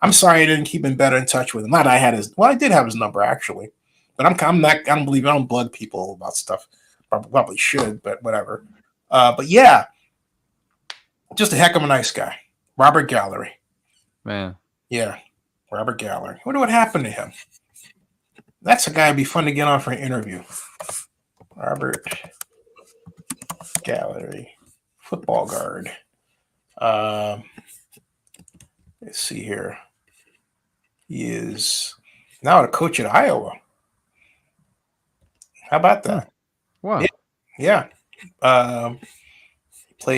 A: I'm sorry I didn't keep in better in touch with him. Not I had I did have his number actually, but I don't bug people about stuff. Probably should, but whatever. But yeah, just a heck of a nice guy. Robert Gallery.
B: Man.
A: Yeah. Robert Gallery. I wonder what happened to him. That's a guy it'd be fun to get on for an interview. Robert Gallery, football guard. Let's see here. He is now a coach at Iowa. How about that?
B: Wow.
A: Yeah. Play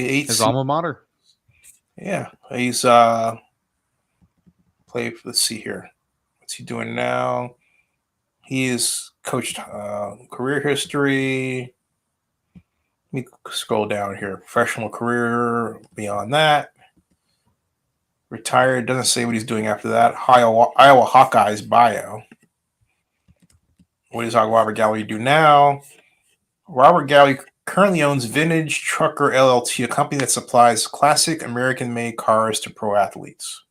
A: 8.
B: His alma mater.
A: Yeah. He's played. Let's see here. What's he doing now? He is coached career history. Let me scroll down here. Professional career beyond that. Retired. Doesn't say what he's doing after that. Iowa Hawkeyes bio. What does Robert Gallery do now? Robert Gallery currently owns Vintage Trucker LLC, a company that supplies classic American-made cars to pro athletes.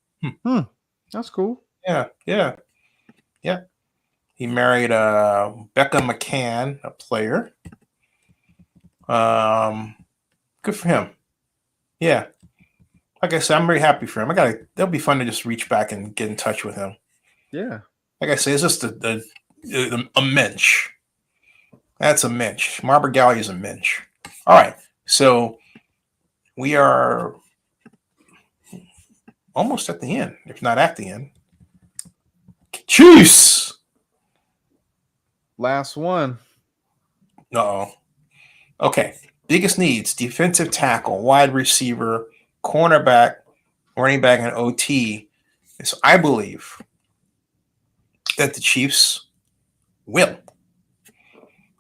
B: That's cool.
A: Yeah. He married Becca McCann, a player. Good for him. Yeah. Like I said, I'm very happy for him. That'll be fun to just reach back and get in touch with him.
B: Yeah.
A: Like I say, it's just a mensch. That's a mensch. Robert Gallery is a mensch. All right. So we are almost at the end, if not at the end. Chiefs.
B: Last one.
A: Uh-oh. Okay. Biggest needs: defensive tackle, wide receiver, cornerback, running back, and OT. So I believe that the Chiefs will,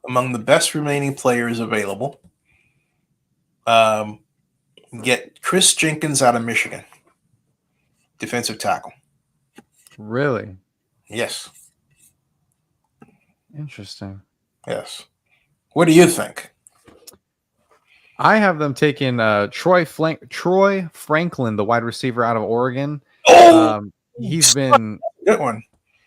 A: among the best remaining players available, get Chris Jenkins out of Michigan, defensive tackle.
B: Really?
A: Yes.
B: Interesting.
A: Yes. What do you think?
B: I have them taking Troy Franklin, the wide receiver out of Oregon. He's been
A: Good one.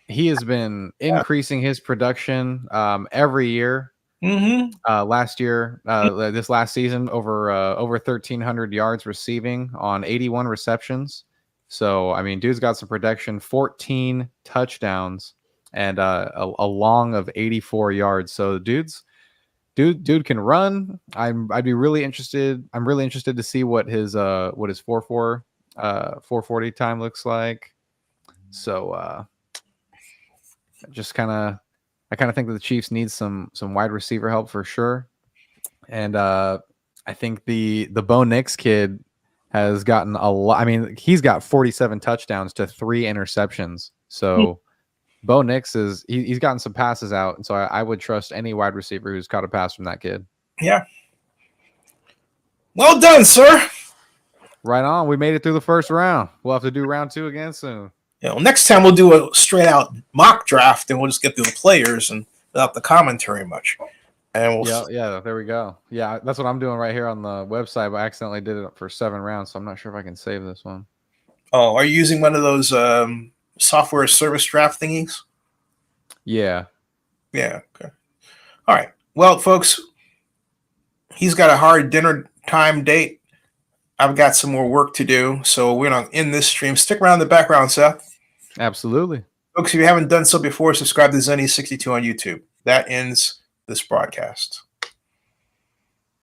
B: He has been increasing his production every year.
A: Mm-hmm.
B: Last year, this last season, over 1,300 yards receiving on 81 receptions. So, I mean, dude's got some production, 14 touchdowns, and a long of 84 yards. So, dude can run. I'd be really interested. I'm really interested to see what his 4.40 time looks like. So, I kind of think that the Chiefs need some wide receiver help for sure. And I think the Bo Nix kid has gotten a lot. I mean, he's got 47 touchdowns to 3 interceptions. So Bo Nix he's gotten some passes out. And so I would trust any wide receiver who's caught a pass from that kid.
A: Yeah. Well done, sir.
B: Right on. We made it through the first round. We'll have to do round 2 again soon.
A: Yeah, well, next time we'll do a straight out mock draft and we'll just get through the players and without the commentary much. And we'll
B: yeah, there we go. Yeah, that's what I'm doing right here on the website, but I accidentally did it for 7 rounds, so I'm not sure if I can save this one.
A: Oh, are you using one of those software service draft thingies?
B: Yeah.
A: Yeah. Okay. All right. Well, folks, he's got a hard dinner time date. I've got some more work to do, so we're going to end this stream. Stick around in the background, Seth.
B: Absolutely.
A: Folks, if you haven't done so before, subscribe to Zennie62 on YouTube. That ends this broadcast.